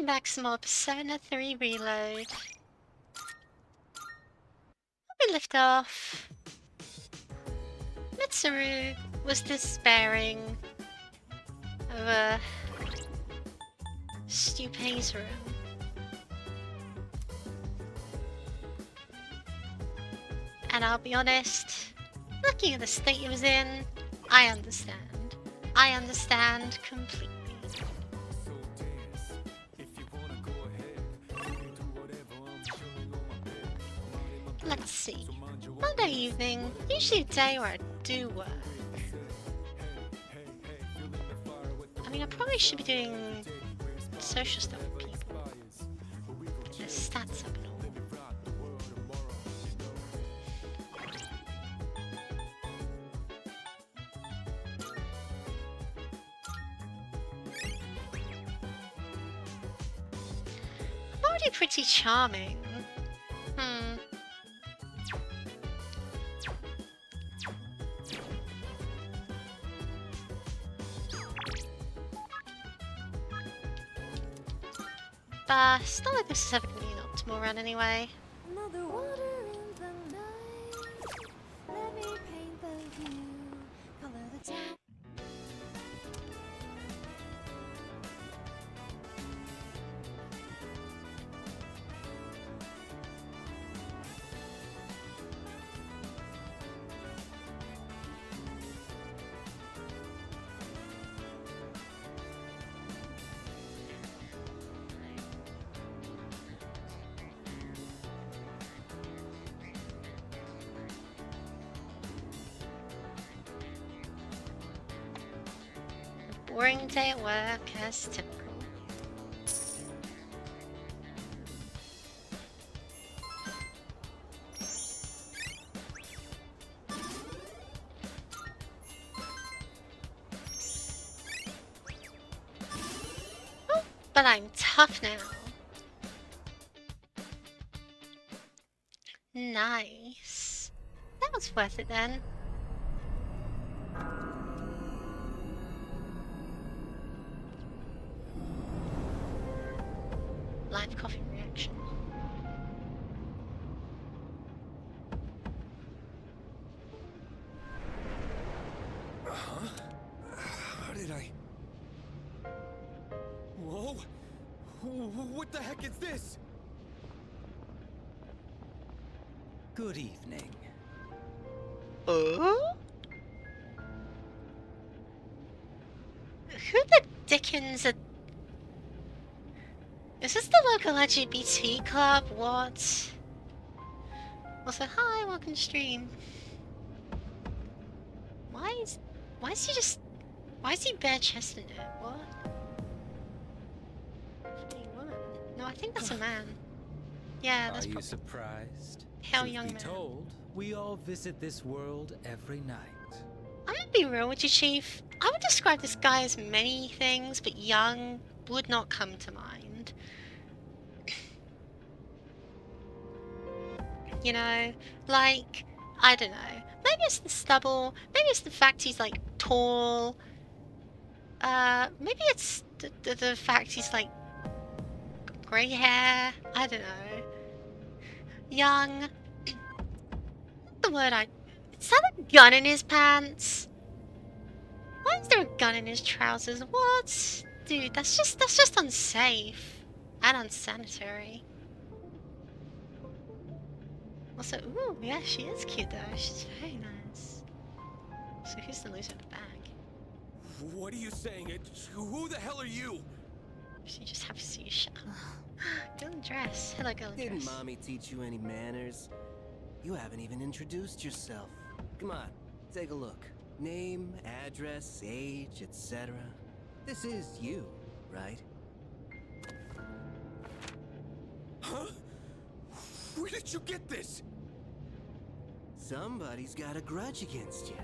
Maximal Persona 3 Reload. We lift off. Mitsuru was despairing of a Stupé's room. And I'll be honest, looking at the state he was in, I understand. I understand completely. Let's see. Monday evening, usually a day where I do work. I mean, I probably should be doing social stuff with people. Get their stats up and all. I'm already pretty charming. But it's not like this is ever going to be an optimal run anyway. Another water in the night. Let me paint the view. Color the town. Boring day at work as typical. Oh, but I'm tough now. Nice. That was worth it then. Live coffee reaction. Huh? How did I... Whoa! What the heck is this? Good evening. Who the dickens are... Is this the local LGBT club? What? Also, hi, welcome to stream. Why is he bare chested it? What? Hey, woman. No, I think that's a man. Yeah, that's Are you probably surprised? hell Truth young be man. told, we all visit this world every night. I'm gonna be real with you, Chief. I would describe this guy as many things, but young would not come to mind. You know, like, I don't know. Maybe it's the stubble. Maybe it's the fact he's like tall. Maybe it's the fact he's like grey hair. I don't know. Young. The word is that a gun in his pants? Why is there a gun in his trousers? What? Dude, that's just unsafe and unsanitary. Also, ooh, yeah, she is cute though. She's very nice. So who's the loser of the bag? What are you saying? Who the hell are you? She just happy to see you shut up. Girl in dress. Hello, girl in Didn't dress. Mommy teach you any manners? You haven't even introduced yourself. Come on, take a look. Name, address, age, etc. This is you, right? Huh? Where did you get this? Somebody's got a grudge against you.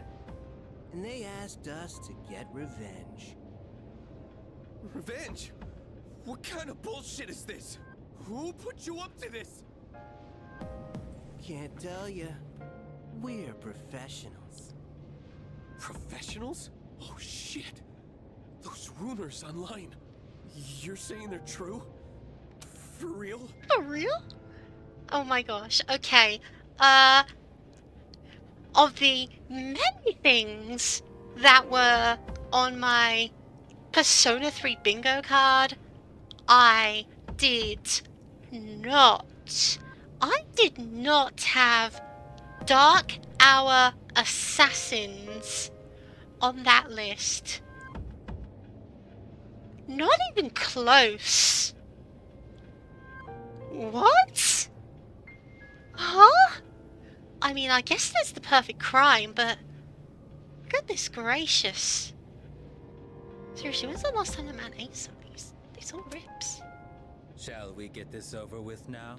And they asked us to get revenge. Revenge? What kind of bullshit is this? Who put you up to this? Can't tell you. We're professionals. Professionals? Oh shit. Those rumors online. You're saying they're true? For real? For real? Oh my gosh. Okay. Of the many things that were on my Persona 3 bingo card, I did not. I did not have Dark Hour Assassins on that list. Not even close. What? Huh? I mean, I guess that's the perfect crime, but goodness gracious. Seriously, when's the last time a man ate some of these? These all rips. Shall we get this over with now?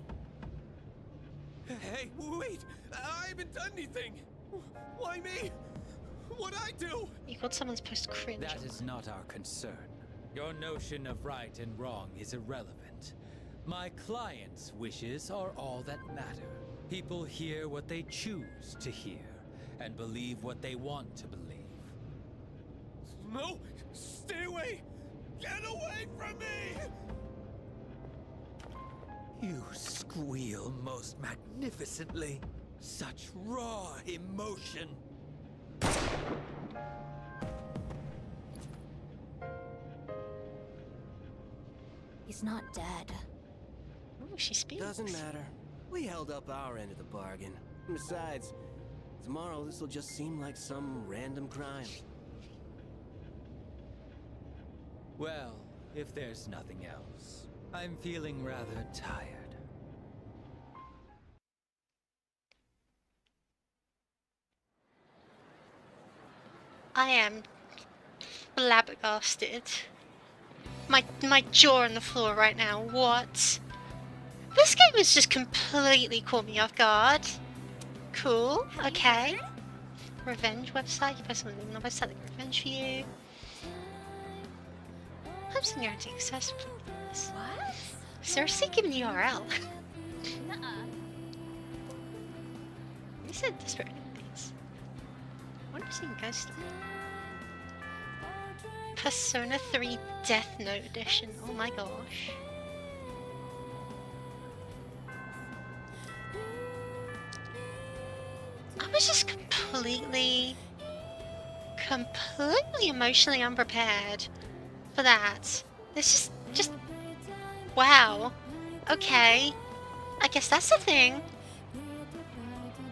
Hey, wait! I haven't done anything! Why me? What'd I do? You called someone's post cringe. That is not our concern. Your notion of right and wrong is irrelevant. My client's wishes are all that matter. People hear what they choose to hear, and believe what they want to believe. No! Stay away! Get away from me! You squeal most magnificently. Such raw emotion. He's not dead. Oh, she speaks. Doesn't matter. We held up our end of the bargain. Besides, tomorrow this will just seem like some random crime. Well, if there's nothing else, I'm feeling rather tired. I am flabbergasted. My jaw on the floor right now. What? This game has just completely caught me off guard. Cool. Okay. Revenge website. You post something on the website like revenge for you. Hopes and guarantee access. Please. What? Seriously, give me the URL. Nuh-uh. You said desperate things. What have you seen Ghost Story? Persona 3 Death Note Edition. Oh my gosh. I was just completely emotionally unprepared for that. This just wow. Okay. I guess that's the thing.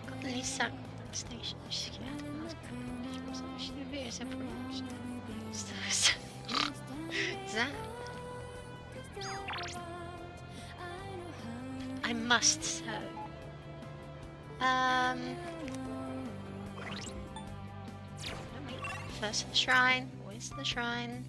Got the least station. Is that? I must so. First the shrine. Where's the shrine?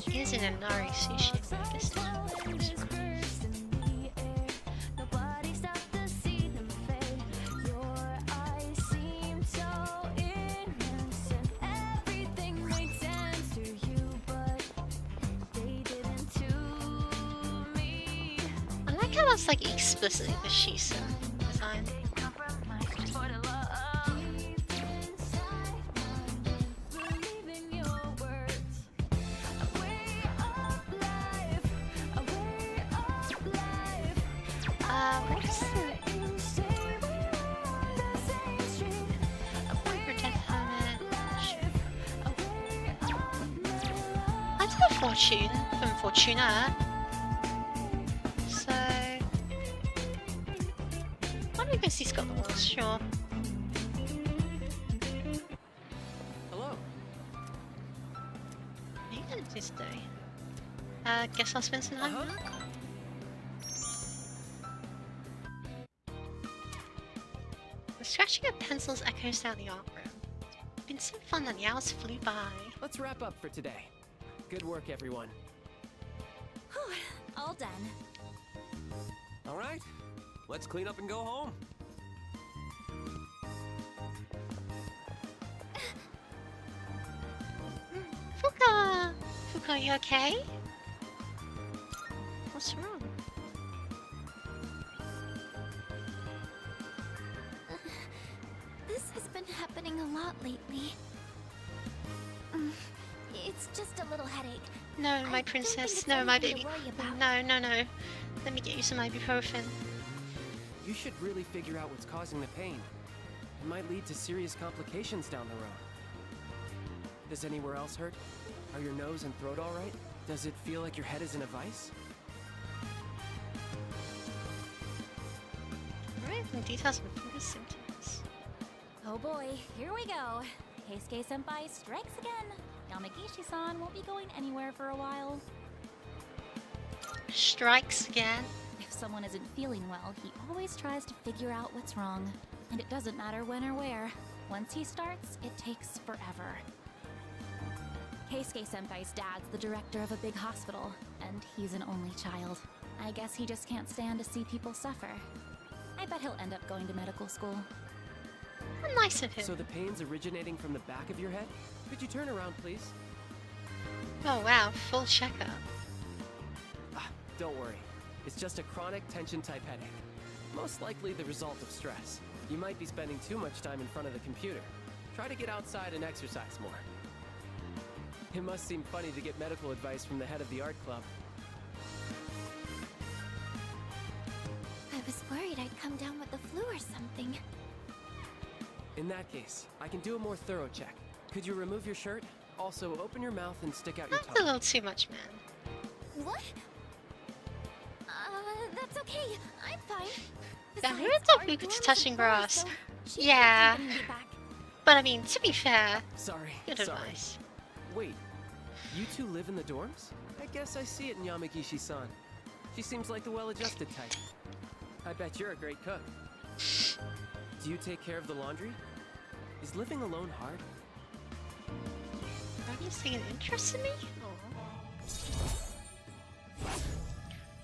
Is in a Nari sushi this I like how that's like explicitly the Shisa design. What is it? I did a Fortune from Fortuna. So why don't we go see Scott the Walls? Sure. Hello. What are you gonna do today? Guess I'll spend some time now. The scratching of pencils echoes down the art room. It's been so fun that the hours flew by. Let's wrap up for today. Good work, everyone. Whew, all done. All right, let's clean up and go home. Fuka! Fuka, you okay? What's wrong? This has been happening a lot lately. It's just a little headache. No, I my don't think princess. it's No, my anything to baby. worry about. No, no, no. Let me get you some ibuprofen. You should really figure out what's causing the pain. It might lead to serious complications down the road. Does anywhere else hurt? Are your nose and throat all right? Does it feel like your head is in a vice? Alright, the details of the symptoms. Oh boy, here we go. Keisuke-senpai strikes again. Yamagishi-san won't be going anywhere for a while. Strikes again. If someone isn't feeling well, he always tries to figure out what's wrong. And it doesn't matter when or where. Once he starts, it takes forever. Keisuke-senpai's dad's the director of a big hospital, and he's an only child. I guess he just can't stand to see people suffer. I bet he'll end up going to medical school. How nice of him. So the pain's originating from the back of your head? Could you turn around, please? Oh wow, full checkup. Ah, don't worry. It's just a chronic tension-type headache. Most likely the result of stress. You might be spending too much time in front of the computer. Try to get outside and exercise more. It must seem funny to get medical advice from the head of the art club. I was worried I'd come down with the flu or something. In that case, I can do a more thorough check. Could you remove your shirt? Also, open your mouth and stick out your That's a tongue. little too much, man. What? That's okay. I'm fine. Yeah, who Besides, is that our Rupert dorms touching are grass? closed, so she Yeah. can't accompany me back. But I mean, to be fair, Sorry, good sorry. advice. Wait, you two live in the dorms? I guess I see it in Yamagishi-san. She seems like the well-adjusted type. I bet you're a great cook. Do you take care of the laundry? Is living alone hard? Are you taking an interest in me? Aw.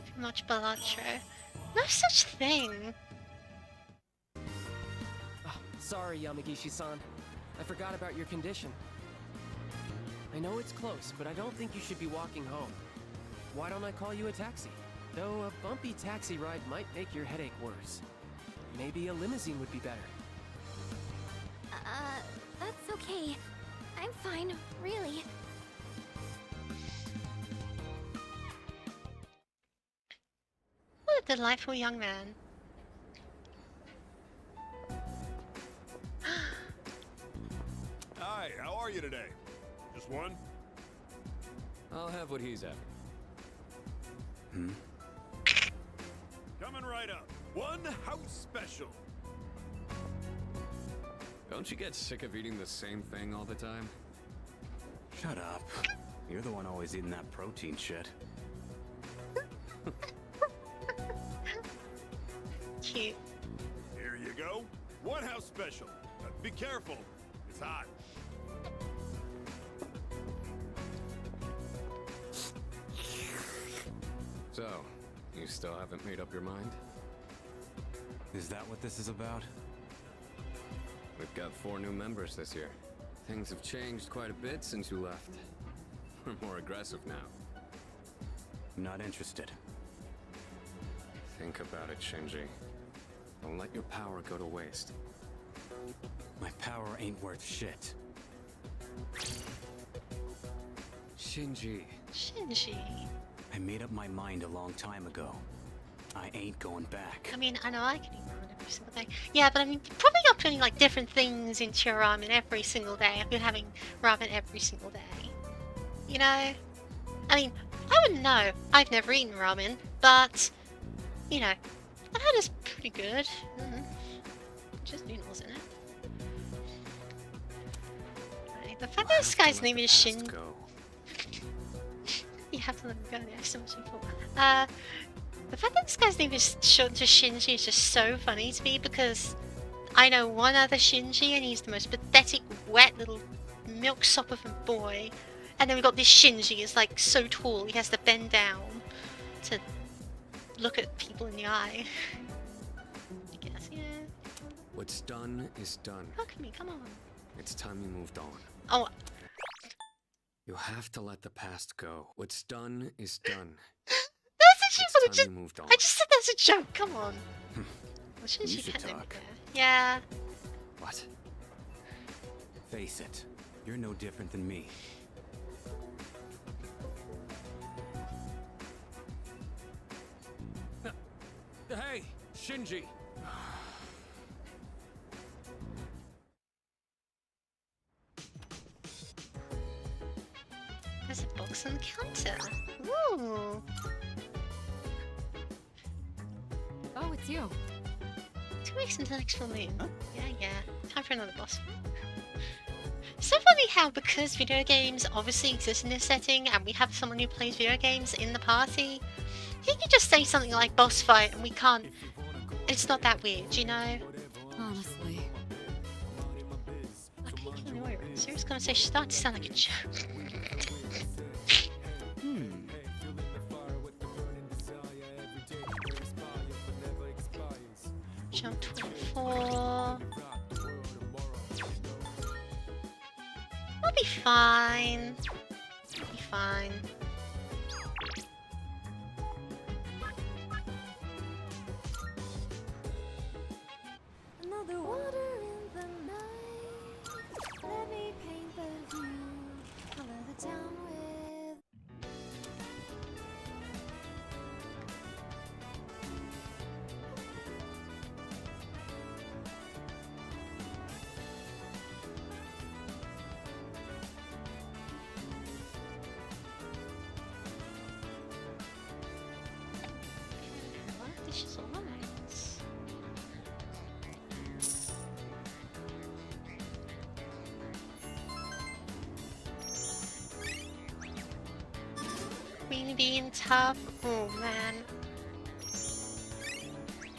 Too much Balatro. No such thing. Oh, sorry, Yamagishi-san. I forgot about your condition. I know it's close, but I don't think you should be walking home. Why don't I call you a taxi? Though a bumpy taxi ride might make your headache worse. Maybe a limousine would be better. That's okay. I'm fine, really. What a delightful young man. Hi, how are you today? Just one? I'll have what he's having. Coming right up. One house special. Don't you get sick of eating the same thing all the time? Shut up. You're the one always eating that protein shit. Cute. Here you go. One house special. Be careful. It's hot. So, you still haven't made up your mind? Is that what this is about? We've got 4 new members this year. Things have changed quite a bit since you left. We're more aggressive now. I'm not interested. Think about it, Shinji. Don't let your power go to waste. My power ain't worth shit. Shinji. Shinji. I made up my mind a long time ago. I ain't going back. I mean, I know I can eat ramen every single day. Yeah, but I mean, you're probably not putting like different things into your ramen every single day. I've been having ramen every single day. You know? I mean, I wouldn't know. I've never eaten ramen, but, you know, I've heard it's pretty good. Just noodles in it. Right, the fact that this guy's name is Shin. You have to let him go, yeah, so much info. The fact that this guy's name is short to Shinji is just so funny to me because I know one other Shinji and he's the most pathetic, wet little milksop of a boy. And then we got this Shinji, is like so tall, he has to bend down to look at people in the eye. I guess, yeah. What's done is done. Look at me, come on. It's time you moved on. Oh, You have to let the past go. What's done is done. that's actually It's time just, you moved on. I just said that's a joke. Come on. Well, shouldn't You she should pet them talk. there? Yeah. What? Face it, you're no different than me. Hey, Shinji. There's a box on the counter. Ooh. Oh, it's you. 2 weeks until next full moon. Yeah. Time for another boss. So funny how, because video games obviously exist in this setting and we have someone who plays video games in the party, he can just say something like boss fight and we can't. It's not that weird, you know? Honestly. Like, you can annoy her. Serious conversation starting to sound like a joke. Jump 24. We'll be fine. We'll be fine. Another water in the night. Let me paint the view. Color the town with. What? This is all nice. Really being tough. Oh man.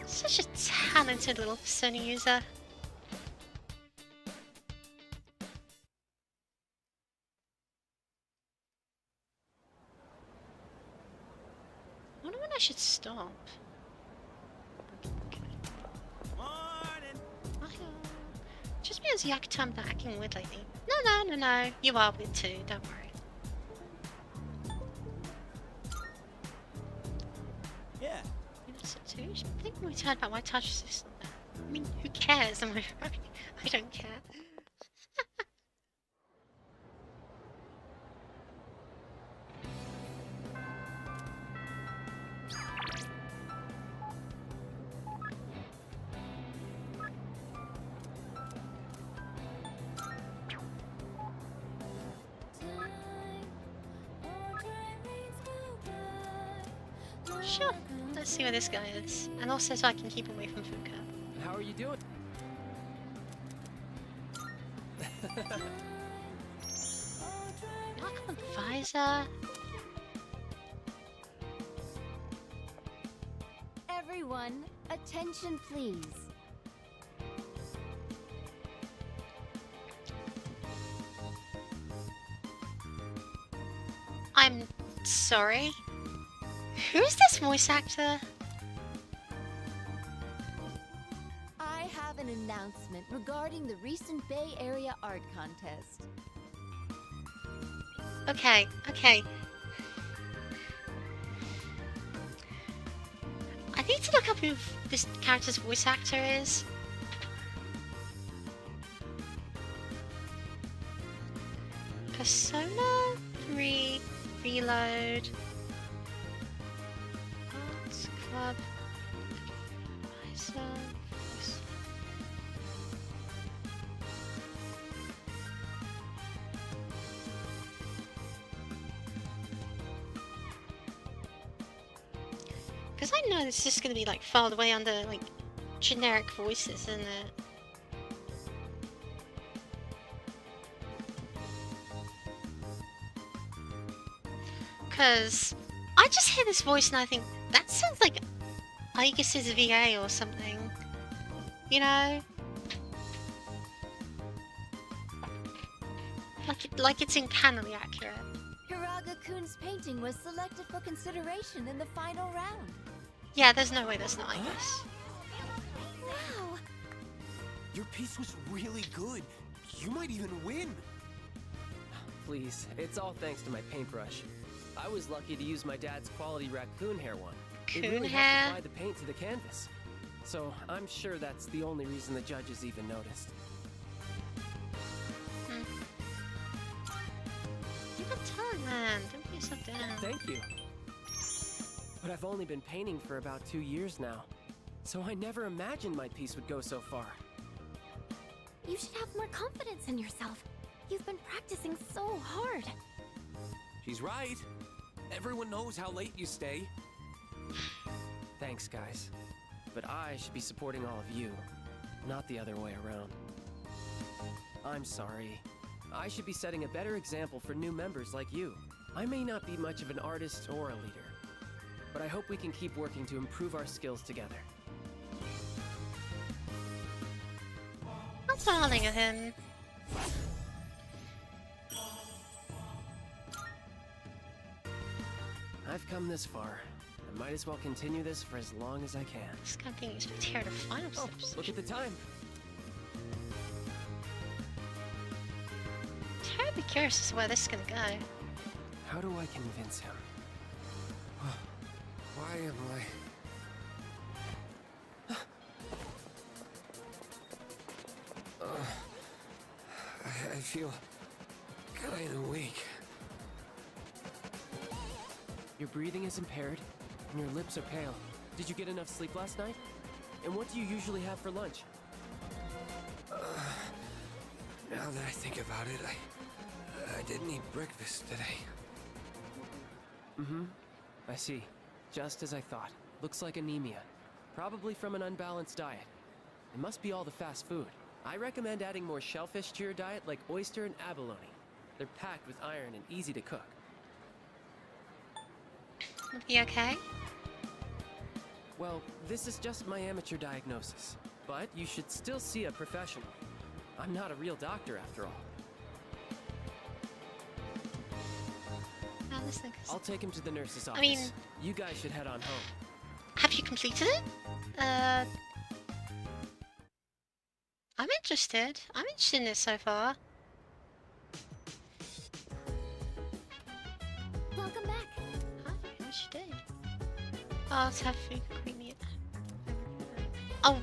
Such a talented little Sony user. I wonder when I should stop. Just because Yakuta I'm acting weird lately. No. You are weird too, don't worry. Yeah. You know, so too. I think we talked about my touch system. I mean, who cares? Am I right? I don't care. Sure. Let's see where this guy is. And also so I can keep away from Fuka. How are you doing? Knock on visor. Everyone, attention please. I'm sorry. Who's this voice actor? I have an announcement regarding the recent Bay Area Art Contest. Okay. I need to look up who this character's voice actor is. Persona 3 Reload. Arts Club. Advisor. Voice. Because I know this is going to be like filed away under like generic voices, isn't it? Because I just hear this voice and I think that sounds like Aegis' VA or something. You know? Like it's incannily accurate. Hiraga-kun's painting was selected for consideration in the final round. Yeah, there's no way that's not Aegis. Wow! Your piece was really good. You might even win. Please, it's all thanks to my paintbrush. I was lucky to use my dad's quality raccoon hair one. They Coon really hair. have to apply the paint to the canvas. So I'm sure that's the only reason the judges even noticed. You got talent, man. Don't put yourself down. Thank you. But I've only been painting for about 2 years now. So I never imagined my piece would go so far. You should have more confidence in yourself. You've been practicing so hard. She's right. Everyone knows how late you stay. Thanks, guys. But I should be supporting all of you, not the other way around. I'm sorry. I should be setting a better example for new members like you. I may not be much of an artist or a leader, but I hope we can keep working to improve our skills together. I'm smiling at him. I've come this far. I might as well continue this for as long as I can. This guy thinking he's prepared to final Oh, steps. look at the time. Terribly curious as to where this is gonna go. How do I convince him? Why am I feel kind of weak. Your breathing is impaired, and your lips are pale. Did you get enough sleep last night? And what do you usually have for lunch? Now that I think about it, I didn't eat breakfast today. Mm-hmm. I see. Just as I thought. Looks like anemia. Probably from an unbalanced diet. It must be all the fast food. I recommend adding more shellfish to your diet, like oyster and abalone. They're packed with iron and easy to cook. You okay? Well, this is just my amateur diagnosis. But you should still see a professional. I'm not a real doctor after all. Now listen, 'cause I'll take him to the nurse's office. mean- You guys should head on home. have you completed it? I'm interested. I'm interested in it so far. Welcome back. Huh? What should I do? Oh, let's have food creamy. Oh,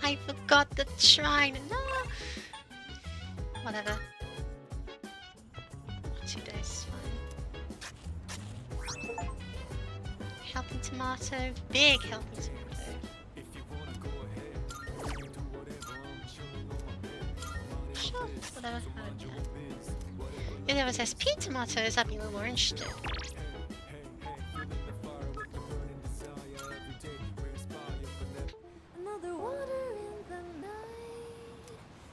I forgot the shrine. No. Whatever. 2 days is fine. Healthy tomato. Big healthy tomato. Sure, whatever. I don't care. If there was SP tomatoes, I'd be a little more interested. Another water in the night.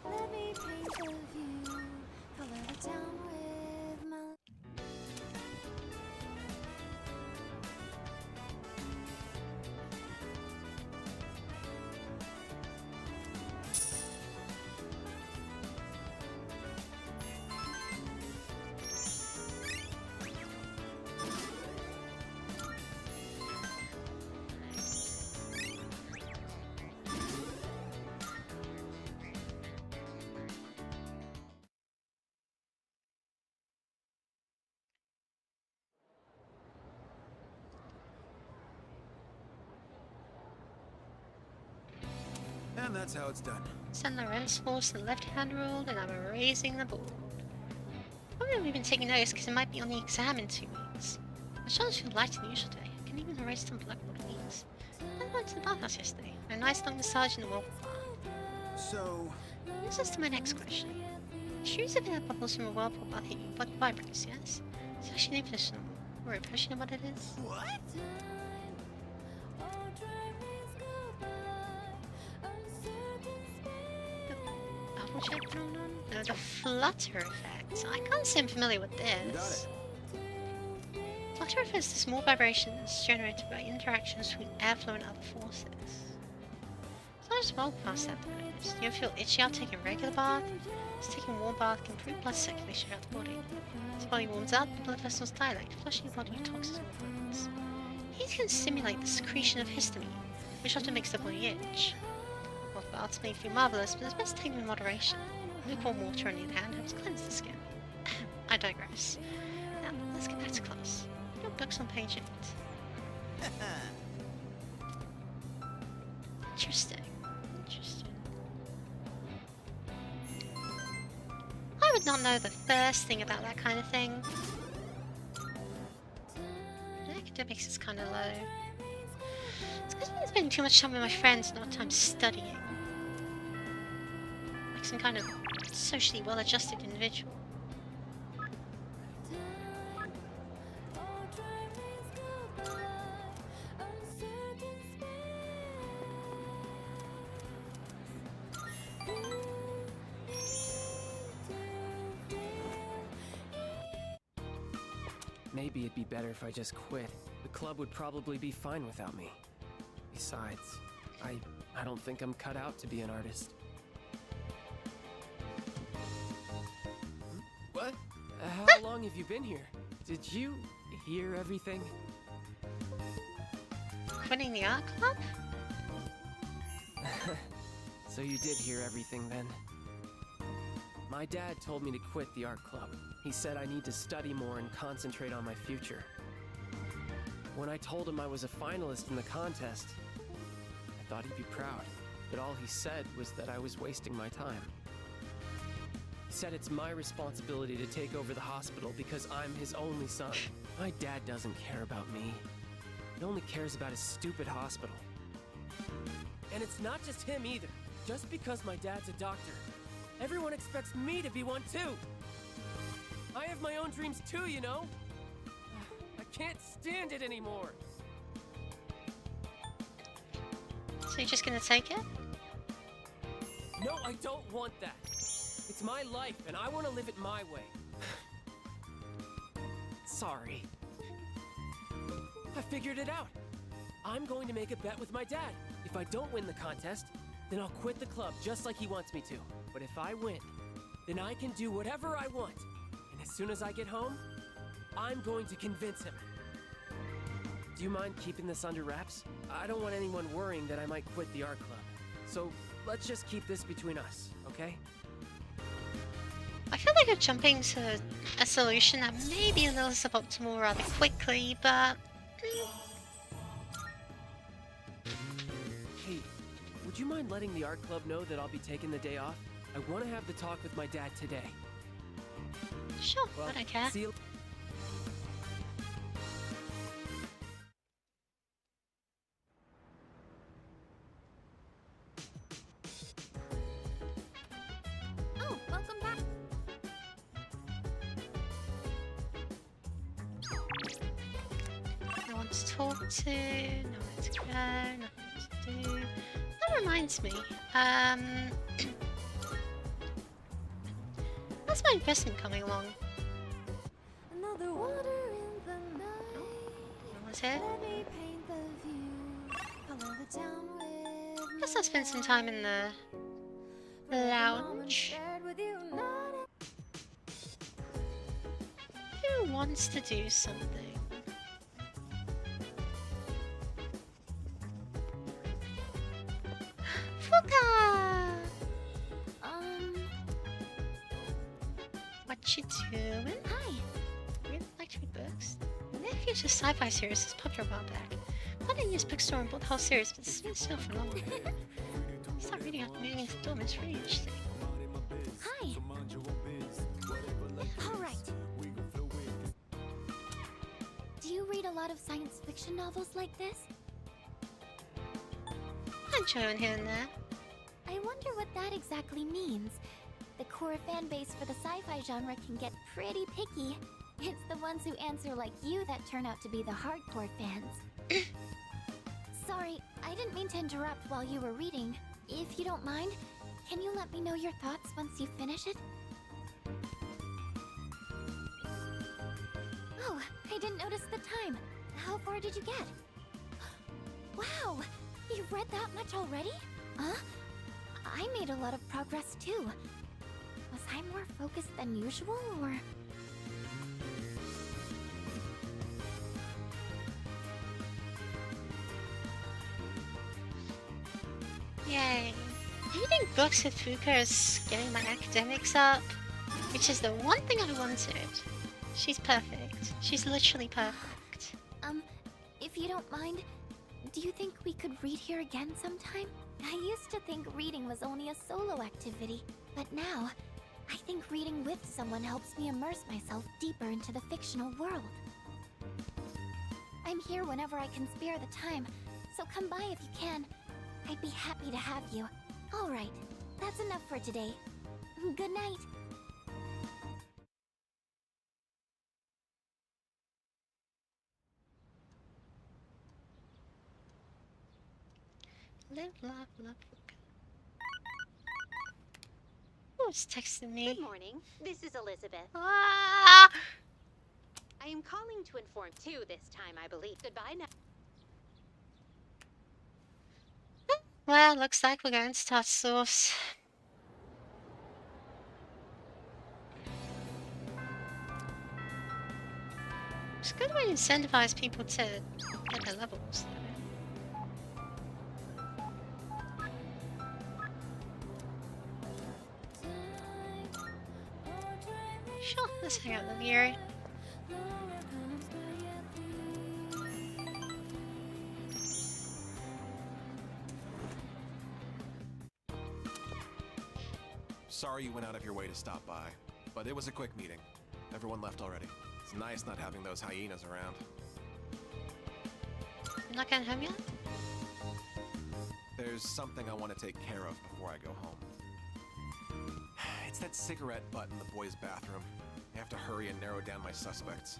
Let me paint the view. Color the town with my. And that's how it's done. Send Lorentz force to the left-hand rule, and I'm erasing the board. Probably haven't even taken notice because it might be on the exam in 2 weeks. The shoulders feel lighter than usual today. I can even erase some blackboard weeds. I went to the bathhouse yesterday. A nice long massage in the whirlpool bath. So, This is to my next question. Shoes of air bubbles from a whirlpool bath hit you, but vibrates, yes? It's actually an impression. Or impression of what it is? what? Bubble check thrown on? No, the flutter effect. I can't say I'm familiar with this. Flutter refers to small vibrations generated by interactions between airflow and other forces. So I just roll past that bonus. Do you ever feel itchy after taking a regular bath? Just taking a warm bath can improve blood circulation throughout the body. As the body warms up, the blood vessels dilate, flushing your body with toxins and fluids. Heat can stimulate the secretion of histamine, which often makes the body itch. Hot baths may feel marvellous, but it's best taken in moderation. Lukewarm water, on the other hand, helps cleanse the skin. I digress. Now, let's get back to class. Your book's on page 8. Interesting. Interesting. I would not know the first thing about that kind of thing. Academics is kind of low. It's because I spend too much time with my friends, not time studying. Like some kind of socially well-adjusted individual. Maybe it'd be better if I just quit. The club would probably be fine without me. Besides, I don't think I'm cut out to be an artist. What? How long have you been here? Did you hear everything? Quitting the art club? So you did hear everything then? My dad told me to quit the art club. He said I need to study more and concentrate on my future. When I told him I was a finalist in the contest, I thought he'd be proud, but all he said was that I was wasting my time. He said it's my responsibility to take over the hospital because I'm his only son. My dad doesn't care about me. He only cares about his stupid hospital. And it's not just him either. Just because my dad's a doctor, everyone expects me to be one too. I have my own dreams too, you know? I can't stand it anymore. So you're just gonna take it? No, I don't want that. It's my life, and I want to live it my way. Sorry. I figured it out. I'm going to make a bet with my dad. If I don't win the contest, then I'll quit the club just like he wants me to. But if I win, then I can do whatever I want. And as soon as I get home, I'm going to convince him. Do you mind keeping this under wraps? I don't want anyone worrying that I might quit the art club. So let's just keep this between us, okay? I feel like you're jumping to a solution that may be a little suboptimal rather quickly, but... Hey, would you mind letting the art club know that I'll be taking the day off? I want to have the talk with my dad today. Sure, Well, I don't care. see you. Oh, welcome back. No one to talk to, nowhere to go, nothing to do. That reminds me, how's my investment coming along? Another water in the night. No one's here? Let me paint the view. Color the town with Guess I'll spend some time in the lounge. shared with you, not Who wants to do something? Fuka! What you doing? Hi. Really like to read books? The near future sci-fi series is popular a while back. Went in this bookstore and bought the whole series, but it's been still for long. Start reading after moving into the dorm, it's really interesting. Hi. All right. Do you read a lot of science fiction novels like this? I enjoy one here and there. I wonder what that exactly means. The core fan base for the sci-fi genre can get pretty picky. It's the ones who answer like you that turn out to be the hardcore fans. Sorry, I didn't mean to interrupt while you were reading. If you don't mind, can you let me know your thoughts once you finish it? Oh, I didn't notice the time. How far did you get? Wow, you've read that much already? Huh? I made a lot of progress too. Was I more focused than usual, or...? Yay. Reading books with Fuka is getting my academics up, which is the one thing I wanted. She's perfect. She's literally perfect. If you don't mind, Do you think we could read here again sometime? I used to think reading was only a solo activity, but now I think reading with someone helps me immerse myself deeper into the fictional world. I'm here whenever I can spare the time, so come by if you can. I'd be happy to have you. All right, that's enough for today. Good night. Live, love, love. Who's texting me? Good morning. This is Elizabeth. Ah! I am calling to inform two this time, I believe. Goodbye now. Well, looks like we're going to start source. It's a good way to incentivize people to get their levels. Sure, let's hang out with Yuri. Sorry you went out of your way to stop by, but it was a quick meeting. Everyone left already. It's nice not having those hyenas around. You're not going home yet? There's something I want to take care of before I go home. It's that cigarette butt in the boys' bathroom. I have to hurry and narrow down my suspects.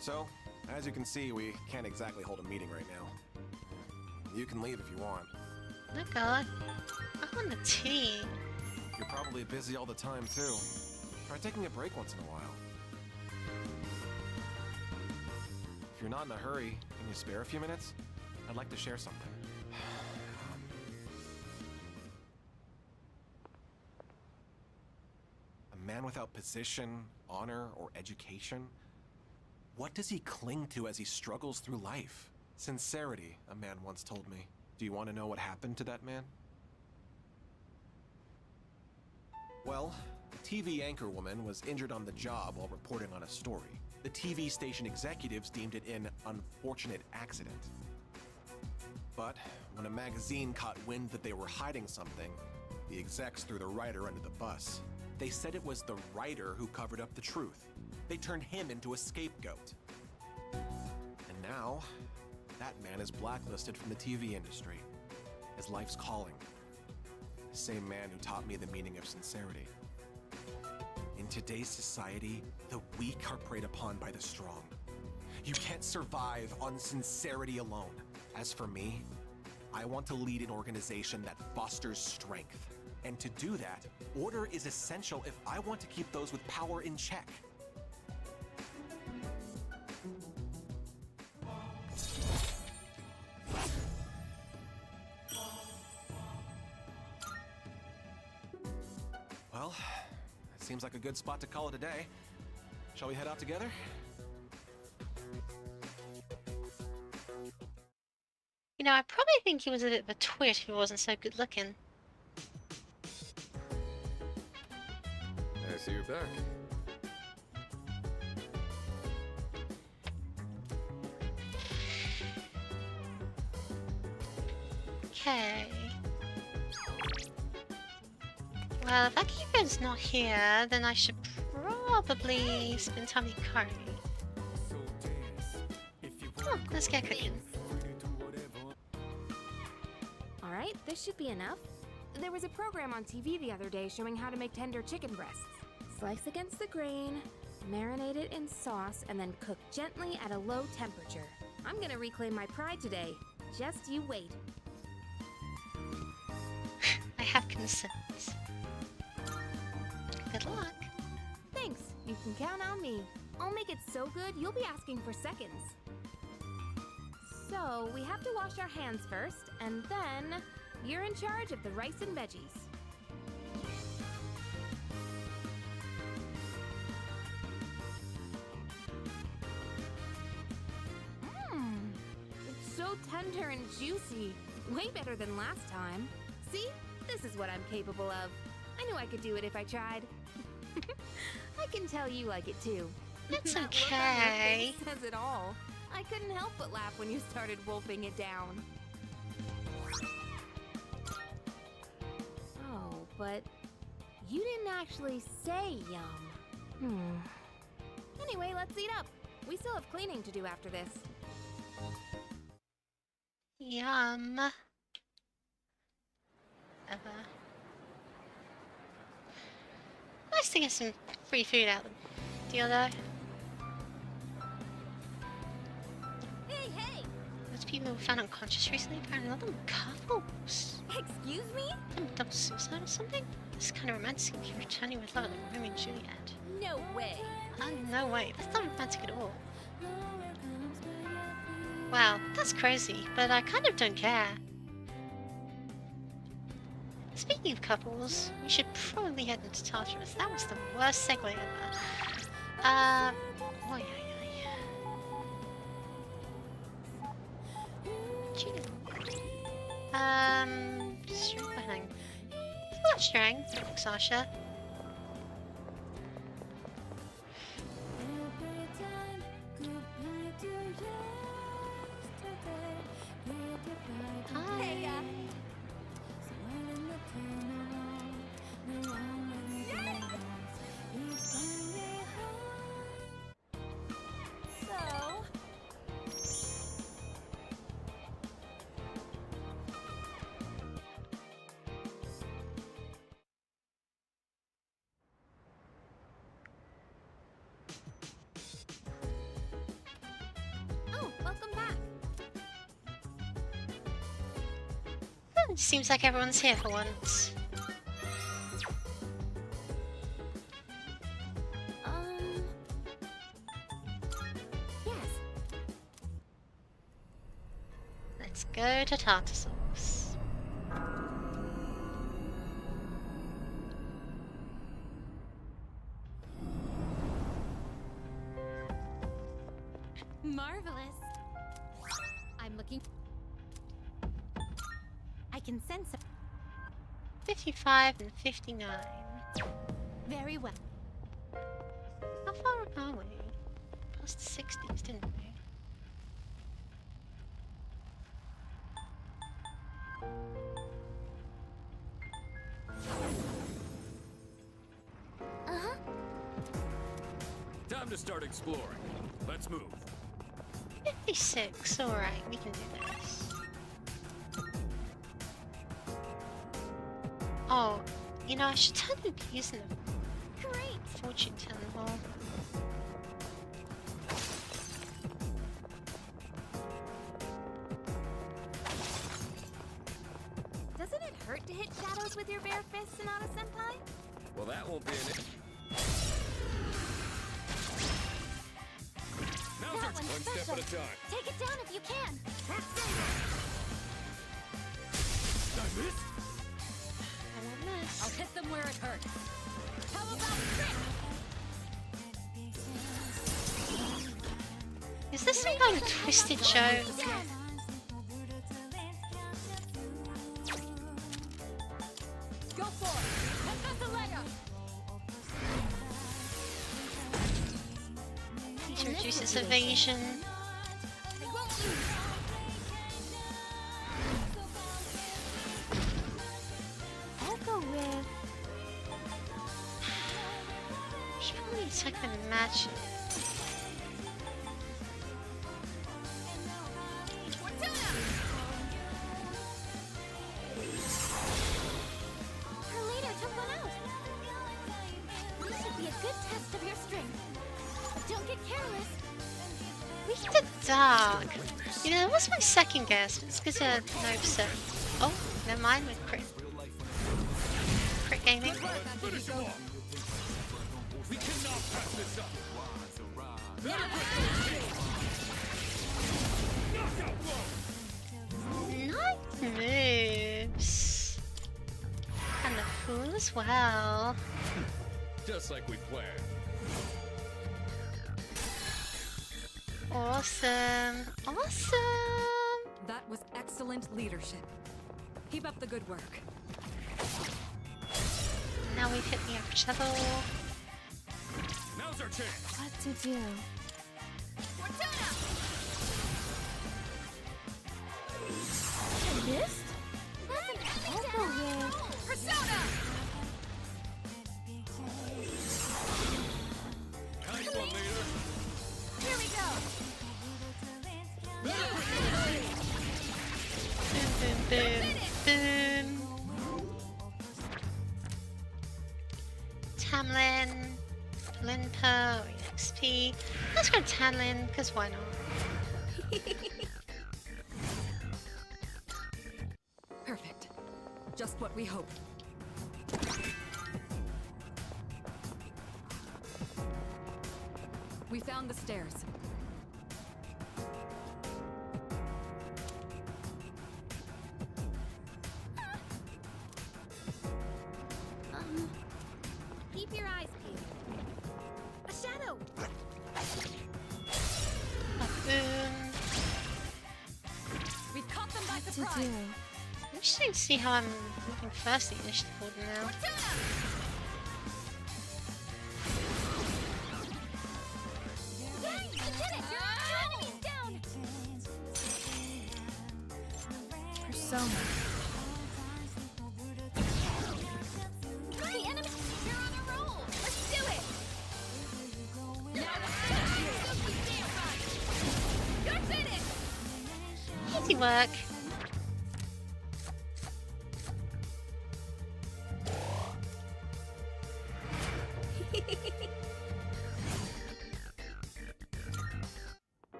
So, as you can see, we can't exactly hold a meeting right now. You can leave if you want. Oh god. I want the tea. You're probably busy all the time, too. Try taking a break once in a while. If you're not in a hurry, can you spare a few minutes? I'd like to share something. A man without position, honor, or education? What does he cling to as he struggles through life? Sincerity, a man once told me. Do you want to know what happened to that man? Well, a TV anchorwoman was injured on the job while reporting on a story. The TV station executives deemed it an unfortunate accident. But when a magazine caught wind that they were hiding something, the execs threw the writer under the bus. They said it was the writer who covered up the truth. They turned him into a scapegoat. And now, that man is blacklisted from the TV industry. His life's calling. The same man who taught me the meaning of sincerity. In today's society, the weak are preyed upon by the strong. You can't survive on sincerity alone. As for me, I want to lead an organization that fosters strength. And to do that, order is essential if I want to keep those with power in check. Well, it seems like a good spot to call it a day. Shall we head out together? You know, I probably think he was a bit of a twit if he wasn't so good looking. I see you're back. Okay. Well, if Akira's not here, then I should probably spend time with Kari. Oh, let's get cooking. Alright, this should be enough. There was a program on TV the other day showing how to make tender chicken breasts. Slice against the grain, marinate it in sauce, and then cook gently at a low temperature. I'm gonna reclaim my pride today. Just you wait. I have concerns. Good luck. Thanks, you can count on me. I'll make it so good you'll be asking for seconds. So, we have to wash our hands first, and then you're in charge of the rice and veggies. Mmm, it's so tender and juicy. Way better than last time. See? This is what I'm capable of. I knew I could do it if I tried. I can tell you like it too. That's That look on your okay. face says it all. I couldn't help but laugh when you started wolfing it down. Oh, but you didn't actually say yum. Anyway, let's eat up. We still have cleaning to do after this. Yum. Ever. Nice to get some free food out of the deal though. Hey, hey! Those people who were found unconscious recently, apparently a lot of them couples. Excuse me? Them double suicide or something? This is kind of romantic if you're returning with love like Romeo and Juliet. No way. No way, that's not romantic at all. Wow, that's crazy, but I kind of don't care. Speaking of couples, we should probably head into Tartarus. That was the worst segue ever. Oh yeah. Cheating. Strength behind. It's not strength, like Sasha. Hey, So... Oh, welcome back. Seems like everyone's here for once. Yes. Let's go to Tartarus. Marvelous. I'm looking. I can sense it. 55 and 59. Very well. How far are we? Past the 60s, didn't we? Time to start exploring. Let's move. 56, alright, we can do this. Oh, you know, I should totally be using the Great. fortune telling hole. Doesn't it hurt to hit shadows with your bare fists, Sonata Senpai? Well, that won't be an... Now's our That one's one special. step at a time. Take it down if you can. Did I miss? I won't miss. I'll hit them where it hurts. How about trick? Is this some kind of twisted joke? Go for it. Hepathalega. It reduces evasion. They won't lose. I'll go with... Should probably attack the magic. Her leader took one out. This should be a good test of your strength. Don't get careless. We did dark. You know, that was my second guess, but it's because I know so. Oh, never mind with crit. Crit gaming. Finish him off. We cannot pass this up. Knockout blow. Nice moves. And the fool as well. Just like we planned. Awesome. Awesome. That was excellent leadership. Keep up the good work. Now we've hit the average level. Now's our chance. What to do? Resist? Echo here. Persona! Nice one, leader. Here we go! Boom. Tamlin, Linpa, or XP. Let's go Tamlin, because why not? Perfect. Just what we hoped. We found the stairs. Keep your eyes peeled. A shadow! Boom. We caught them by What to surprise. do? Interesting to see how I'm moving first the initiative order now. Yay! You did it! Your enemy's down! Persona. The enemy! You're on a roll! Let's do it! You're finished! Easy work.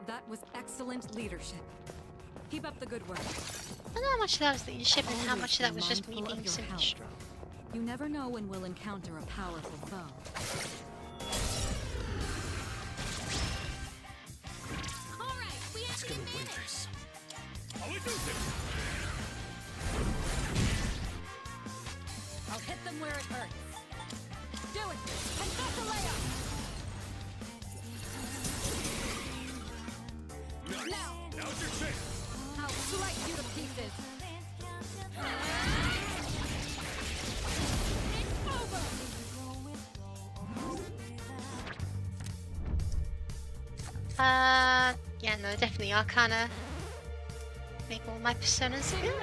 That was excellent leadership. Keep up the good work. I don't know how much of that was leadership and how much of that was just me Mindful of being your super health. strong. You never know when we'll encounter a powerful foe. All right, we have the advantage. I'll hit them where it hurts. Do it! Confess a layup! Now! Now's your chance. I'll slice you to pieces! It's over! Yeah, no, definitely Arcana. Make all my personas good.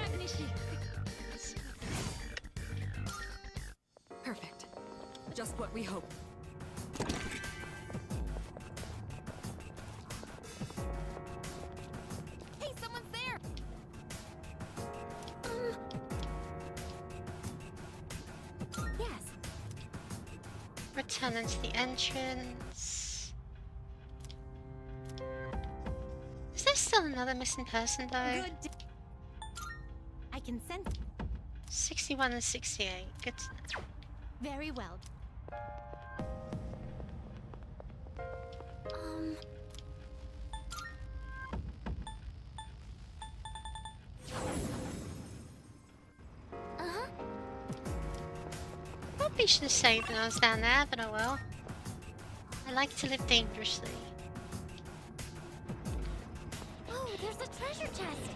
Perfect. Just what we hoped. Hey, someone's there! Yes. Return into the entrance. Is there still another missing person though? Good. I can sense. 61 and 68. Good to know. Very well. Uh-huh. Probably should have saved when I was down there, but oh well. I like to live dangerously. Oh, there's a treasure chest.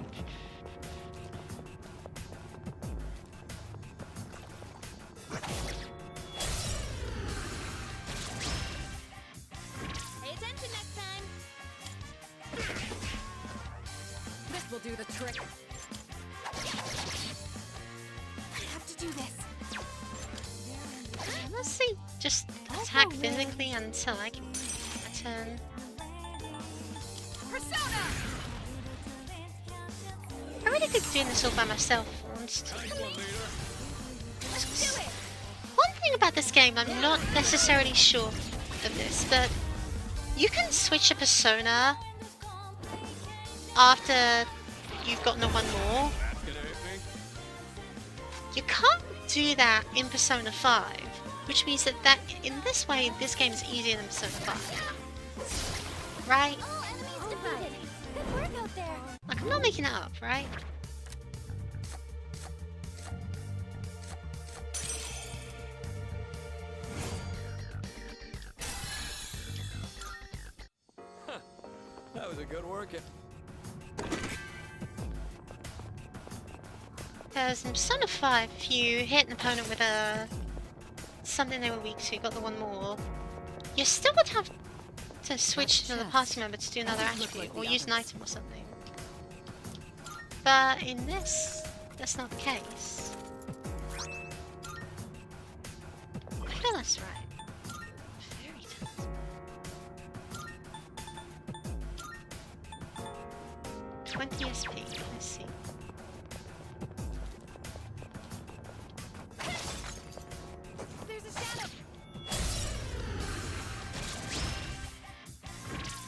Pay attention next time. This will do the trick. I have to do this. Let's see, just attack physically until I can return. Persona! I really could do this all by myself once. One thing about this game, I'm not necessarily sure of this, but you can switch a persona after you've gotten a one more. You can't do that in Persona 5, which means that in this way, this game is easier than Persona 5. Right? All enemies defeated. Good work out there. Like, I'm not making it up, right? That was a good workout. Because in Persona 5, if you hit an opponent with something they were weak to, you got the one more, you still would have to switch to another party member to do another attribute, or use an item or something. But in this, that's not the case. I feel that's right. Very talented. 20 SP, let's see. There's a shadow.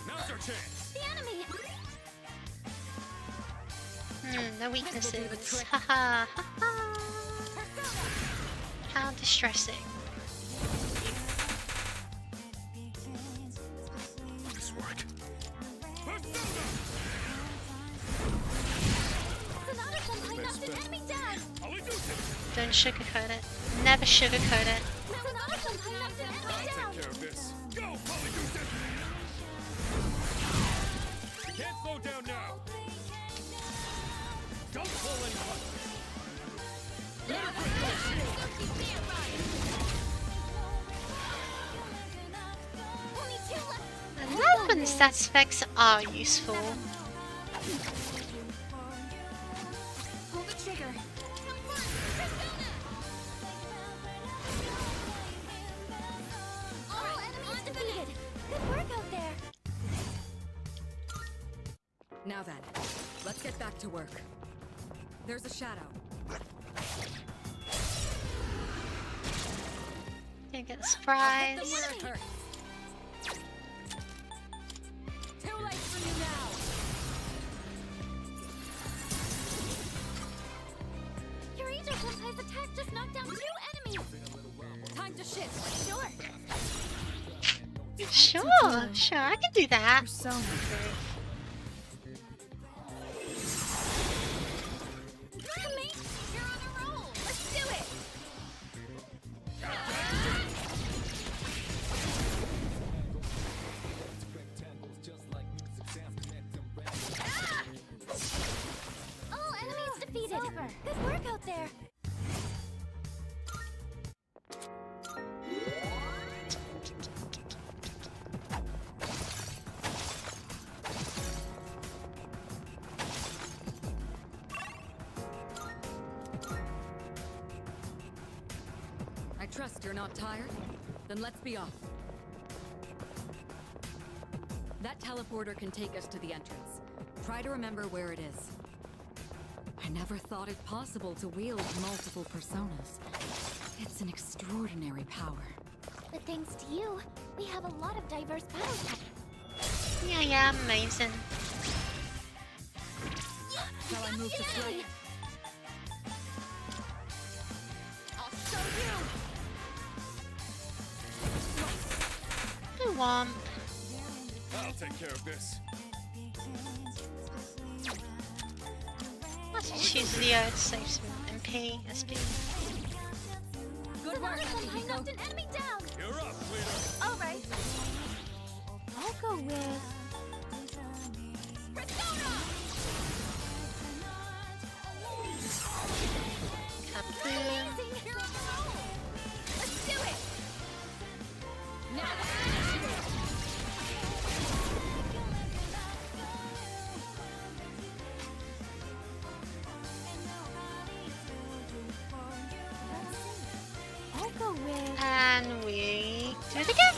Now's our chance. The enemy! The weaknesses. Haha, haha. How distressing. This work. Sonata Senpai knocked an enemy down! Don't sugarcoat it. Never sugarcoat it. Sonata Senpai knocked an enemy down! Take care of this. Go, Polydeuces! Can't slow down now. Don't pull any punches. Only 2 left! I love when the stats effects are useful. Pull the trigger. All enemies defeated! Good work out there! Now then, let's get back to work. There's a shadow. You get a Hit surprise. them where it hurts. Too late for you now. Kirito Senpai's attack just knocked down 2 enemies! Time to shift. Sure! Sure, I can do that. Persona. Mate, you're on a roll! Let's do it! All enemies defeated! Good work out there! I trust you're not tired? Then let's be off. That teleporter can take us to the entrance. Try to remember where it is. I never thought it possible to wield multiple personas. It's an extraordinary power. But thanks to you, we have a lot of diverse battle types. Yeah, amazing. Shall I move to strike? I'll show you! I want. I'll take care of this. Let's just use Leo to save some MP, SP. Good work, Sonata Senpai Akihiko. knocked an enemy down! You're up, leader. Alright. I'll go with... Persona! Kaboom. Amazing! You're on a roll! Let's do it! Now, I'll go with... And we do it again.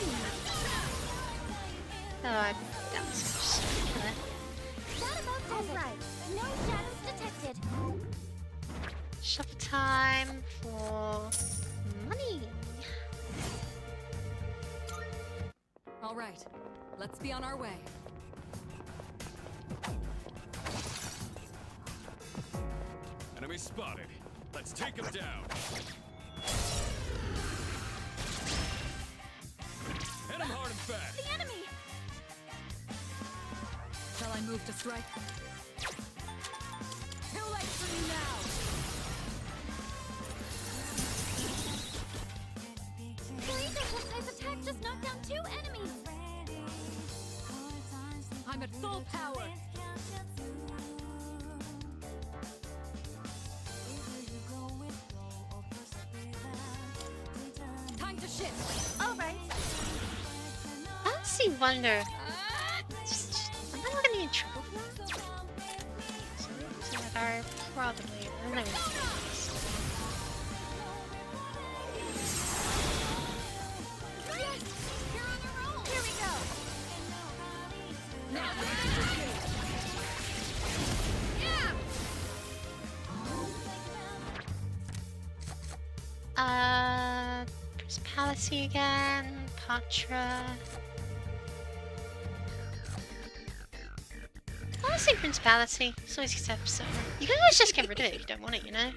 Oh, that was spectacular. That about does it. Right. No shadows detected. Shuffle time for money. all right. Let's be on our way. Enemy spotted. Let's take him down. Hit him hard and fast. The enemy! Shall I move to strike? Too late for you now! Kirito Senpai's attack just knocked down 2 enemies! I'm at full power! Time to shift! Alright. I honestly wonder. Am I gonna be in trouble for that? So, are probably limited. Yes! You're on a roll! Here we go! Now yeah! Principality again, Patra. Honestly, Principality. It's always good persona. You can always just get rid of it if you don't want it, you know?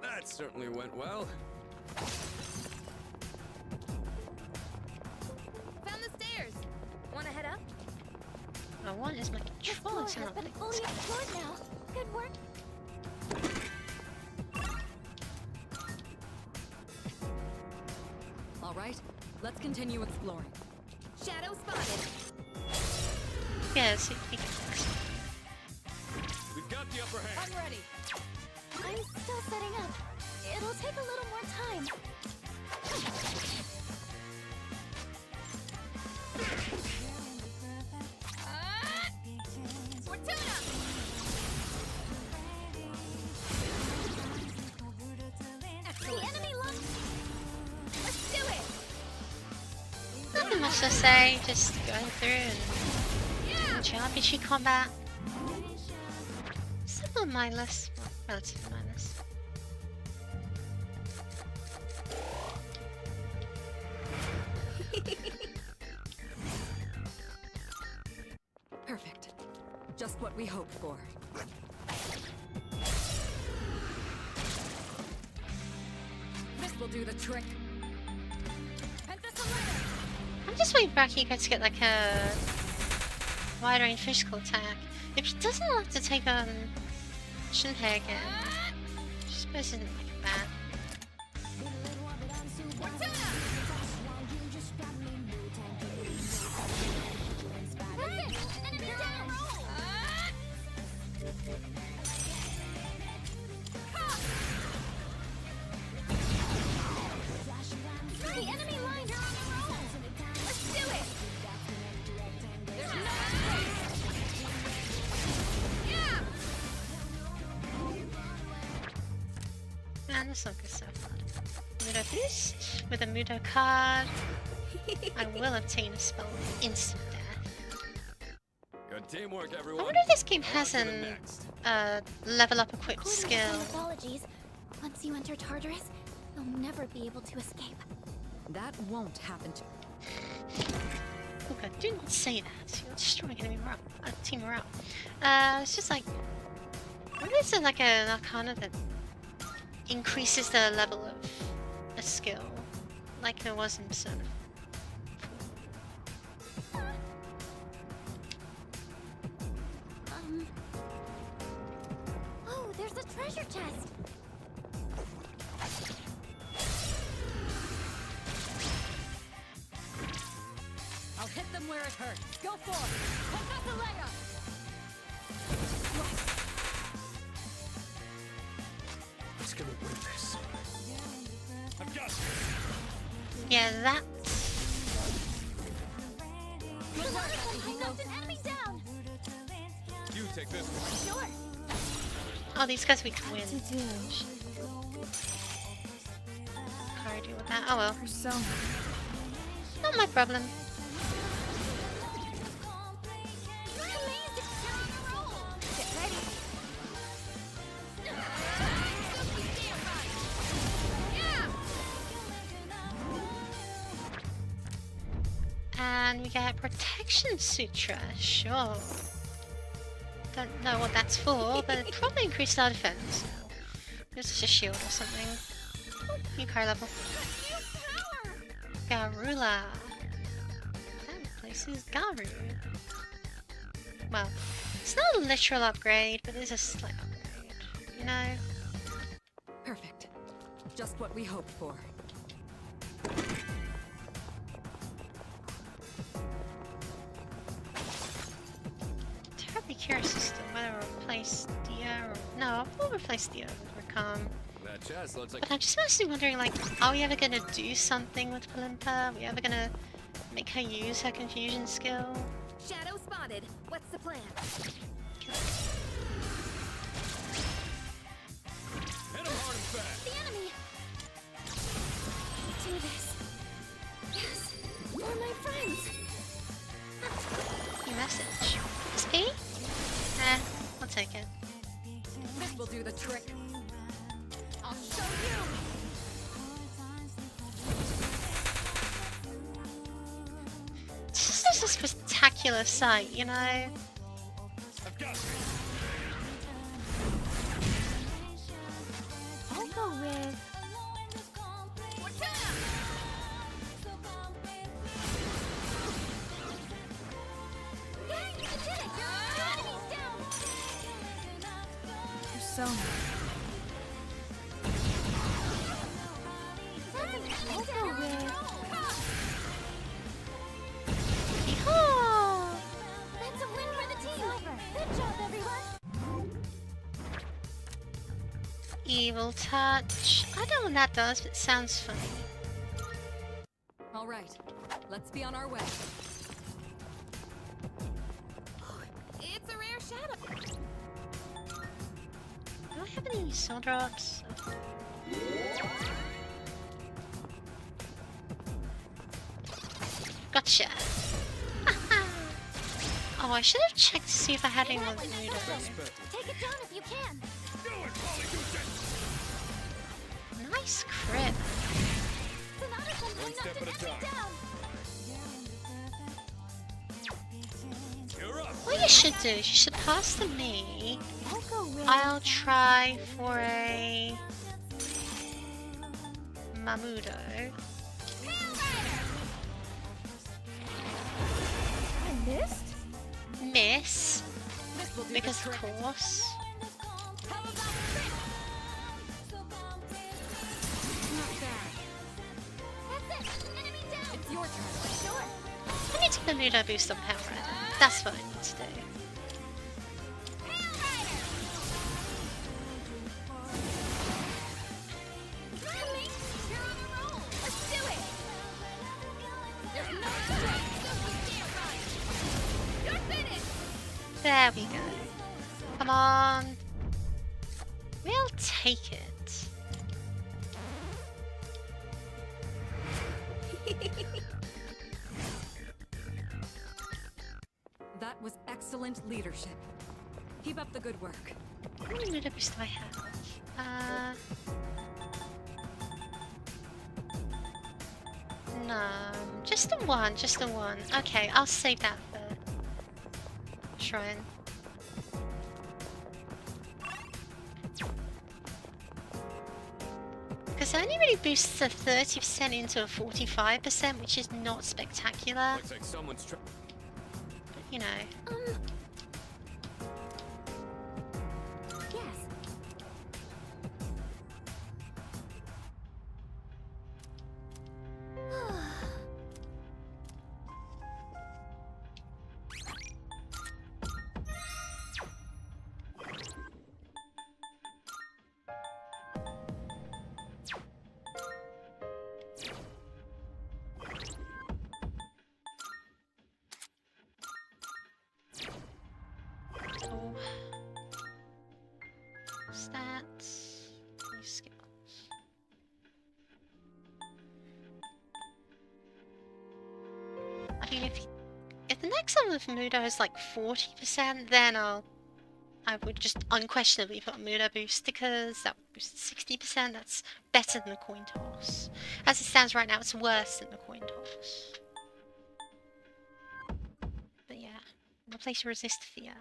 That certainly went well. Found the stairs. Wanna head up? I want is my This control. floor It's has not been like fully explored now. Good work. All right, let's continue exploring. Shadow spotted. yes, you can fix it. We've got the upper hand. I'm ready. I'm still setting up. It'll take a little more time. Fortuna! The enemy launch. Let's do it! Nothing much to say, just going through and watching RPG combat. Simple mindless, well, relatively mindless. Perfect. Just what we hoped for. This will do the trick. I'm just waiting for Akiko to get like a wide range physical attack. If he doesn't like to take on Shinhei again, I suppose it isn't like bad. The enemy lines are on a roll! Let's do it! There's no space! Yeah! Man, this song is so fun. Mudo boost with a Mudo card. I will obtain a spell of instant death. Good teamwork, I everyone. wonder if this game has On to the an next. level up equipped According to skill. some mythologies, once you enter Tartarus, you'll never be able to escape. That won't happen to... Oh god, do not say that. You're destroying enemy morale. Team morale. It's just like... What is it like an arcana that increases the level of a skill? Like there was in Persona. Oh, there's a treasure chest. I'll hit them where it hurts. Go for it! Confess Who's gonna win this? I've got this. Yeah, that... Good work, I knocked an enemy down! You take this one. Sure! Oh, these guys we can win. To do. Can't deal with that. Oh well. Persona. Not my problem. You're amazing! You're on a roll! Get ready! And we get Protection Sutra, sure. Don't know what that's for, but it probably increased our defense. This is a shield or something. Oh, new car level. Garula. That place is Garu. Well, it's not a literal upgrade, but it's a slight upgrade. You know? Perfect. Just what we hoped for. Terribly curious as to whether I'll replace Dia or... No, I'll replace Dia with Rakam. That chest looks like... But I'm just mostly wondering, like, are we ever gonna do something with Palimpa? Are we ever gonna make her use her confusion skill? Shadow spotted. What's the plan? Hit him hard and fast. The enemy! Do this. Yes, for my friends. New message. SP? Eh, I'll take it. This will do the trick. I'll show you! This is a spectacular sight, you know? I've got you. I'll go with... Persona. I'll go with... Yeehaw! That's a win for the team! Good job, everyone! Evil touch. I don't know what that does, but it sounds funny. All right, let's be on our way. It's a rare shadow. Do I have any soul drops? Gotcha. Oh, I should have checked to see if I had any more Take it down if you can! Nice crit. One step at a time. You're up. What you should do is you should pass to me. I'll go with... I'll try for a Mamudo. I missed? Miss. This will do Because the of trick. course. Not bad. It's your turn. I need to Mamudo boost on Power Rider. That's what I need to do. There we go. Come on. We'll take it. That was excellent leadership. Keep up the good work. How many Mamudo boosts do I have? No, just the one, just the one. Okay, I'll save that for Shrine. Because it only really boosts a 30% into a 45%, which is not spectacular. Looks like someone's trying. But, you know. Yes. Oh. Stats. New skills. I mean, if the next level of Mudo is like 40%, then I would just unquestionably put a Mudo boost because that would boost 60%. That's better than the coin toss. As it stands right now, it's worse than the coin toss. But yeah, replace resist fear.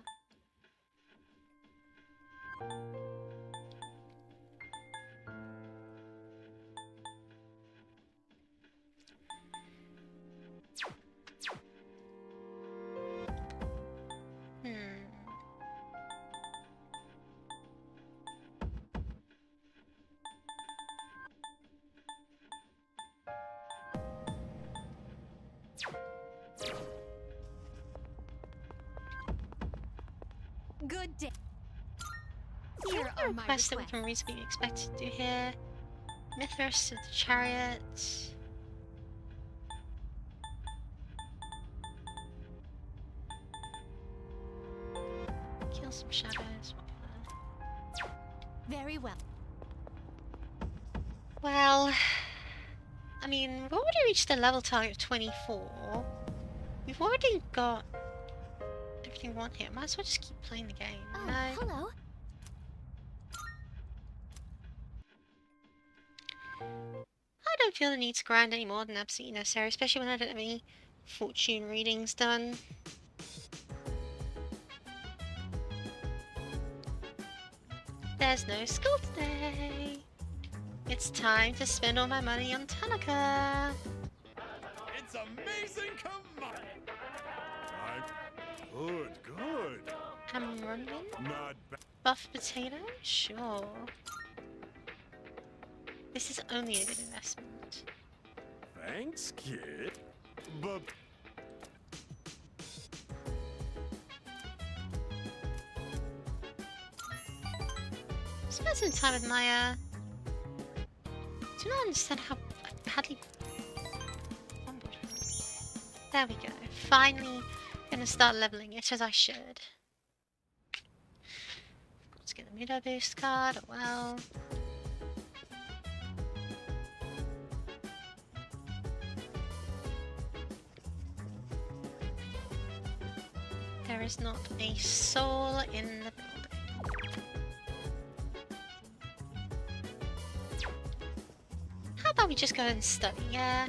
Good day. Here are my requests that we can reasonably expect to do here. Mithras to the chariot. Kill Some shadows. Very well. Well, I mean, we've already reached the level target of 24. We've already got everything we want here. Might as well just keep playing the game. Oh, No? hello. I don't feel the need to grind any more than absolutely necessary, especially when I don't have any fortune readings done. There's no school today. It's time to spend all my money on Tanaka. It's amazing, come on! Good. I'm running. Not bad. Buff potato? Sure. This is only a good investment. Thanks, kid. But Spend some time with my, do not understand how badly... There we go. Finally gonna start leveling it as I should. Let's get the Mido boost card, oh well. There is not a soul in the building. How about we just go and study, yeah?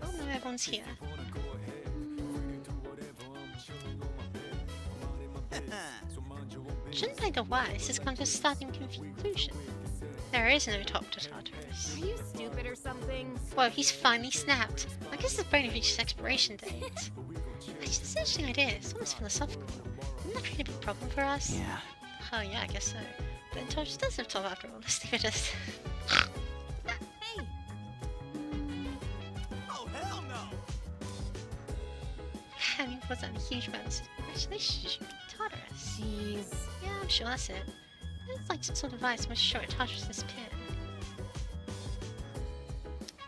Oh no, everyone's here. Shouldn't play the wise, has come to a starting conclusion. There is no top to Tartarus. Are you stupid or something? Whoa, he's finally snapped. I guess his brain reached its expiration date. It's an interesting idea, it's almost philosophical. Isn't that really a big problem for us? Yeah. Oh yeah, I guess so. But Tartarus does have top after all, let's leave it as... Hey! oh hell no! And he was on a huge amount of congratulations, Tartarus. Jeez. Yeah, I'm sure that's it. It's like some sort of device which sure it touches this pin.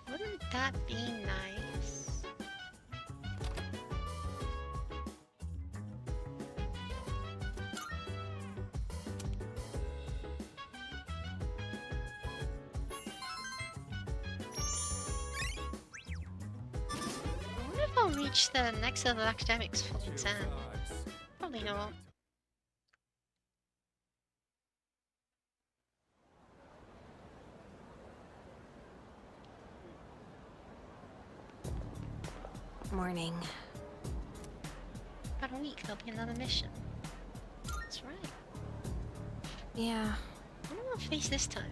Wouldn't that be nice? I wonder if I'll reach the next level of academics for the exam. Probably not. Morning. About a week, there'll be another mission. That's right. Yeah. I wonder what I'll face this time.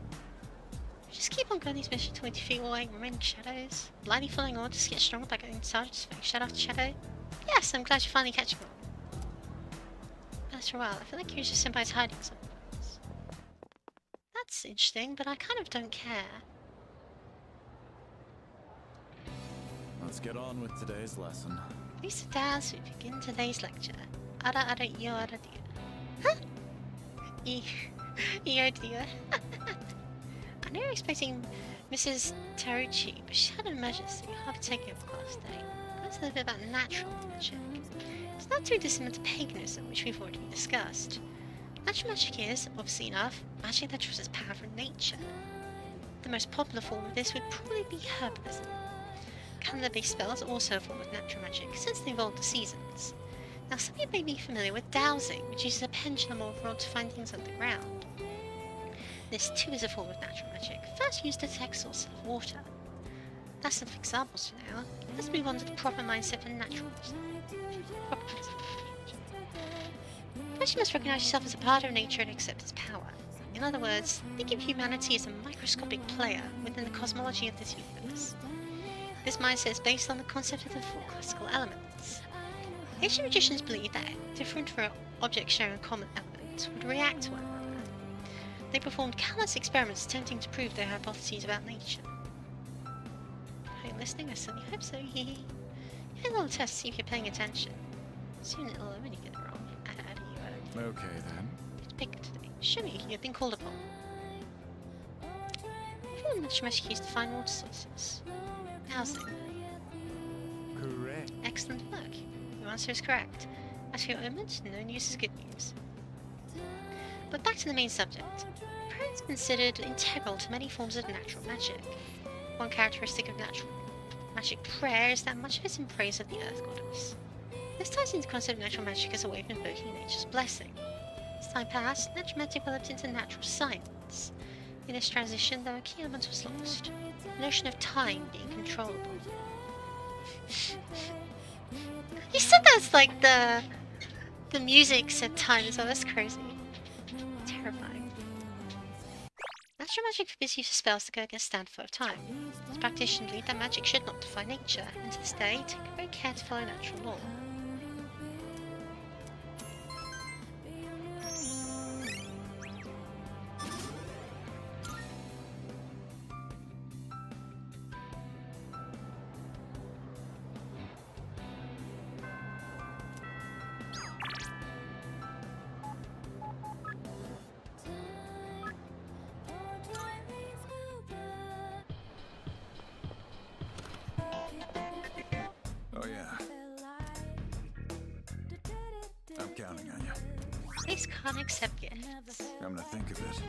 Just keep on going these missions 20 feet away and remain in shadows. Blindly following orders to get stronger by going inside, just going shadow after shadow. Yes, I'm glad you're finally catching on. After a while, I feel like Kiryu Senpai's hiding something. That's interesting, but I kind of don't care. Let's get on with today's lesson. Please sit down as we begin today's lecture. Ara ara io ara dia. Huh? Io dia. I know you're expecting Mrs. Taruchi, but she had an emergency. I'll be taking up class today. Let's a little bit about natural magic. It's not too dissimilar to paganism, which we've already discussed. Natural magic is, obviously enough, magic that draws its power from nature. The most popular form of this would probably be herbalism. Calendar-based spells are also a form of natural magic, since they involve the seasons. Now, some of you may be familiar with dowsing, which uses a pendulum or rod to find things underground. This too is a form of natural magic, first used to detect sources of water. That's some examples for now. Let's move on to the proper mindset for natural magic. First, you must recognize yourself as a part of nature and accept its power. In other words, think of humanity as a microscopic player within the cosmology of this universe. This mindset is based on the concept of the four classical elements. Ancient magicians believed that different objects sharing a common element would react to one another. They performed countless experiments attempting to prove their hypotheses about nature. Are you listening? I certainly hope so. Here's a little test to see if you're paying attention. Soon it'll when you get it wrong. Okay then. Pick today. Show me you've been called upon. Everyone much magic used to find water sources. Housing. Correct. Excellent work. Your answer is correct. As for your omens, no news is good news. But back to the main subject. Prayer is considered integral to many forms of natural magic. One characteristic of natural magic prayer is that much of it is in praise of the Earth Goddess. This ties into the concept of natural magic as a way of invoking nature's blessing. As time passed, natural magic developed into natural science. In this transition, though, a key element was lost. The notion of time being controllable. You said that's like the music said time as well. That's crazy. Terrifying. Natural magic forbids use of spells that go against standard flow of time. As practitioners believe that magic should not defy nature, and to this day take great care to follow natural law. Oh yeah. I'm counting on you. Please can't accept gifts. I'm gonna think of it.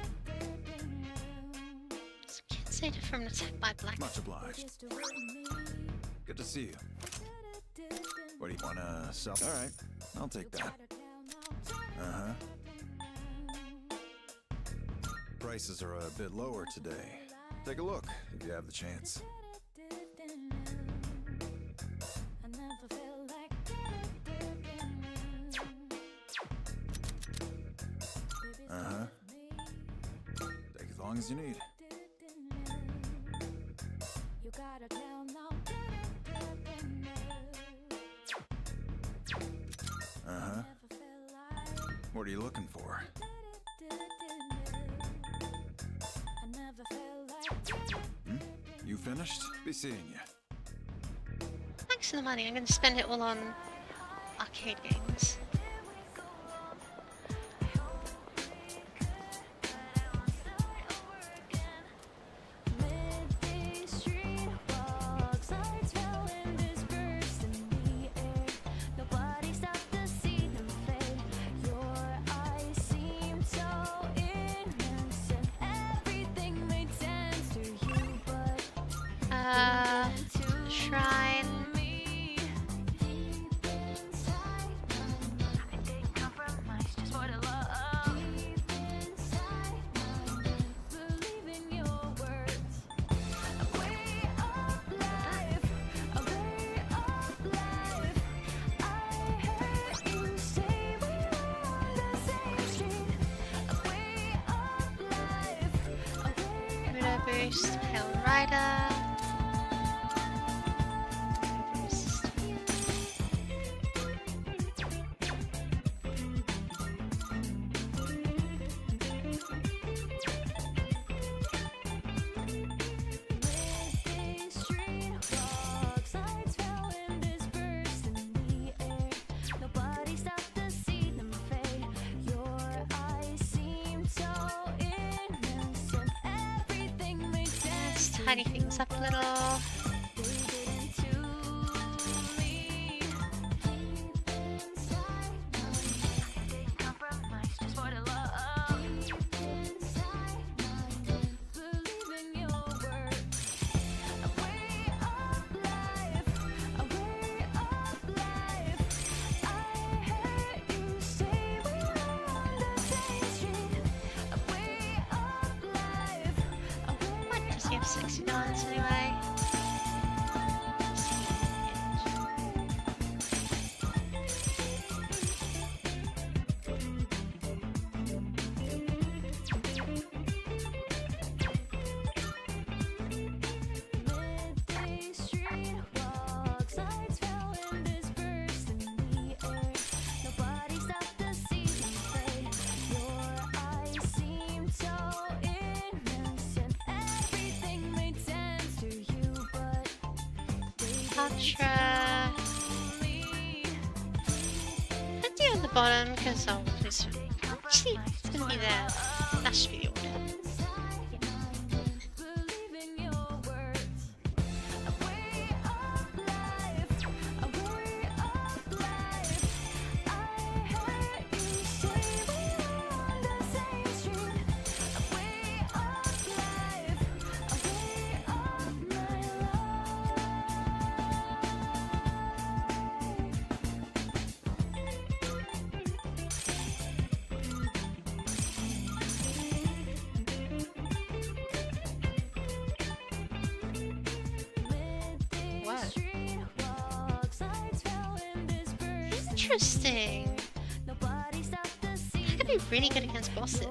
Some kids say from an attack by black. Much obliged. Good to see you. What do you wanna sell? All right, I'll take that. Uh-huh. Prices are a bit lower today. Take a look if you have the chance. Uh-huh. Take as long as you need. Uh-huh. What are you looking for? You finished? Be seeing you. Thanks for the money. I'm going to spend it all on arcade games. Shrine. Muda Boost, Pale Rider. Tidy things up a little. You have $60 anyway. Patra. Put you on the bottom because actually it's gonna be there. That should be the order. Interesting. I could be really good against bosses.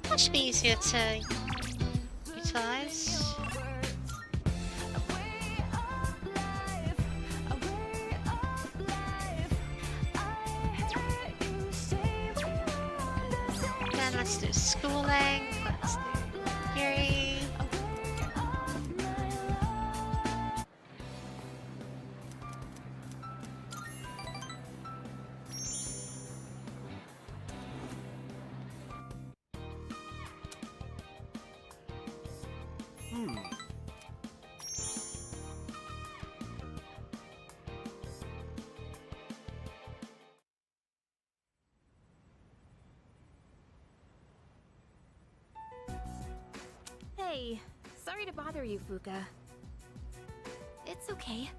That should be easier to utilize. Then let's do schooling. Let's do theory. Hey, sorry to bother you, Fuka. It's okay.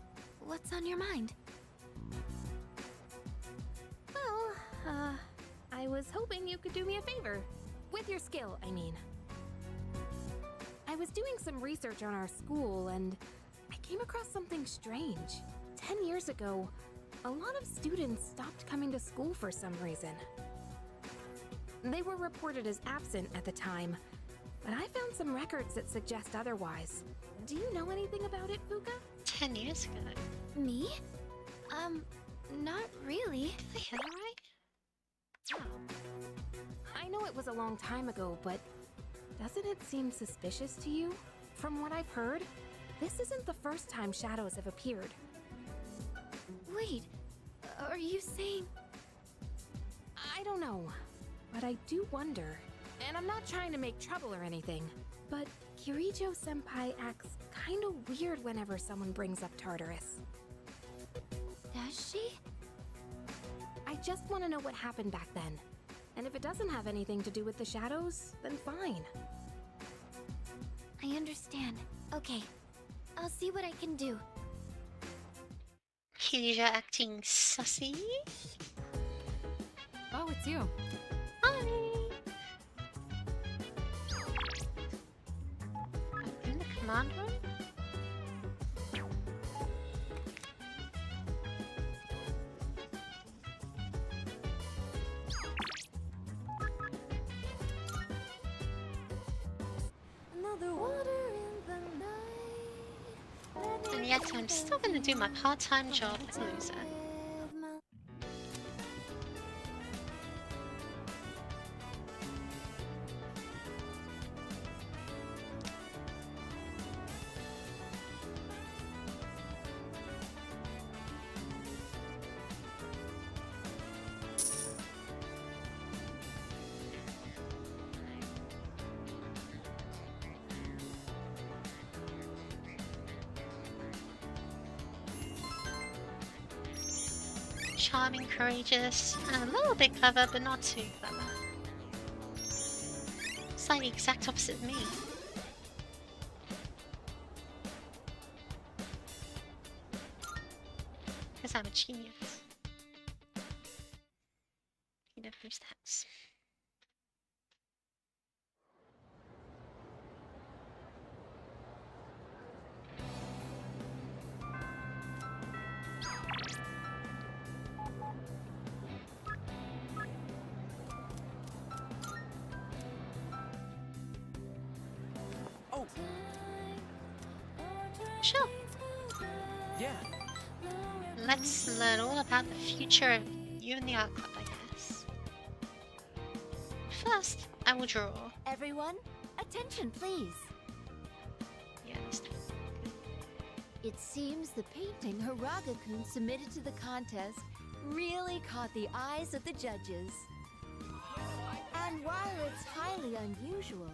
What's on your mind? Well, I was hoping you could do me a favor. With your skill, I mean. I was doing some research on our school, and I came across something strange. 10 years ago, a lot of students stopped coming to school for some reason. They were reported as absent at the time, but I found some records that suggest otherwise. Do you know anything about it, Fuka? 10 years ago. Me? Not really. Did I hear that right? Oh. I know it was a long time ago, but doesn't it seem suspicious to you? From what I've heard, this isn't the first time shadows have appeared. Wait, are you saying... I don't know, but I do wonder. And I'm not trying to make trouble or anything, but Kirijo-senpai acts kinda weird whenever someone brings up Tartarus. Does she? I just want to know what happened back then. And if it doesn't have anything to do with the shadows, then fine. I understand. Okay, I'll see what I can do. Kirija acting sussy. Oh, it's you. Hi. I'm in the command room. Another water in the night. And yet I'm still gonna do my part-time job as a loser. Charming, courageous, and a little bit clever, but not too clever. It's like the exact opposite of me. Because I'm a genius. You know who's that? Sure. Yeah. Let's learn all about the future of you and the art club, I guess. First, I will draw. Everyone, attention please. Yeah, let's do it. It seems the painting Hiraga-kun submitted to the contest really caught the eyes of the judges. And while it's highly unusual,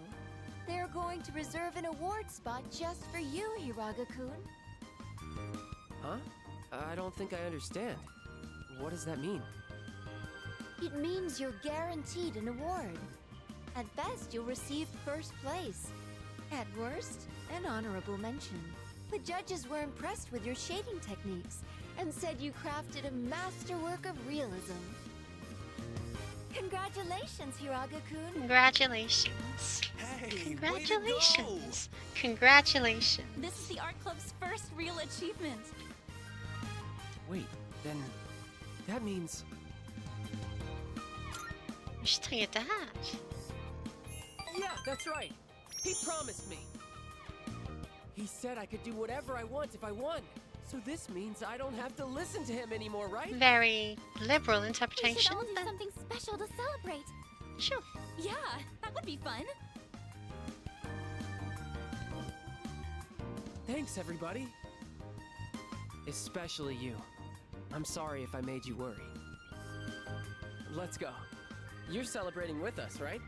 they're going to reserve an award spot just for you, Hiraga-kun. Huh? I don't think I understand. What does that mean? It means you're guaranteed an award. At best, you'll receive first place. At worst, an honorable mention. The judges were impressed with your shading techniques and said you crafted a masterwork of realism. Congratulations, Hiraga-kun. Congratulations. Hey, Congratulations. Congratulations. This is the art club's first real achievement. Wait, then that means You should tell your dad. yeah, that's right. He promised me. He said I could do whatever I want if I won. So this means I don't have to listen to him anymore, right? Very liberal We should interpretation. all do something special to celebrate. Sure. Yeah, that would be fun. Thanks, everybody. Especially you. I'm sorry if I made you worry. Let's go. You're celebrating with us, right?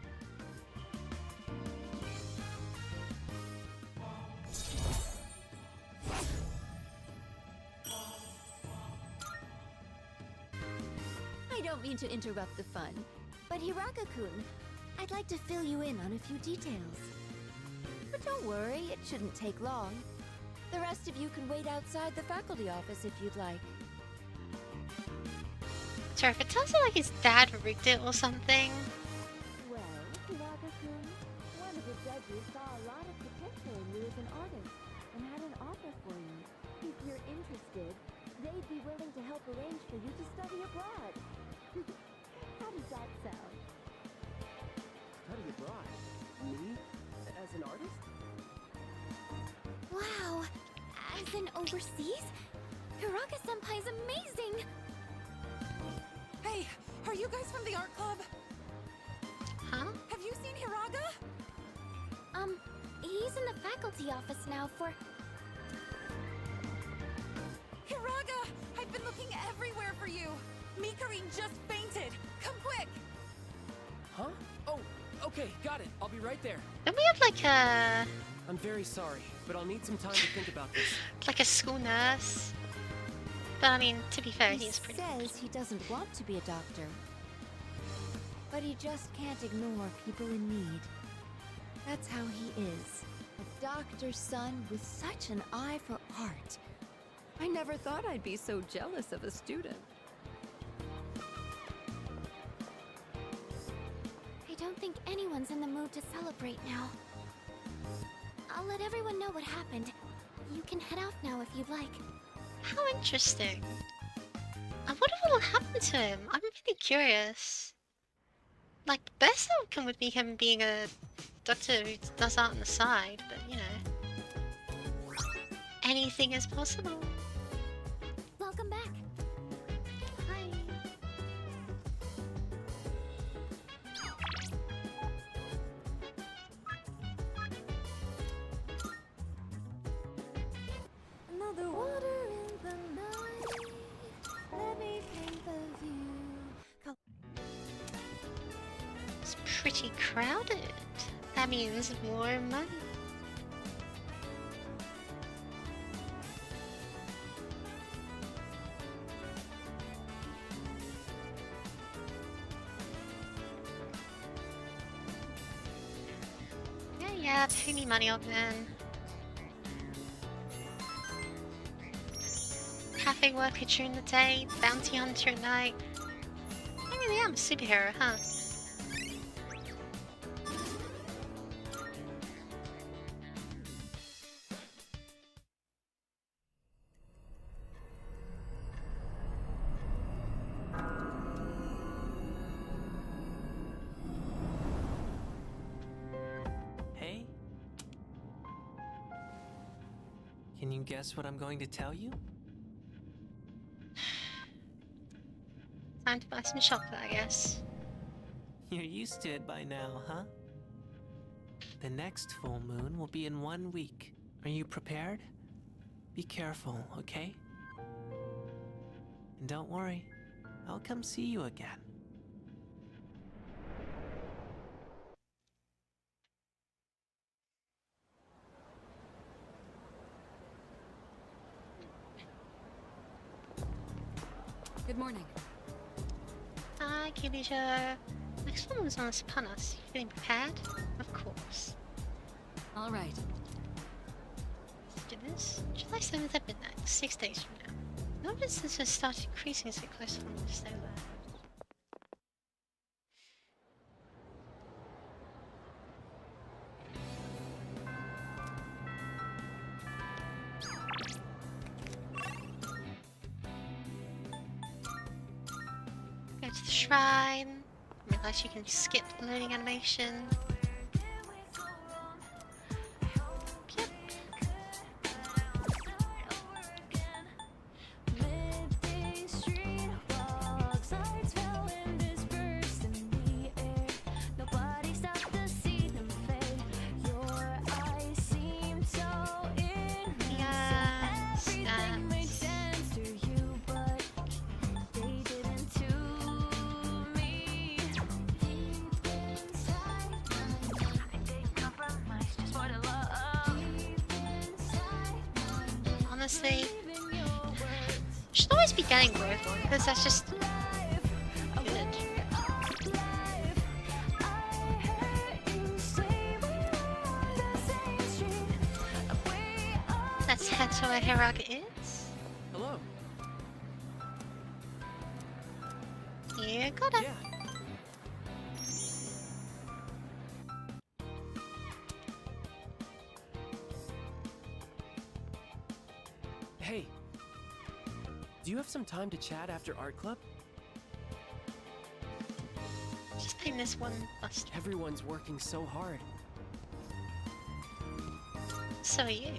I don't mean to interrupt the fun, but Hiraga-kun, I'd like to fill you in on a few details. But don't worry, it shouldn't take long. The rest of you can wait outside the faculty office if you'd like. Sorry, if it sounds like his dad rigged it or something. Well, Hiraga-kun, one of the judges saw a lot of potential in you as an artist and had an offer for you. If you're interested, they'd be willing to help arrange for you to study abroad. How does that sound? Study abroad? Me? As an artist? Wow! As in overseas? Hiraga-senpai's amazing! Hey, are you guys from the art club? Huh? Have you seen Hiraga? He's in the faculty office now for... Hiraga! I've been looking everywhere for you! Mikarin just fainted! Come quick! Huh? Oh, okay, got it. I'll be right there. Don't we have like a I'm very sorry, but I'll need some time to think about this. school nurse? But I mean, to be fair, He he's pretty. says he doesn't want to be a doctor, but he just can't ignore people in need. That's how he is. A doctor's son with such an eye for art. I never thought I'd be so jealous of a student. I don't think anyone's in the mood to celebrate now. I'll let everyone know what happened. You can head out now if you'd like. How interesting. I wonder what will happen to him. I'm really curious. Like, the best outcome would be him being a doctor who does art on the side, but you know. Anything is possible. Welcome back. Hi. Another water in the night. Let me paint the view. It's pretty crowded. That means more money. Yeah, pay me money, old man. Cafe worker during the day, bounty hunter at night. I really am a superhero, huh? Hey? Can you guess what I'm going to tell you? Time to buy some chocolate, I guess. You're used to it by now, huh? The next full moon will be in 1 week. Are you prepared? Be careful, okay? And don't worry, I'll come see you again. Good morning. Hi, Kibija. Next one was almost upon us. You feeling prepared? Of course. All right. Let's do is July 7th at midnight, 6 days from now. Numbers has started increasing as it close to the stay there. Go to the shrine. Realize you can skip the loading animation. Yep. Honestly, should always be getting both one because that's just good. Let's head to where Hiraga is. Hello. You got it. Yeah. Hey, do you have some time to chat after art club? Just paying this one bust. Everyone's working so hard. So are you.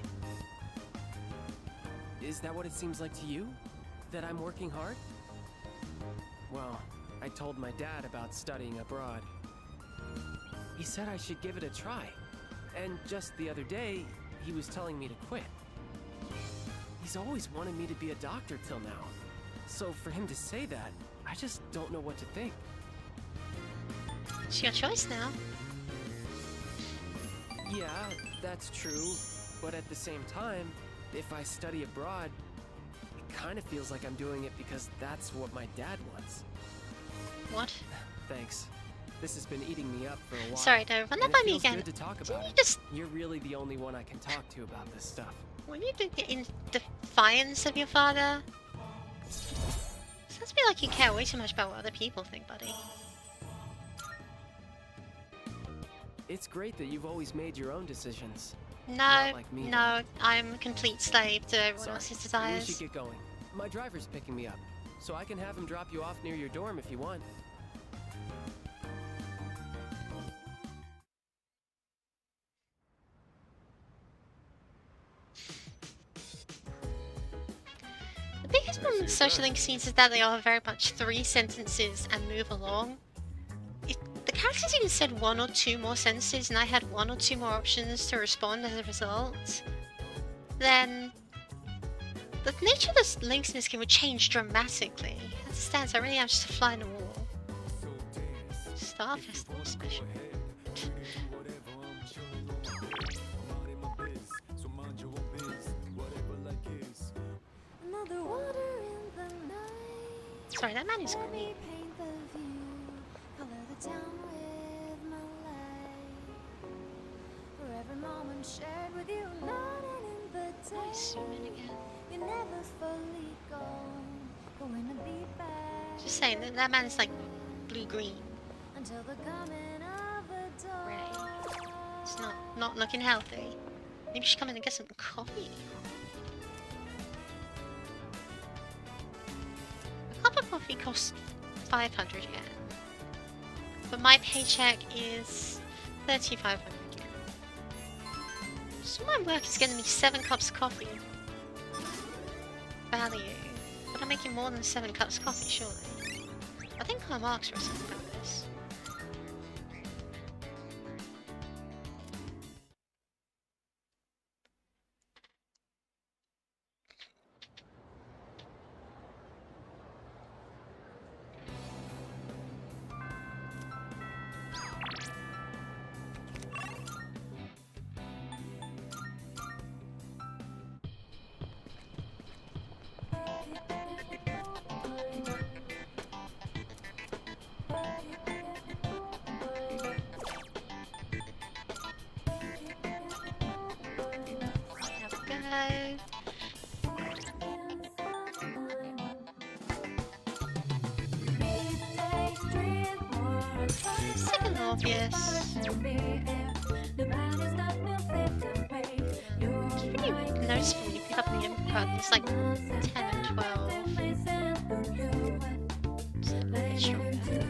Is that what it seems like to you? That I'm working hard? Well, I told my dad about studying abroad. He said I should give it a try. And just the other day, he was telling me to quit. He's always wanted me to be a doctor till now. So for him to say that, I just don't know what to think. It's your choice now. Yeah, that's true. But at the same time, if I study abroad, it kind of feels like I'm doing it because that's what my dad wants. What? Thanks. This has been eating me up for a while. Sorry, don't run that by me again. Good to talk Didn't about you it. just... You're really the only one I can talk to about this stuff. When you do get in defiance of your father, sounds to me like you care way too much about what other people think, buddy. It's great that you've always made your own decisions. No, Not like me, no, I'm a complete slave to everyone Sorry. else's We desires. should get going. My driver's picking me up, so I can have him drop you off near your dorm if you want. The biggest problem with social link scenes is that they are very much 3 sentences and move along. The characters even said 1 or 2 more sentences and I had 1 or 2 more options to respond as a result. Then the nature of the links in this game would change dramatically. As it stands, I really am just a fly in the wall. Star Festival special. Another water in the night. Sorry, that man is Let cool. me paint the view, color the town with my light. For every moment shared with you, not an invitation. You're never fully gone, going to be back. Just saying, that man is like blue-green. Until the coming of the dawn. Right. It's not looking healthy. Maybe you should come in and get some coffee. A cup of coffee costs 500 yen. But my paycheck is 3,500 yen. So my work is getting me 7 cups of coffee. Value. But I'm making more than 7 cups of coffee, surely. I think our marks or something about this. obvious. It's pretty noticeable when you pick up the info card. It's like 10 and 12. It's a bit stronger.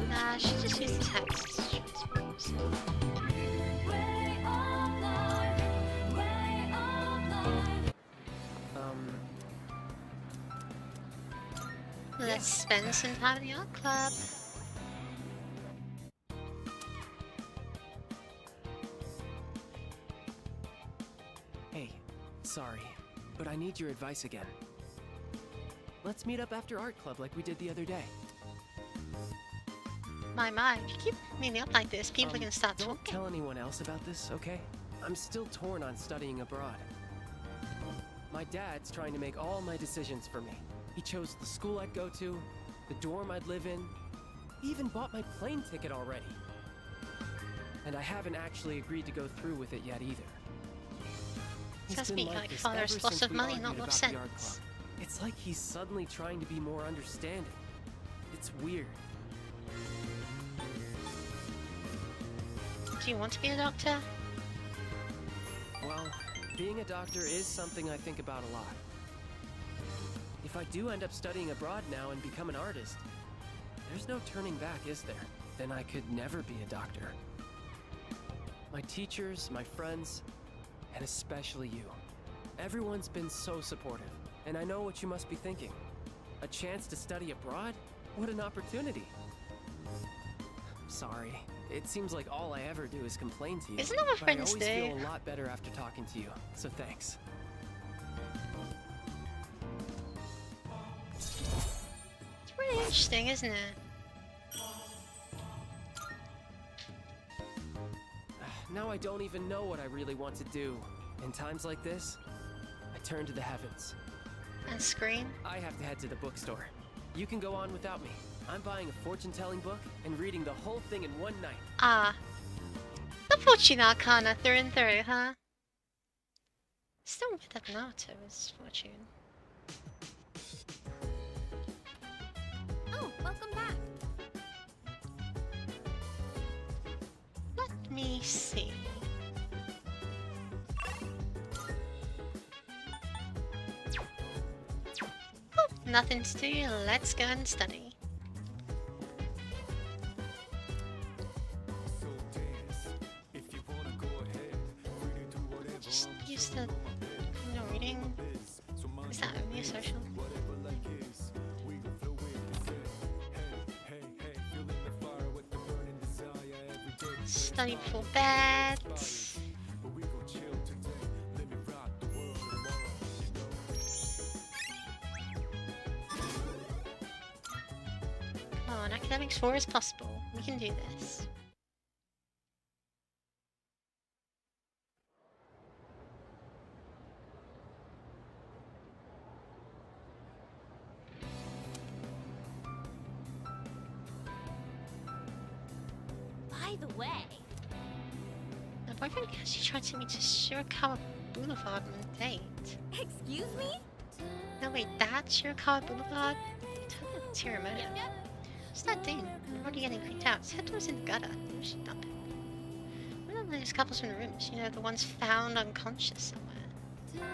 Nah, she just used text. Let's spend some time in the art club. Hey, sorry, but I need your advice again. Let's meet up after art club like we did the other day. My, if you keep meeting up like this, people are gonna start Don't talking. tell anyone else about this, okay? I'm still torn on studying abroad. My dad's trying to make all my decisions for me. He chose the school I'd go to, the dorm I'd live in. He even bought my plane ticket already. And I haven't actually agreed to go through with it yet either. He's Sounds to been me like this father's ever loss since of we money, argued not more about the art sense. club. It's like he's suddenly trying to be more understanding. It's weird. Do you want to be a doctor? Well, being a doctor is something I think about a lot. If I do end up studying abroad now and become an artist, there's no turning back, is there? Then I could never be a doctor. My teachers, my friends, and especially you. Everyone's been so supportive, and I know what you must be thinking. A chance to study abroad? What an opportunity. Sorry, it seems like all I ever do is complain to you. Isn't that what but I friends always do? feel a lot better after talking to you, so thanks. It's really interesting, isn't it? Now I don't even know what I really want to do. In times like this, I turn to the heavens. And scream? I have to head to the bookstore. You can go on without me. I'm buying a fortune-telling book and reading the whole thing in one night. Ah. The Fortune Arcana through and through, huh? Still with Naruto is Fortune. Oh, welcome back. Let me see. Oh, nothing to do. Let's go and study. Just used to, reading. Is that only a social? Study before bed. Come on, academics 4 is possible. We can do this. By the way, My boyfriend actually tried to meet to Shirakawa Boulevard on a date. excuse me? No wait, that's Shirakawa Boulevard? Totally ulterior motive. What's that thing? I'm already getting creeped out. His head was in the gutter. We should dump it. One of those couples from the rooms, the ones found unconscious somewhere.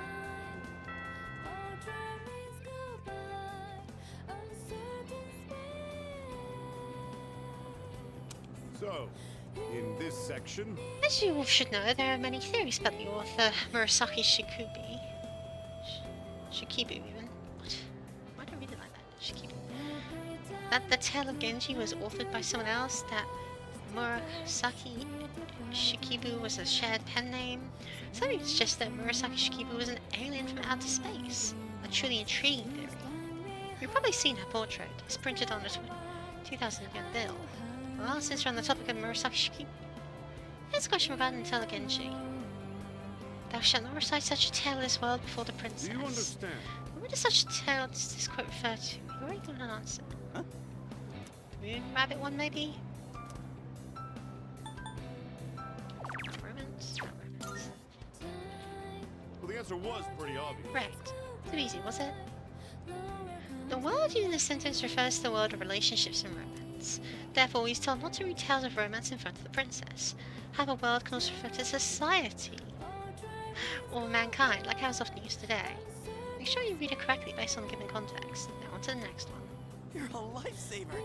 So, in this section, As you all should know, there are many theories about the author, Murasaki Shikibu. Shikibu, even. What? Why do I read it like that? Shikibu. That the Tale of Genji was authored by someone else, that Murasaki Shikibu was a shared pen name. Something suggests that Murasaki Shikibu was an alien from outer space. A truly intriguing theory. You've probably seen her portrait. It's printed on a 2,000-yen bill. Well, since we're on the topic of Murasaki Shikibu, here's a question regarding the Tale of Genji. Thou shalt not recite such a tale as well before the princess. do you understand? What does such a tale does this quote refer to? You already got an answer. Huh? Moon Rabbit one, maybe? Romance? Not romance. Well, the answer was pretty obvious. Correct. Too easy, was it? The world in this sentence refers to the world of relationships and romance. Therefore, we are told not to read tales of romance in front of the princess. However, world can also refer to society or mankind, like how it's often used today. Make sure you read it correctly based on the given context. Now on to the next one. You're a lifesaver.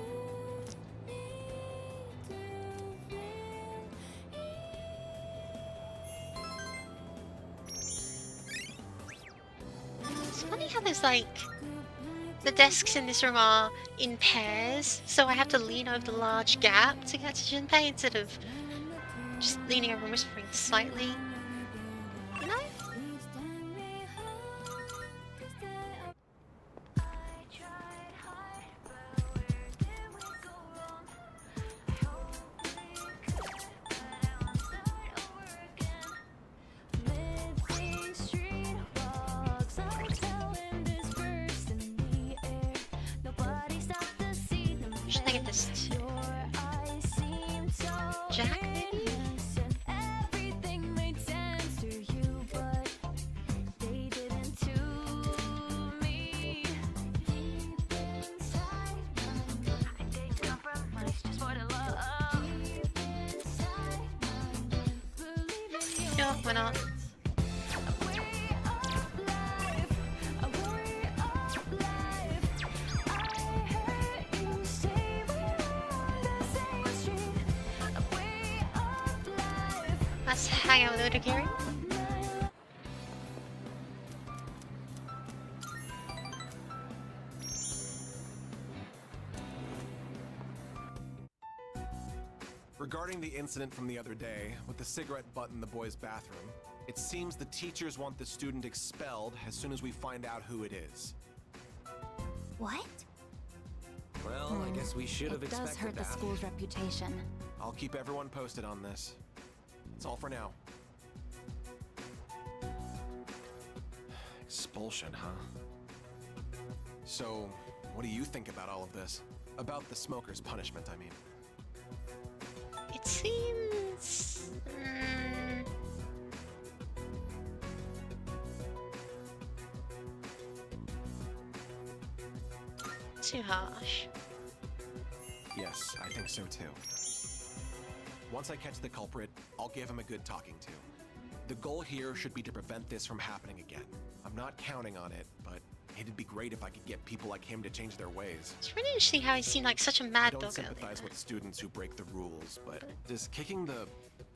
It's funny how there's like the desks in this room are in pairs, so I have to lean over the large gap to get to Junpei instead of just leaning over and whispering slightly. You know? Should I get this to Jack, maybe? Sure, why not? Let's hang out with Odogiri. Regarding the incident from the other day with the cigarette butt in the boys' bathroom, it seems the teachers want the student expelled as soon as we find out who it is. What? Well, I guess we should have It expected does hurt the that. school's reputation. I'll keep everyone posted on this. That's all for now. Expulsion, huh? So, what do you think about all of this? About the smoker's punishment, I mean. It seems... too harsh. Yes, I think so too. Once I catch the culprit, I'll give him a good talking to. The goal here should be to prevent this from happening again. I'm not counting on it, but it'd be great if I could get people like him to change their ways. It's really interesting how he seemed like such a mad I don't dog earlier. sympathize with students who break the rules, but does kicking the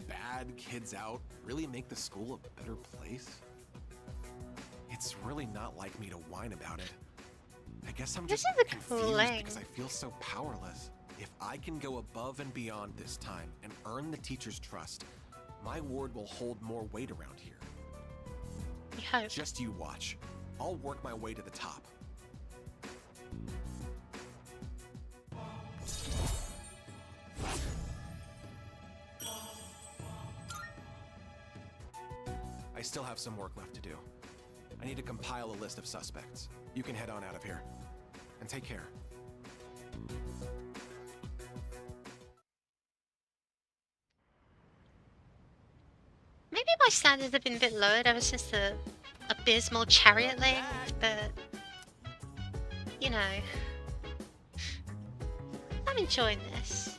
bad kids out really make the school a better place? It's really not like me to whine about it. I guess I'm This just is a confused complaint. because I feel so powerless. If I can go above and beyond this time and earn the teacher's trust, my word will hold more weight around here. We hope. Just you watch. I'll work my way to the top. I still have some work left to do. I need to compile a list of suspects. You can head on out of here. And take care. Maybe my standards have been a bit lowered ever since the abysmal chariot length, but you know, I'm enjoying this.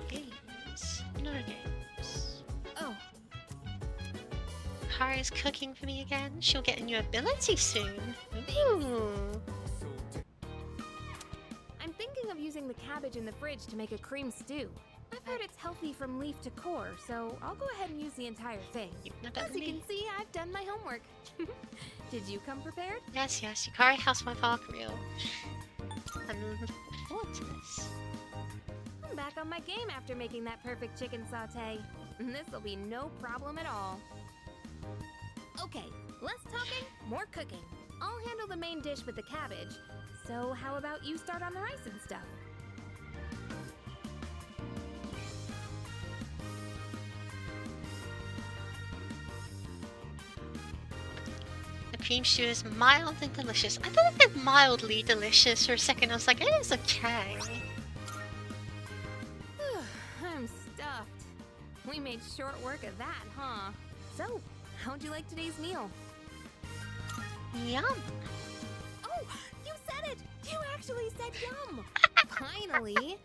Games, no games. Oh, Kari's cooking for me again. She'll get a new ability soon. Ooh. I'm thinking of using the cabbage in the fridge to make a cream stew. I've heard it's healthy from leaf to core, so I'll go ahead and use the entire thing. As you can see, I've done my homework. Did you come prepared? Yes, yes, Yukari housewife are real. I'm looking forward to this. I'm back on my game after making that perfect chicken sauté. This'll be no problem at all. Okay, less talking, more cooking. I'll handle the main dish with the cabbage. So how about you start on the rice and stuff? The cream stew is mild and delicious. I thought it was mildly delicious for a second. I was like, it is okay. I'm stuffed. We made short work of that, huh? So, how'd you like today's meal? Yum. Oh, you said it! You actually said yum! Finally!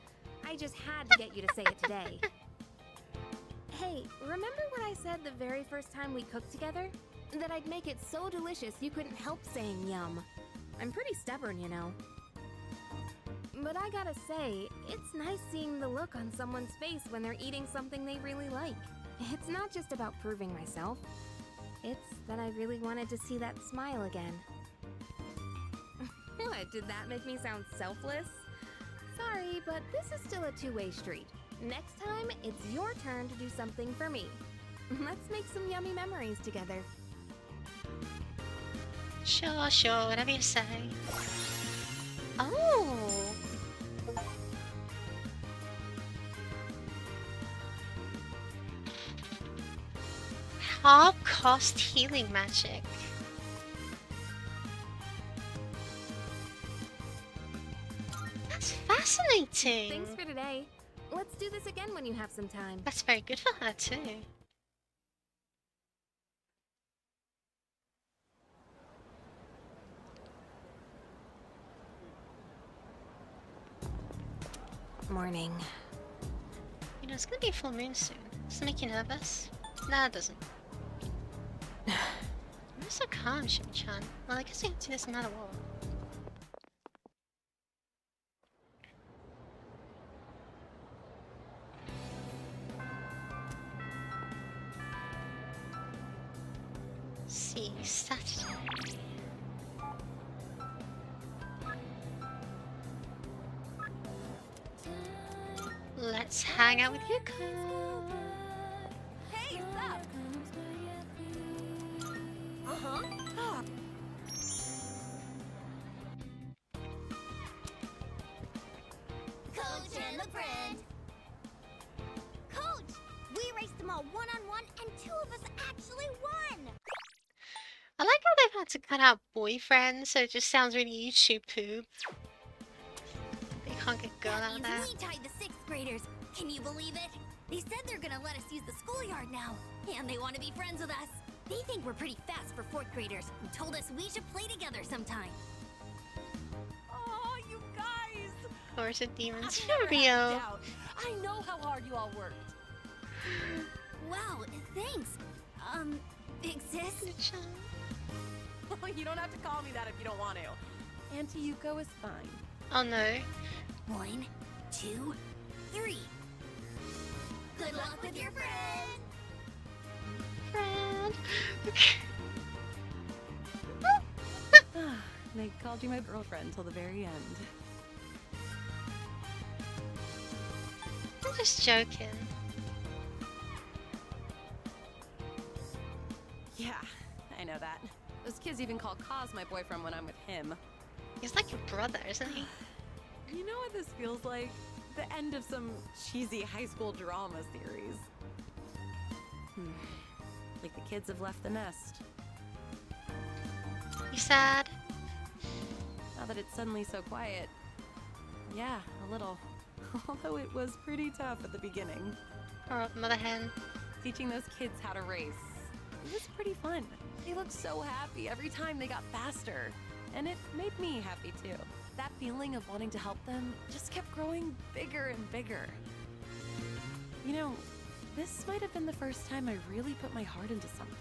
I just had to get you to say it today. Hey, remember what I said the very first time we cooked together? That I'd make it so delicious you couldn't help saying yum. I'm pretty stubborn, you know. But I gotta say, it's nice seeing the look on someone's face when they're eating something they really like. It's not just about proving myself. It's that I really wanted to see that smile again. What, did that make me sound selfless? Sorry, but this is still a two-way street. Next time, it's your turn to do something for me. Let's make some yummy memories together. Sure, sure, whatever you say. Oh! Half-cost healing magic. That's fascinating! Thanks for today. Let's do this again when you have some time. That's very good for her too. Morning. You know, it's gonna be a full moon soon. Does it make you nervous? Nah, it doesn't. You're so calm, Shimmy-chan. Well, I guess you have to do this no matter what. See, Saturday. Let's hang out with Yuko. Hey, sup? Uh-huh. Coach and the friend. Coach, we raced them all one-on-one, and 2 of us actually won. I like how they've had to cut out boyfriend, so it just sounds really YouTube poop. They can't get girl That out means there. we tied the 6th graders. Can you believe it? They said they're gonna let us use the schoolyard now, and they want to be friends with us. They think we're pretty fast for 4th graders and told us we should play together sometime. Oh, you guys! Of course, a demon's I've never had a Furio. doubt. I know how hard you all worked. Wow, thanks. Big sis? You don't have to call me that if you don't want to. Auntie Yuko is fine. Oh no. 1, 2, 3. Good luck with your friend. Friend. They called you my girlfriend till the very end. I'm just joking. Yeah, I know that. Those kids even call Kaz my boyfriend when I'm with him. He's like your brother, isn't he? You know what this feels like? The end of some cheesy high school drama series. Like the kids have left the nest. You sad? Now that it's suddenly so quiet. Yeah, a little. Although it was pretty tough at the beginning. Or mother hen. Teaching those kids how to race. It was pretty fun. They looked so happy every time they got faster. And it made me happy too. That feeling of wanting to help them just kept growing bigger and bigger. You know, this might have been the first time I really put my heart into something.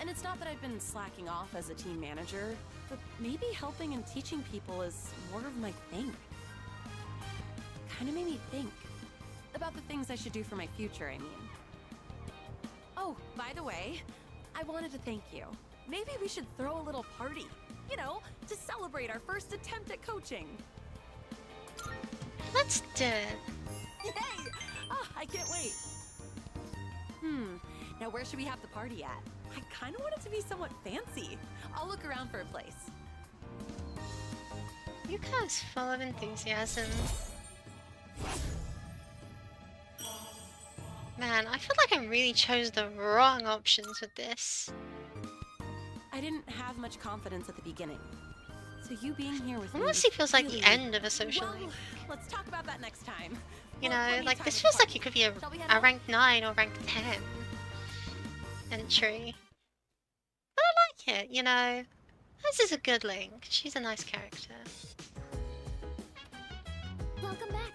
And it's not that I've been slacking off as a team manager, but maybe helping and teaching people is more of my thing. Kinda made me think about the things I should do for my future, I mean. Oh, by the way, I wanted to thank you. Maybe we should throw a little party, you know, to celebrate our first attempt at coaching. Let's do it. Yay! Oh, I can't wait. Now where should we have the party at? I kind of want it to be somewhat fancy. I'll look around for a place. You guys full of enthusiasm. Man, I feel like I really chose the wrong options with this. I didn't have much confidence at the beginning. So you being here with me Honestly feels like really... the end of a social Well, life. let's talk about that next time. You We'll have know, plenty like of this time feels to like it could be Shall we head a out? rank 9 or rank 10 entry. But I like it, you know? This is a good Link. She's a nice character. Welcome back.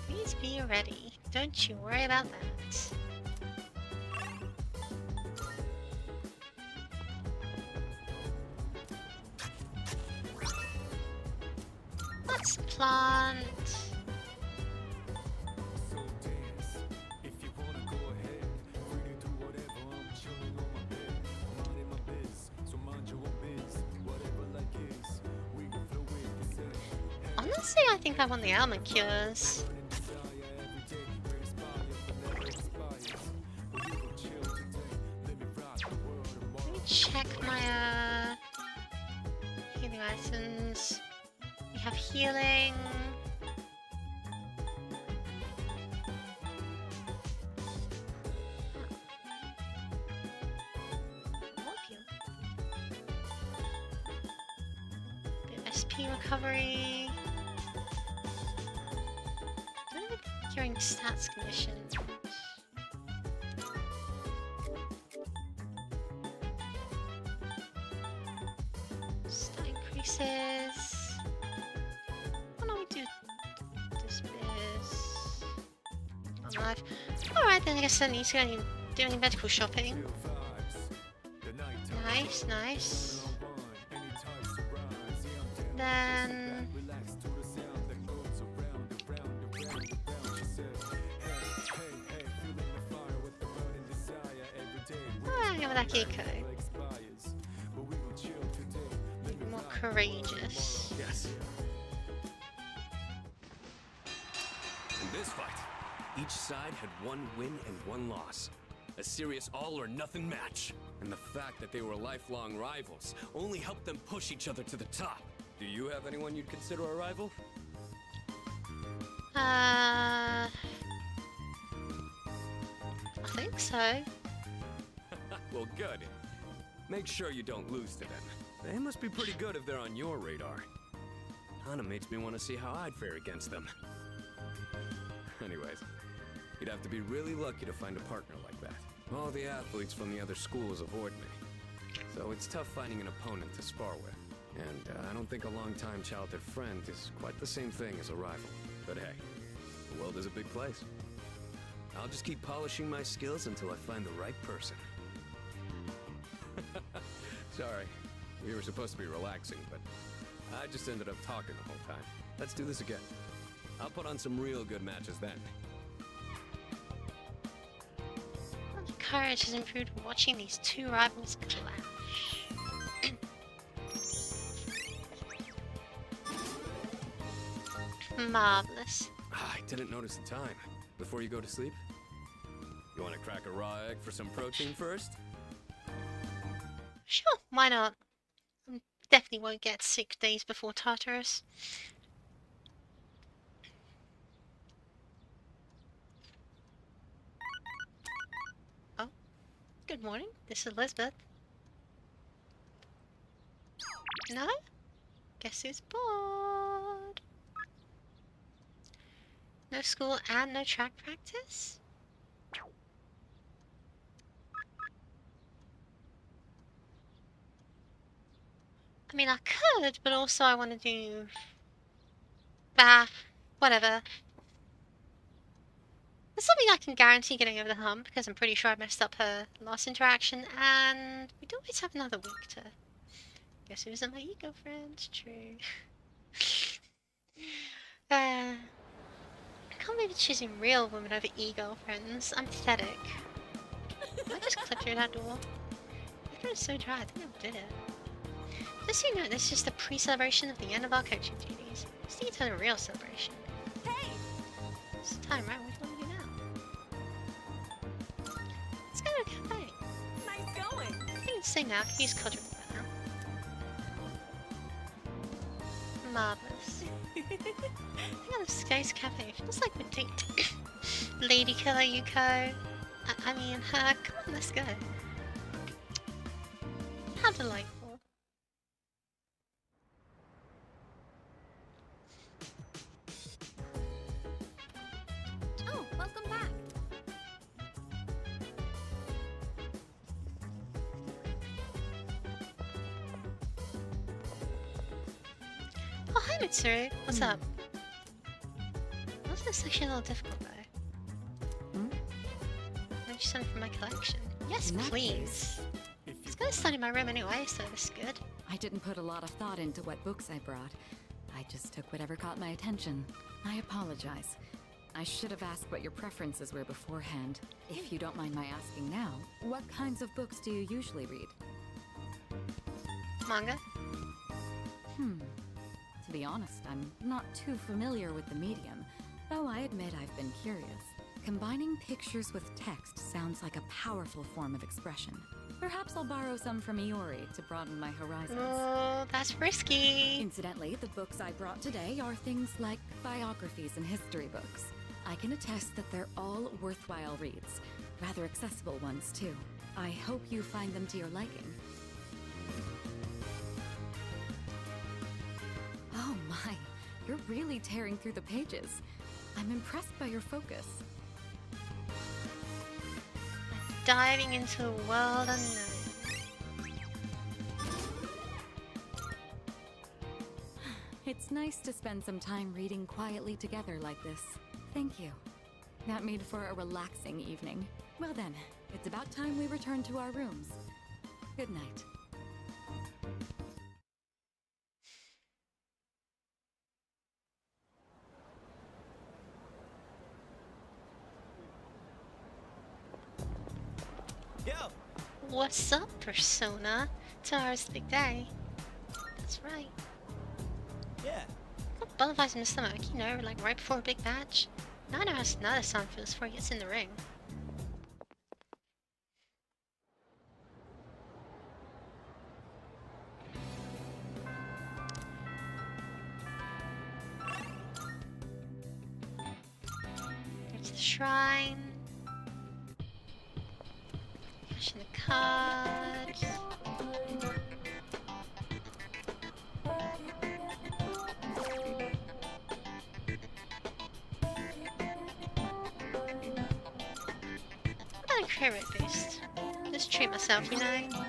Please be ready. Don't you worry about that. Let's plant. Honestly, I think I want the almond cures. Let me check my healing items. We have healing. SP recovery. Don't even think you're in stats conditions. Stat increases. Why don't we do this biz? I'm alive. Alright, then I guess I need to go do any medical shopping. Nice, nice. Then go with that Geeko. More courageous. Yes. In this fight, each side had one win and one loss. A serious all-or-nothing match. And the fact that they were lifelong rivals only helped them push each other to the top. Do you have anyone you'd consider a rival? I think so. Well, good. Make sure you don't lose to them. They must be pretty good if they're on your radar. Kinda makes me want to see how I'd fare against them. Anyways, you'd have to be really lucky to find a partner like that. All the athletes from the other schools avoid me. So it's tough finding an opponent to spar with. And I don't think a long-time childhood friend is quite the same thing as a rival. But hey, the world is a big place. I'll just keep polishing my skills until I find the right person. Sorry, we were supposed to be relaxing, but I just ended up talking the whole time. Let's do this again. I'll put on some real good matches then. My courage has improved watching these two rivals clash. Marvelous. I didn't notice the time. Before you go to sleep? You want to crack a raw egg for some protein first? Sure, why not? Definitely won't get sick days before Tartarus. Oh, good morning. This is Elizabeth. No? Guess who's bored? No school and no track practice? I mean, I could, but also I want to do... whatever. There's something I can guarantee getting over the hump, because I'm pretty sure I messed up her last interaction, and we do always have another week to... Guess who's in my ego, friends? True. I can't believe it's choosing real women over e-girlfriends. I'm pathetic. I just clipped through that door. That door is so dry, I think I did it. Just so you know, this is just a pre-celebration of the end of our coaching duties. Let's need to have a real celebration. Hey! It's time, right? What do you want to do now? Let's go to a cafe. Nice going! I think it's saying now, I can use culture for that now. Marvelous. I got a Space Cafe. Feels like we're dating. Lady Killer Yuko. I mean, come on, let's go. How delightful. Oh, welcome back. Hi, Mitsuru. What's up? What's this actually a little difficult though? Would you send from my collection? Yes, please. It's gonna study my room anyway, so this is good. I didn't put a lot of thought into what books I brought. I just took whatever caught my attention. I apologize. I should have asked what your preferences were beforehand. If you don't mind my asking now, what kinds of books do you usually read? Manga? To be honest, I'm not too familiar with the medium, though I admit I've been curious. Combining pictures with text sounds like a powerful form of expression. Perhaps I'll borrow some from Iori to broaden my horizons. Oh, that's risky. Incidentally, the books I brought today are things like biographies and history books. I can attest that they're all worthwhile reads. Rather accessible ones, too. I hope you find them to your liking. Oh my, you're really tearing through the pages. I'm impressed by your focus. Diving into a world unknown. It's nice to spend some time reading quietly together like this. Thank you. That made for a relaxing evening. Well then, it's about time we return to our rooms. Good night. Yo! What's up, Persona? Tomorrow's the big day. That's right. Yeah. Got butterflies in the stomach, you know, like right before a big match. Now I know how Nada-san feels before he gets in the ring. There's the shrine. Cash in the cards. What about a crit rate boost? Just treat myself, you know?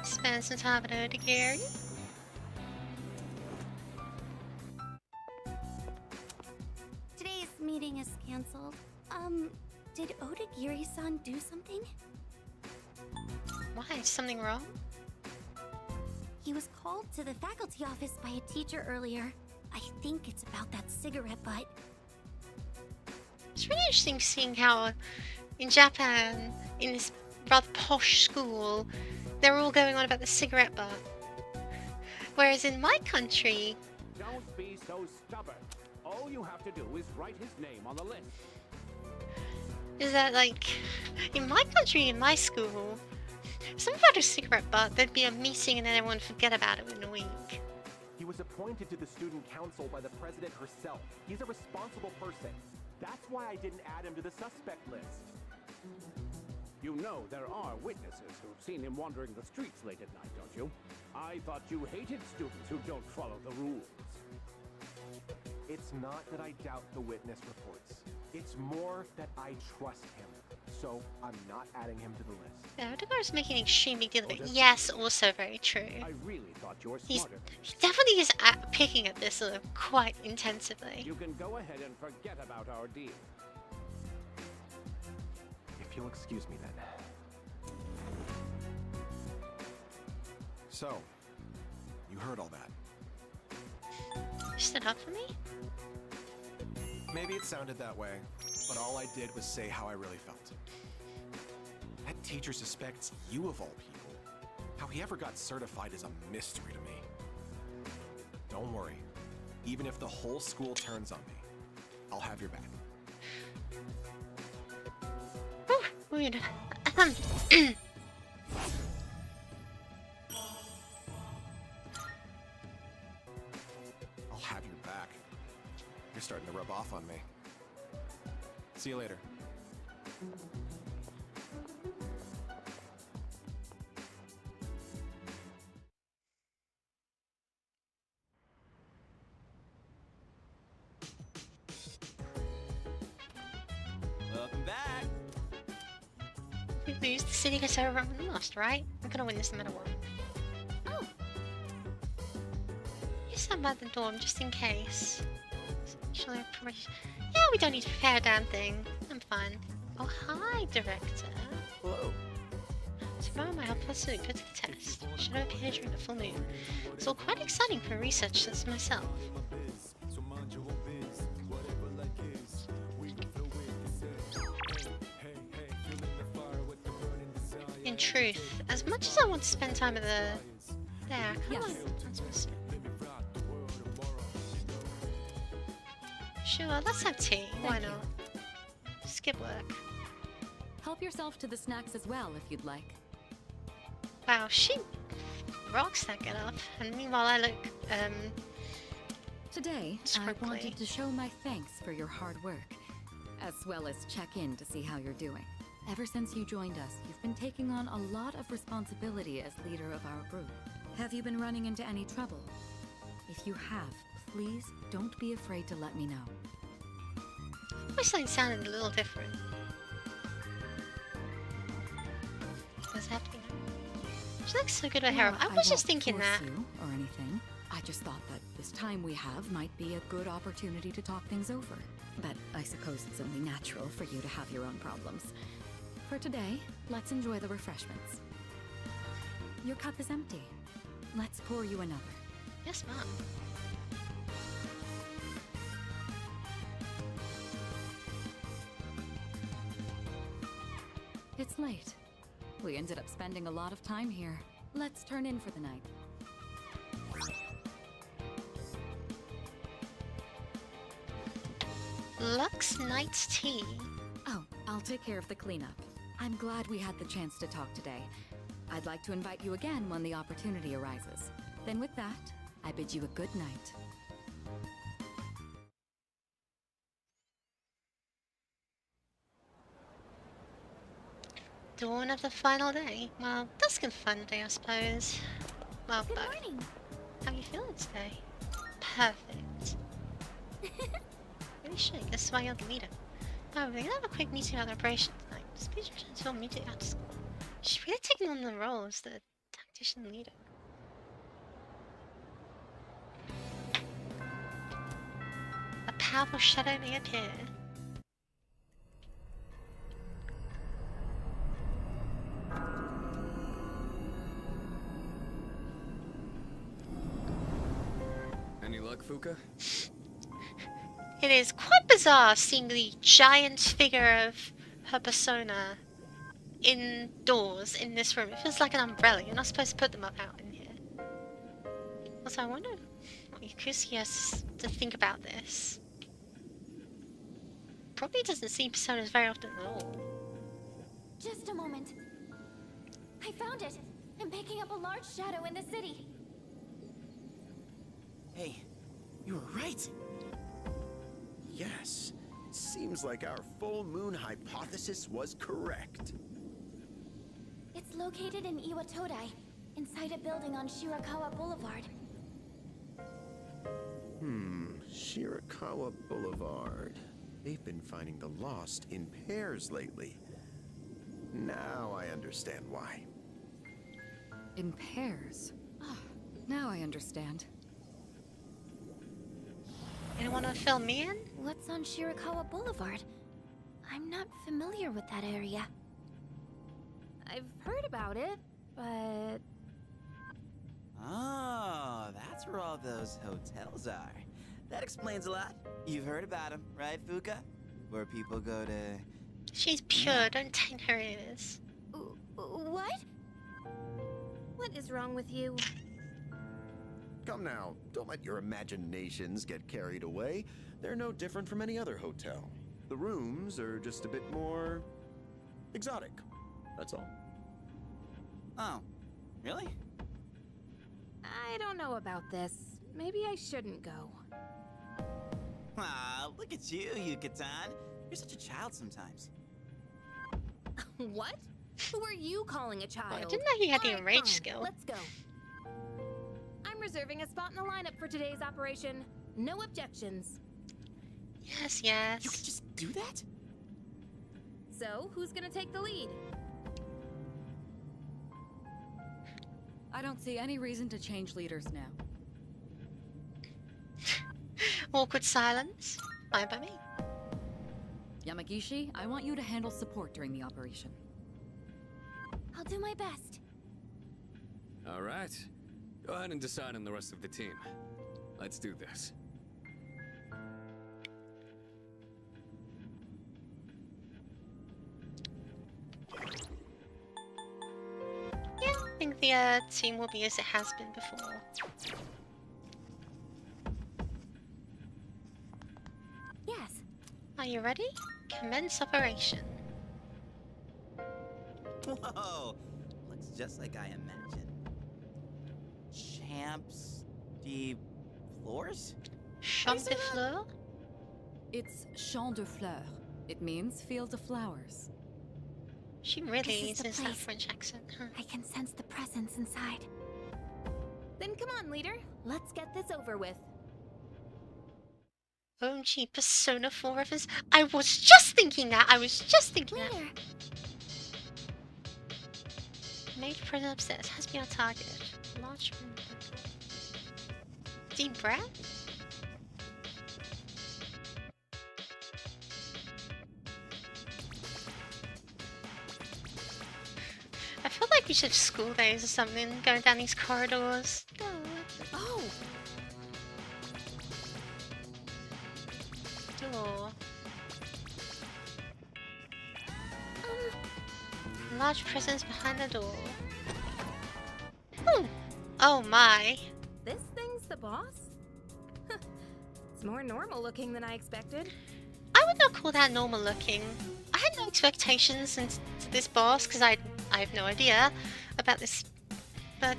Spend some time with Doggy. Today's meeting is canceled. Did Odagiri-san do something? Why? Is something wrong? He was called to the faculty office by a teacher earlier. I think it's about that cigarette butt. It's really interesting seeing how in Japan, in this rather posh school, they're all going on about the cigarette butt. Whereas in my country... Don't be so stubborn. All you have to do is write his name on the list. Is that like... In my country, in my school, something about a cigarette butt, there'd be a meeting and then everyone would forget about it in a week. He was appointed to the student council by the president herself. He's a responsible person. That's why I didn't add him to the suspect list. You know there are witnesses who've seen him wandering the streets late at night, don't you? I thought you hated students who don't follow the rules. It's not that I doubt the witness reports. It's more that I trust him. So I'm not adding him to the list. Yeah, Odegaard's making an extreme big deal of it. Yes, also very true. I really thought you were He smarter. definitely is picking at this quite intensively. You can go ahead and forget about our deal. If you'll excuse me then. So, you heard all that. You stood up for me? Maybe it sounded that way, but all I did was say how I really felt. That teacher suspects you of all people. How he ever got certified is a mystery to me. Don't worry. Even if the whole school turns on me, I'll have your back. Weird. I'll have your back. You're starting to rub off on me. See you later. Welcome back. If we lose, the city gets overrun and lost, right? We're gonna win this no matter what. Oh. You stand by the dorm just in case. Yeah, we don't need to prepare a damn thing. I'm fine. Oh, hi, Director. Hello. Tomorrow my help us to put to the test. Should I appear during the full moon? It's all quite exciting for a researcher as myself. In truth, as much as I want to spend time at the... There, come on. Sure, let's have tea. Why not? Skip work. Help yourself to the snacks as well if you'd like. Wow, she rocks that get up. And meanwhile I look, Today, I wanted to show my thanks for your hard work, as well as check in to see how you're doing. Ever since you joined us, you've been taking on a lot of responsibility as leader of our group. Have you been running into any trouble? If you have, please don't be afraid to let me know. I wish that sounded a little different. What's happening? She looks so good with hair. I was just thinking that. You or anything. I just thought that this time we have might be a good opportunity to talk things over. But I suppose it's only natural for you to have your own problems. For today, let's enjoy the refreshments. Your cup is empty. Let's pour you another. Yes, Mom. It's late. We ended up spending a lot of time here. Let's turn in for the night. Lux Night's Tea. Oh, I'll take care of the cleanup. I'm glad we had the chance to talk today. I'd like to invite you again when the opportunity arises. Then with that, I bid you a good night. Dawn of the final day. Well, that's a good fun day, I suppose. Well, Good morning. How are you feeling today? Perfect. Really should. This is why you're the leader. Oh, we're gonna have a quick meeting about the operation tonight. Please return to immediately after school. She's really taking on the role as the tactician leader. A powerful shadow may appear. Any luck, Fuka? It is quite bizarre seeing the giant figure of her persona indoors in this room. It feels like an umbrella. You're not supposed to put them up out in here. Also, I wonder what Yakuski has to think about this. Probably doesn't see personas very often at all. Just a moment. I found it. I'm picking up a large shadow in the city. Hey, you were right. Yes, it seems like our full moon hypothesis was correct. It's located in Iwatodai, inside a building on Shirakawa Boulevard. Shirakawa Boulevard. They've been finding the lost in pairs lately. Now I understand why. In pairs? Ah, now I understand. Anyone want to fill me in? What's on Shirakawa Boulevard? I'm not familiar with that area. I've heard about it, but... Oh, that's where all those hotels are. That explains a lot. You've heard about them, right, Fuka? Where people go to... She's pure, don't taint her ears. What? What is wrong with you? Come now, don't let your imaginations get carried away. They're no different from any other hotel. The rooms are just a bit more... exotic. That's all. Oh, really? I don't know about this. Maybe I shouldn't go. Ah, look at you, Yucatan. You're such a child sometimes. What? Who are you calling a child? Oh, I didn't know he had the Alright, enrage fine. skill. Let's go. I'm reserving a spot in the lineup for today's operation. No objections. Yes, yes. You can just do that? So, who's gonna take the lead? I don't see any reason to change leaders now. Awkward silence. Fine by me. Yamagishi, I want you to handle support during the operation. I'll do my best. All right. Go ahead and decide on the rest of the team. Let's do this. Yeah, I think the team will be as it has been before. Yes. Are you ready? Commence operation. Whoa! Looks just like I imagined. Champs de floors? Champ de fleurs? It's Champ de Fleurs. It means field of flowers. She really This is the uses that place. French accent, huh? I can sense the presence inside. Then come on, leader. Let's get this over with. OMG, Persona 4 of us. I was just thinking that. Leader, Made present upstairs. Has been on target. Large. Deep breath. I feel like we should have school days or something, going down these corridors. Oh! Door. Large presence behind the door. Hmm. Oh my. This thing's the boss? It's more normal looking than I expected. I would not call that normal looking. I had no expectations into this boss because I have no idea about this. But,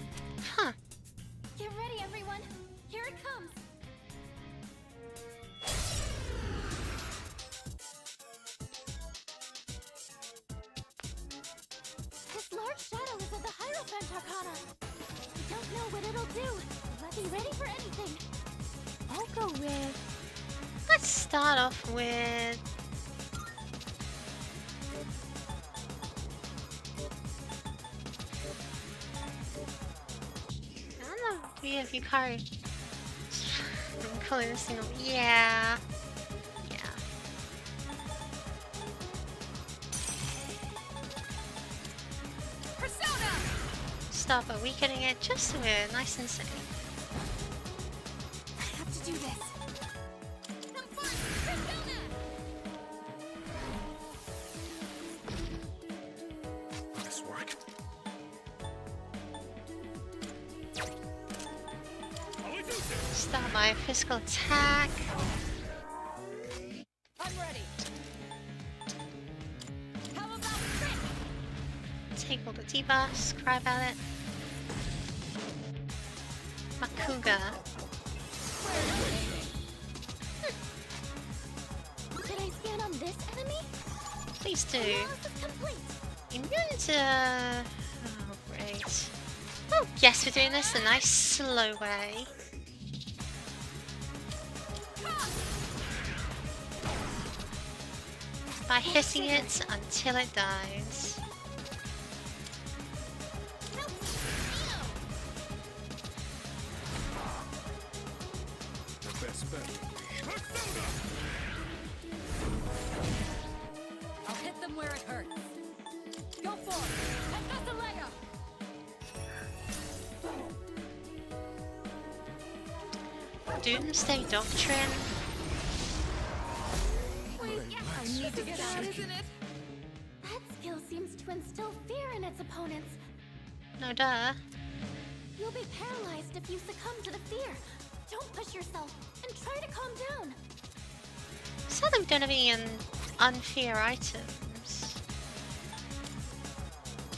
huh. get ready, everyone. Here it comes. This large shadow is of the Hierophant Arcana. I don't know what it'll do. But be ready for anything. I'll go with... Let's start off with. I don't know. We have Yukari. I'm calling this thing. Yeah. Yeah. Persona! Start by weakening it just so we're nice and safe. I have to do this. This work? Start my physical attack. I'm ready. How about crit? Take all the debuffs. Cry about it. Makuga. Did I stand on this enemy? Please do. Analysis complete. Immune to. Oh, great. Oh, yes, we're doing this a nice slow way. By hitting it until it dies. The best bet. I'll hit them where it hurts. Go for it! And that's a leg up! Doomsday Doctrine. Wait, I need to get out, isn't it? That skill seems to instill fear in its opponents. No duh. You'll be paralyzed if you succumb to the fear. Don't push yourself and try to calm down. So they're gonna be in unfair items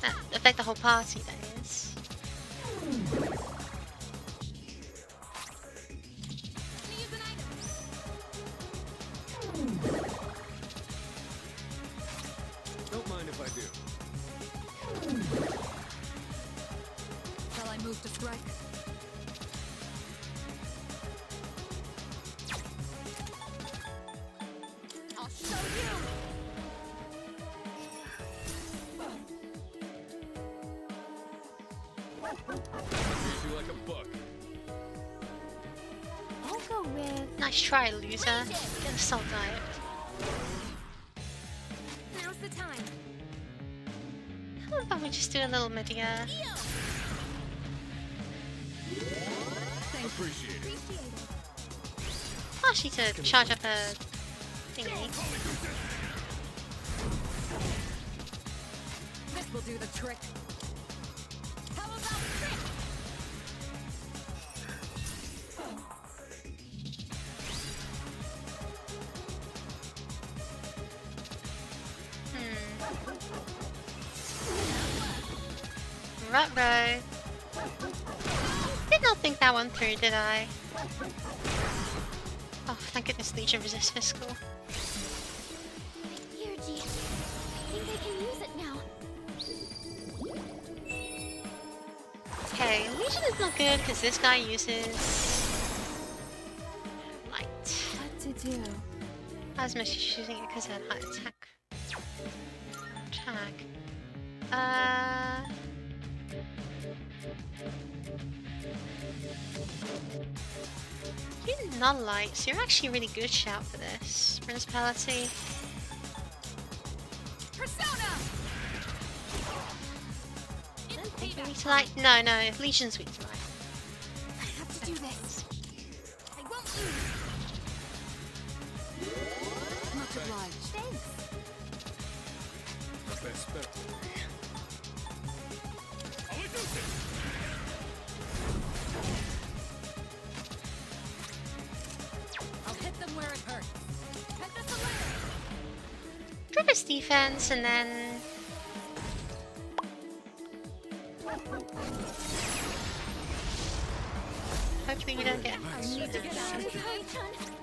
that affect the whole party, that is. to strike. I'll show you! Treat you like a book. I'll go with... Nice try, loser. Get a salt diet. Now's the time. How about we just do a little mid-year? Appreciate it. Actually, to charge up a thingy. This will do the trick. How about trick? Ruh-roh. Did not think that one through, did I? Oh, thank goodness Legion resists physical. Energy. I think I can use it now. Okay, Legion is not good because this guy uses light. What to do? I was mostly choosing it because I had high attack. You're not light, so you're actually a really good shout for this. Principality. Persona! Weak to light? No, Legion's weak to light. I have to do this. I won't lose. Much obliged. Thanks. Not that spell. I'll hit them where it hurts. Drop his defense and then... Hopefully we don't get... I need to get out of here.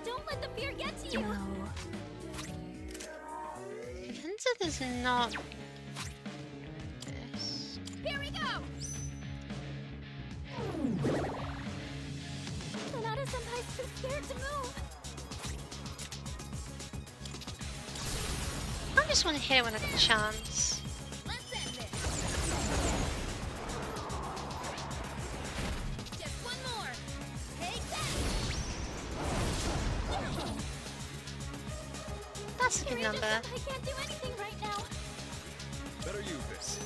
Don't let the fear get to you. No. Defensive is not... this. Here we go! Sonata-senpai's too scared to move. I just want to hit it when I get a chance. Let's end this. Just one more. Take that. That's a good number. I can't do anything right now. Better use this.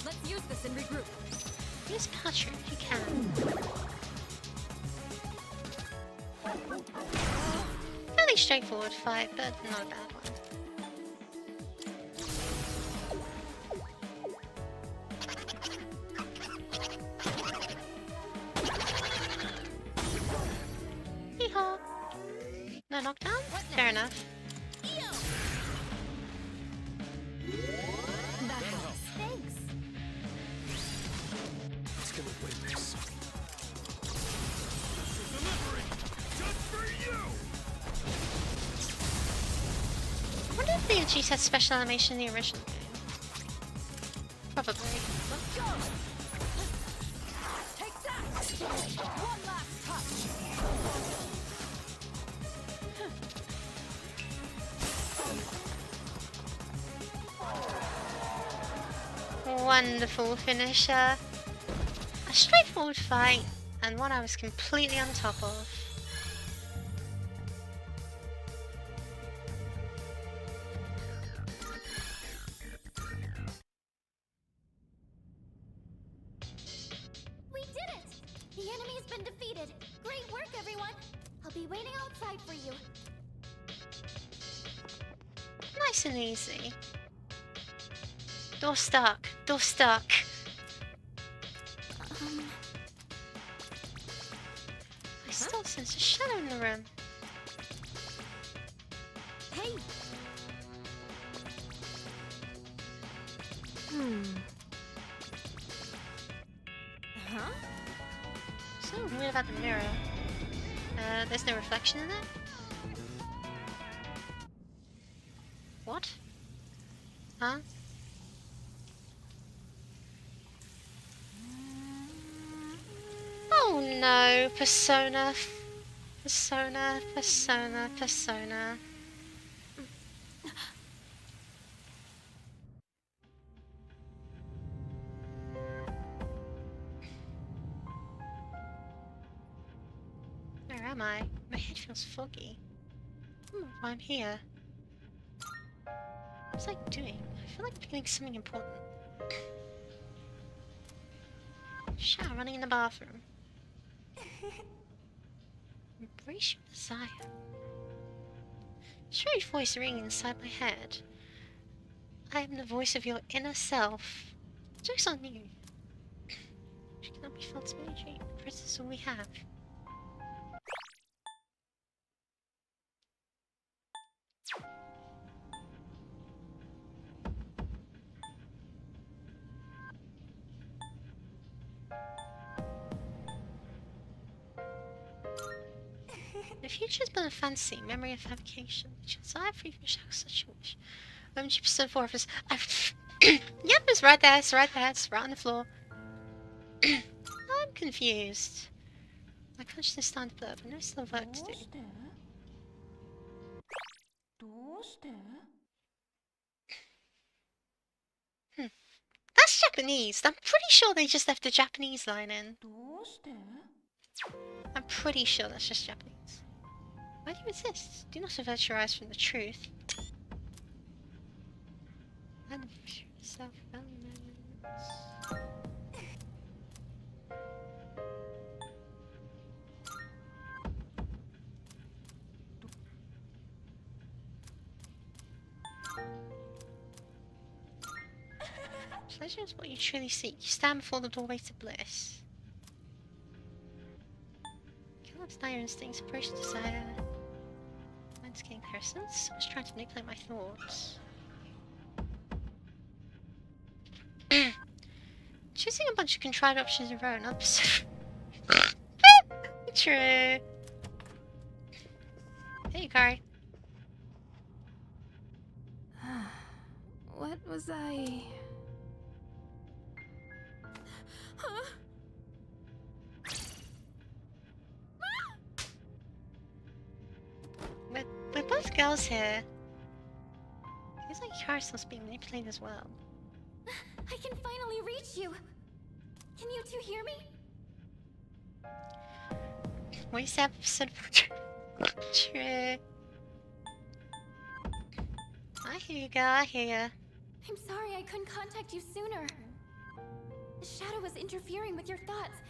Let's use this and regroup. Use Patrick if you can. Fairly straightforward fight, but not a bad one. Hee-haw. No knockdown? Fair enough. That helps. Thanks. Let's get away with this. Delivery! Just for you! I wonder if the Aegis had special animation in the original game. Probably. Let's go. Take that. One last touch. Wonderful finisher. A straightforward fight, and one I was completely on top of. We did it! The enemy's been defeated. Great work, everyone. I'll be waiting outside for you. Nice and easy. Door stuck. Door stuck. I still sense a shadow in the room. Hey. Huh? Something weird about the mirror. There's no reflection in it? What? Huh? no, Persona. Persona. Where am I? My head feels foggy. I'm here. What was I doing? I feel like I'm doing something important. Shower, running in the bathroom. Embrace your desire. Strange voice ringing inside my head. I am the voice of your inner self. Joke's on you. She cannot be felt to be a dream. This is all we have. The future's but a fancy, memory of fabrication. The desire for you to show such a wish. 100% for us. Yep, it's right there, it's right there, it's right on the floor. I'm confused. My consciousness starting to blur, but no still work to do. That's Japanese. I'm pretty sure they just left the Japanese line in. I'm pretty sure that's just Japanese. Why do you insist? Do not avert your eyes from the truth. And self-development. Pleasure is what you truly seek. You stand before the doorway to bliss. Cannot deny your instincts, approach desire. Mind's getting clear. Someone's trying to manipulate my thoughts. Choosing a bunch of contrived options in a row, not True. Hey, Yukari. What was I... Huh? We're both girls here. Feels like Yukari's supposed to be manipulated as well. I can finally reach you. Can you two hear me? What is that episode? True. I hear you, girl. I hear ya. I'm sorry I couldn't contact you sooner. The shadow was interfering with your thoughts,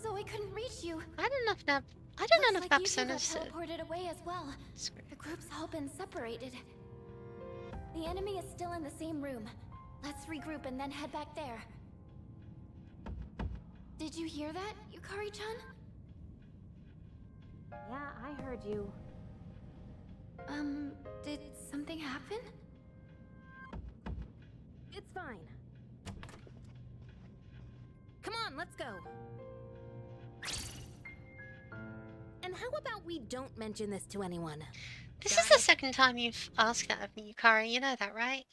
so I couldn't reach you. I don't know if that. I don't know if that Persona said. Teleported away as well. The group's all been separated. The enemy is still in the same room. Let's regroup and then head back there. Did you hear that, Yukari-chan? Yeah, I heard you. Did something happen? It's fine. Come on, let's go. And how about we don't mention this to anyone? This is the second time you've asked that of me, Yukari. You know that, right?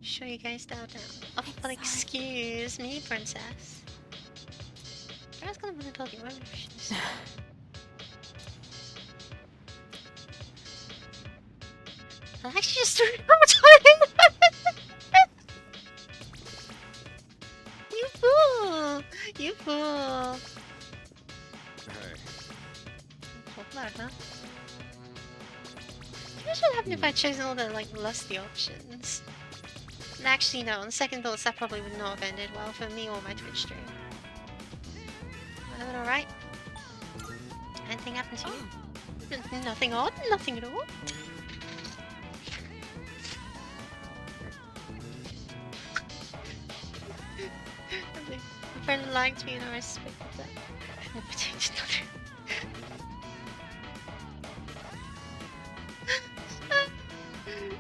Sure you guys down. Oh, but excuse me, princess. I was gonna tell you what I actually just threw it all You fool! You fool! Hey. Hold on, huh? Here's what happened if I'd chosen all the, like, lusty options. And actually, no, on second thoughts, that probably would not have ended well for me or my Twitch stream. That alright? Anything happened to you? Nothing odd? Nothing at all? My friend liked me and I respected that. And protected nothing.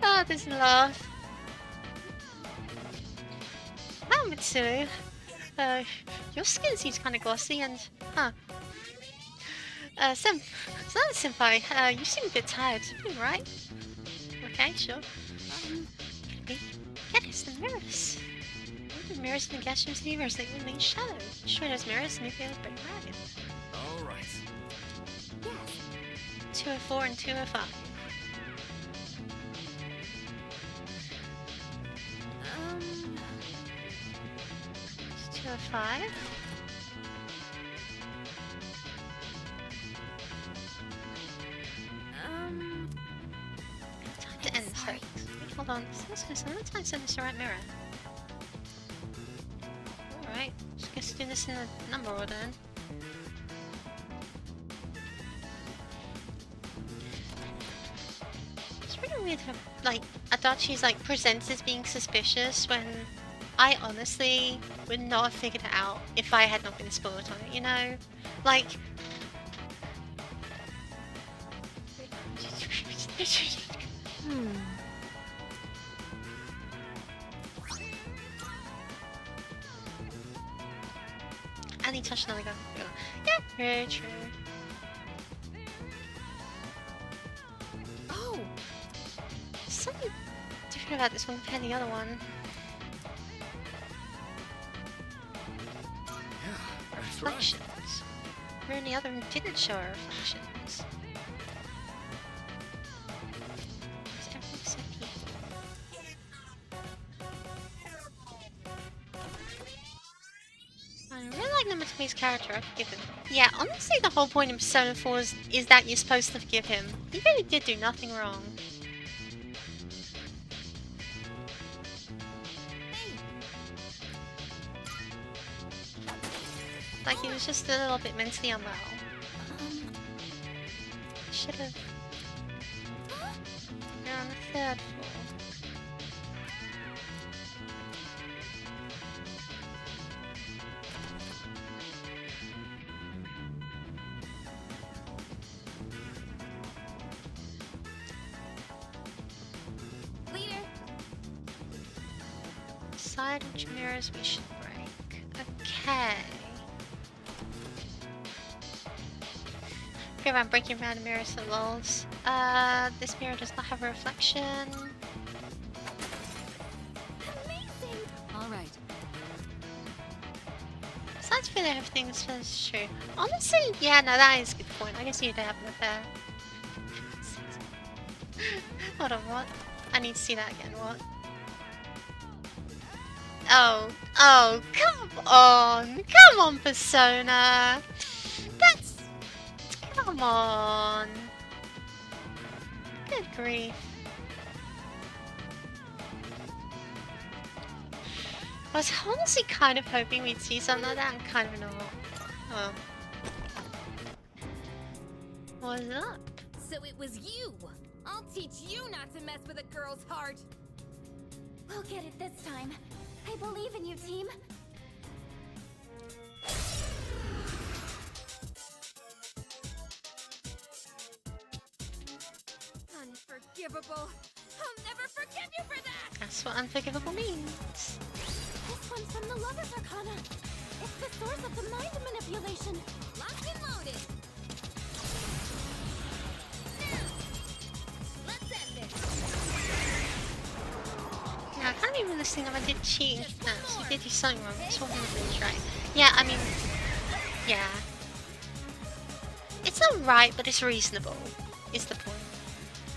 Oh, this laugh. Oh, Mitsuru. Your skin seems kind of glossy and... Huh. Senpai, you seem a bit tired. Something right? Okay, sure. Could be. Yeah, there's the mirrors. The mirrors in the guest room mirrors, like the main shadow. Sure, there's mirrors, maybe I was pretty ragged. right. 204 and 205. 205. Time to end this. Wait, hold on. I'm not time to send this the right mirror. Alright, just guess do this in a number order then. It's really weird how, like, Adachi's like presents as being suspicious when I honestly would not have figured it out if I had not been spoiled on it, you know? Like... And he touched another gun. Yeah, very true. Oh! Something different about this one compared to the other one. Reflections. Where in the other one didn't show our reflections. Everything except people. I really like number 20's character, I forgive him. Yeah, honestly the whole point of Persona 4 is that you're supposed to forgive him. He really did do nothing wrong. Like he was just a little bit mentally unwell. Should have. You're on the 3rd floor. Leader. Decide which mirrors we should break. Okay. Go around breaking random mirrors at walls. This mirror does not have a reflection. All right. Besides for everything's true. Honestly, yeah, no, that is a good point. I guess you did have an affair. Hold on, what? I need to see that again, what? Oh, come on, Persona! That's... Come on! Good grief. I was honestly kind of hoping we'd see something like that and kind of not. Oh. What's up? So it was you! I'll teach you not to mess with a girl's heart! We'll get it this time. I believe in you, team. Unforgivable! I'll never forgive you for that! That's what unforgivable means. This one's from the Lover's Arcana. It's the source of the mind manipulation. Locked and loaded! Now! Let's end this! Yeah, I can't remember this thing if I did cheat. No, so you did do something wrong. It's all things right. Yeah, I mean... Yeah. It's not right, but it's reasonable, is the point.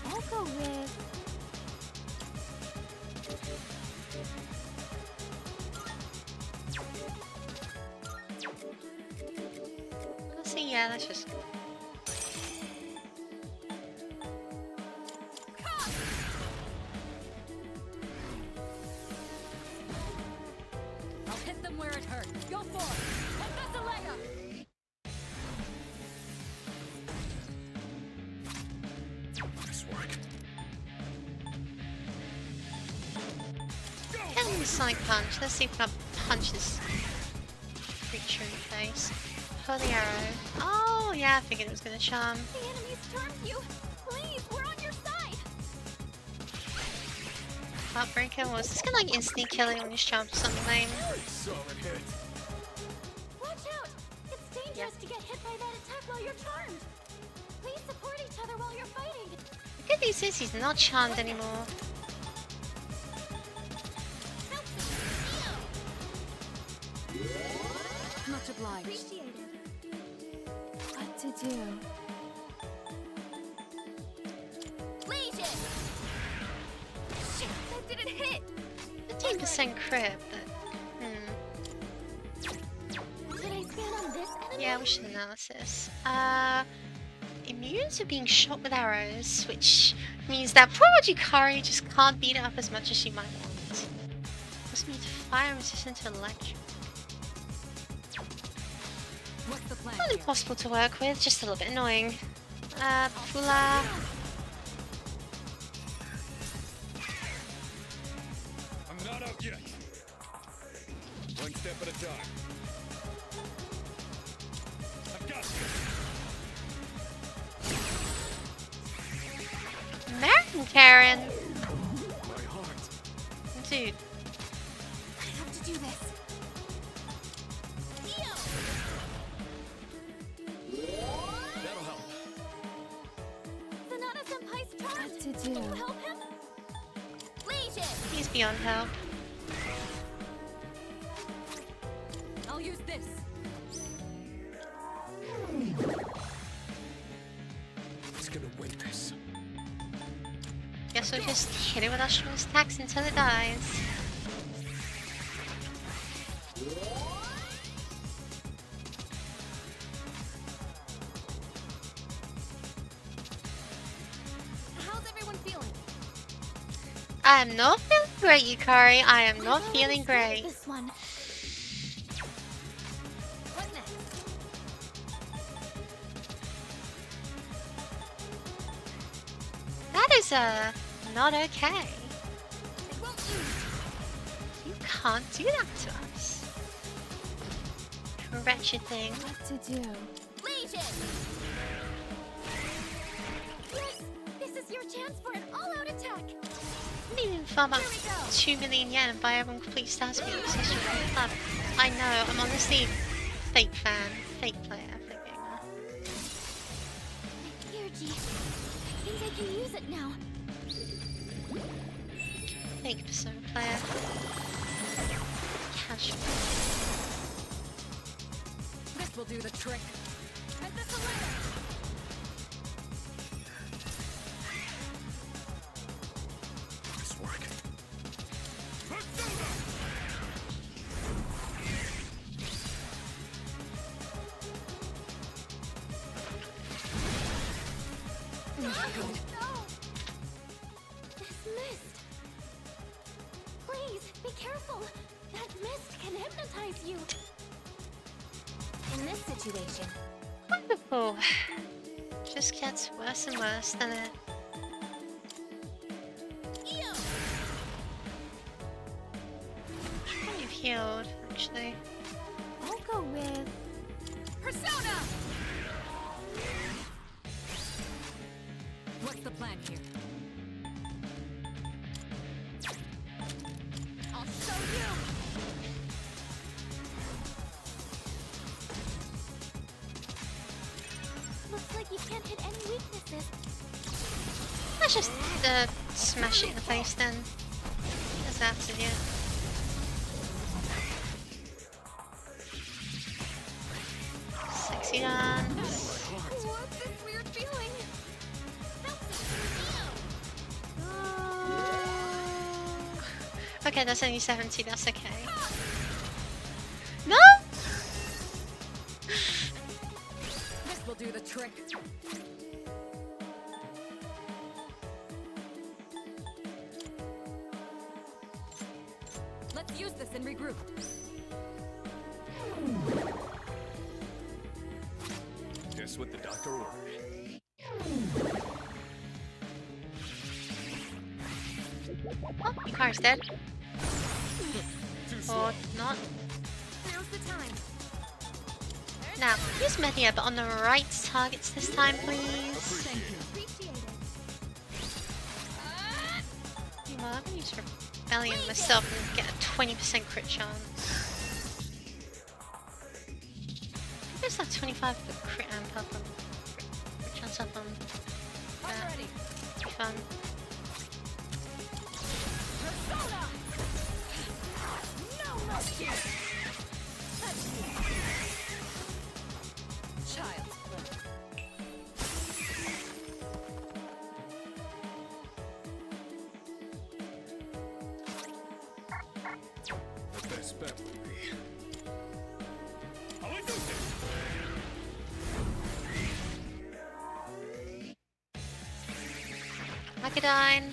I'll go with... See, yeah, that's just... I'll hit them where it hurts. Go for it. And that's a leg up. Nice work. Get him the sonic punch. Let's see if I can punch this creature in the face. Holy arrow. Oh, yeah, I figured it was gonna charm. The enemy's charmed you. Please, we're on your side. Heartbreaker? Was this gonna like instantly kill it when he's charmed or something lame? Solid hit. Watch out! It's dangerous to get hit by that attack while you're charmed. Please support each other while you're fighting. The good news is he's not charmed anymore. Much obliged. Appreciate it. to do? Legion! Shit, that didn't hit! 15% crit, but Should I stand on this enemy? yeah, we should analysis. Immune to being shot with arrows, which means that poor Jikari just can't beat it up as much as she might want. Must be fire resistant to electric. What's the plan? Not impossible to work with, just a little bit annoying. Pula. I'm not out yet. One step at a time. I've got you. American Karen. My heart. Dude. I have to do this. That'll help. Sonata-senpai's turn! What to Can do? you help him? Legion! He's beyond help. I'll use this. Who's gonna win this? Guess we'll just hit it with our strongest attacks until it dies. How's everyone feeling? I am not feeling great, Yukari. I am not feeling great. This one. What next? That is not okay. You can't do that to us. Wretched thing. What to do? Legion! Yes! This is your chance for an all-out attack! I didn't even farm up 2 million yen and buy everyone complete star speed. I know, I'm honestly fake fan, fake player, fake gamer. Energy. I think I can use it now. Fake persona player. Casual. This will do the trick. And this will let it. This work. No! This mist. Please, be careful. That mist can hypnotize you. In this situation, Wonderful. Just gets worse and worse, doesn't it? You've healed, actually. I'll go with Persona! What's the plan here? I'll show you. Looks like you can't hit any weaknesses. Let's just smash it in the face then. That's after you. Sexy dance. What's this weird feeling? Okay, that's only 70, that's okay. No! This will do the trick. Let's use this and regroup. Just what the doctor ordered. Oh, your car's dead. Or not. Now's the time. Now, use Media, but on the right targets this time, please. Thank you. Appreciate it. Meanwhile, I'm gonna use Rebellion myself and get a 20% crit chance. There's that 25 for the crit amp up on crit chance up on that. Ready. Fun. Persona! No mercy! Child's play. best bet would be. How I do Macadine.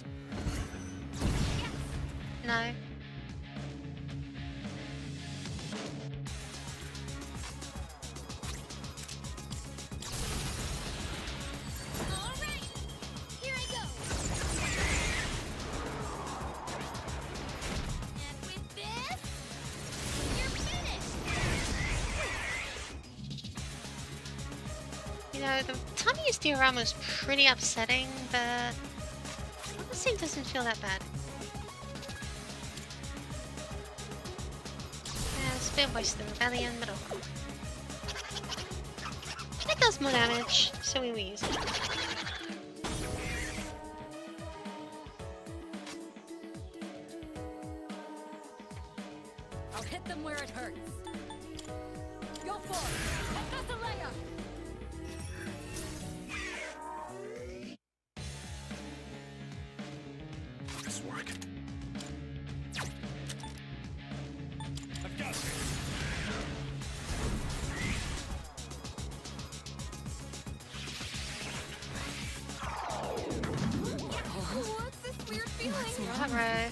No. Here I go. And with this, you're finished. You know, the time I used diorama was pretty upsetting, but this thing doesn't feel that bad. Yeah, it's a bit waste of the rebellion, but oh well. It does more damage, so we will use it. I'll hit them where it hurts. Go for it! Hephaesaleia! this work? I've got this. What's this weird feeling? Alright.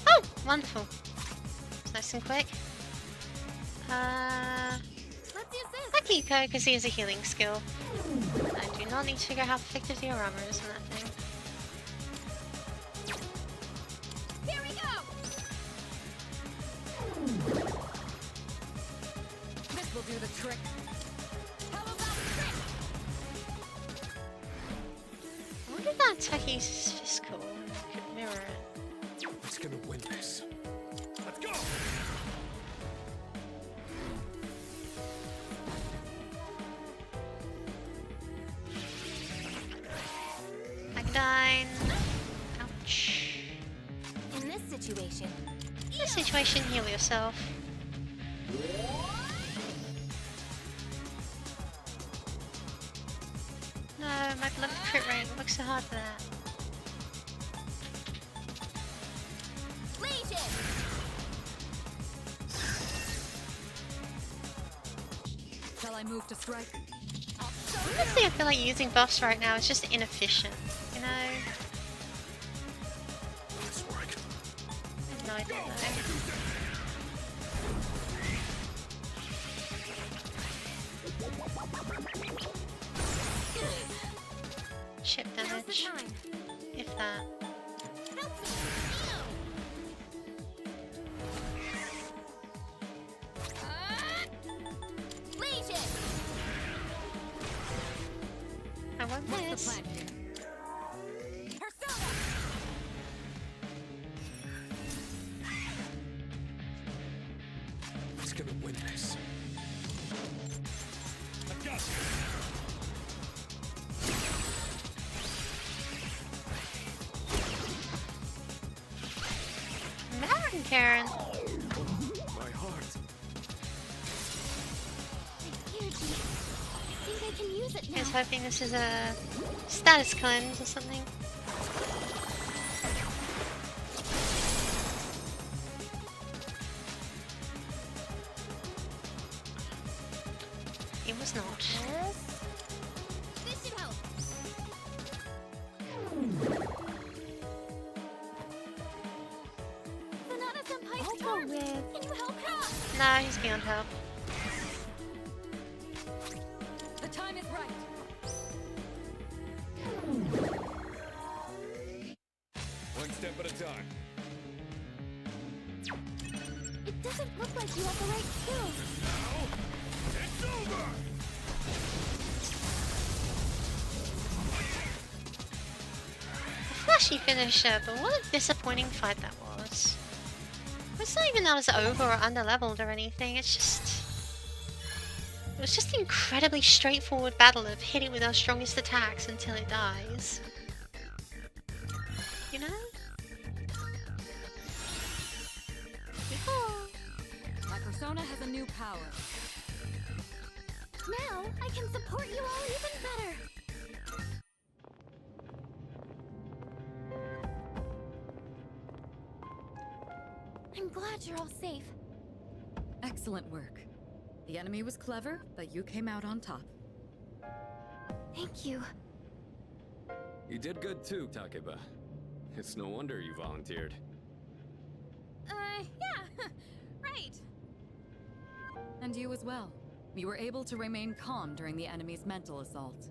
Oh, wonderful. It's nice and quick. Let's use this. Akiko, because he has a healing skill. I do not need to figure out how effective the armor is on that thing. Here we go. This will do the trick. How about this? I wonder if that Taki's physical could mirror it. Who's gonna win this? Let's go! Macadine. Ouch. In this situation, In this situation, heal yourself. No, my beloved crit rate. Work so hard for that. Legion. Shall I move to strike? Honestly, I feel like using buffs right now is just inefficient. You know? This work? I have no idea though. Chip now's the damage. time. If that. Legion. I won't What's the miss. plan here? Persona. Who's gonna win this? I've got this. Marin Karen. My heart. Here, G. I think I can use it I was now. hoping this is a status cleanse or something. It was not. Yes. This should help. Sonata-senpai's I'll go charm. with- Can you help her? No, he's beyond help. The time is right. One step at a time. It doesn't look like you have the right skills. Now, it's over! A flashy finisher, but what a disappointing fight that was. It's not even that I was over or under leveled or anything, it's just... It was just an incredibly straightforward battle of hit it with our strongest attacks until it dies. You know? My persona has a new power. Now I can support you all even better. I'm glad you're all safe. Excellent work. The enemy was clever, but you came out on top. Thank you. You did good too, Takeba. It's no wonder you volunteered. Yeah, right. And you as well. You were able to remain calm during the enemy's mental assault.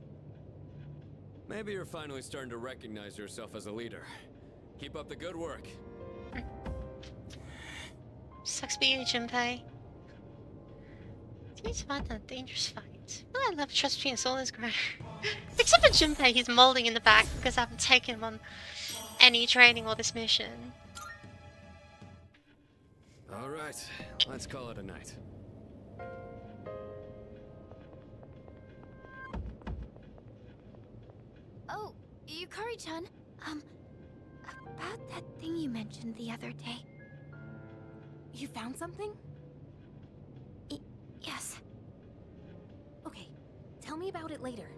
Maybe you're finally starting to recognize yourself as a leader. Keep up the good work. Sucks for you, Junpei. He's fighting a dangerous fight. Well, I love trust between us all is great. Except for Junpei, he's molding in the back because I haven't taken him on any training or this mission. All right, let's call it a night. Oh, Yukari-chan, about that thing you mentioned the other day. You found something? Yes. Okay, tell me about it later.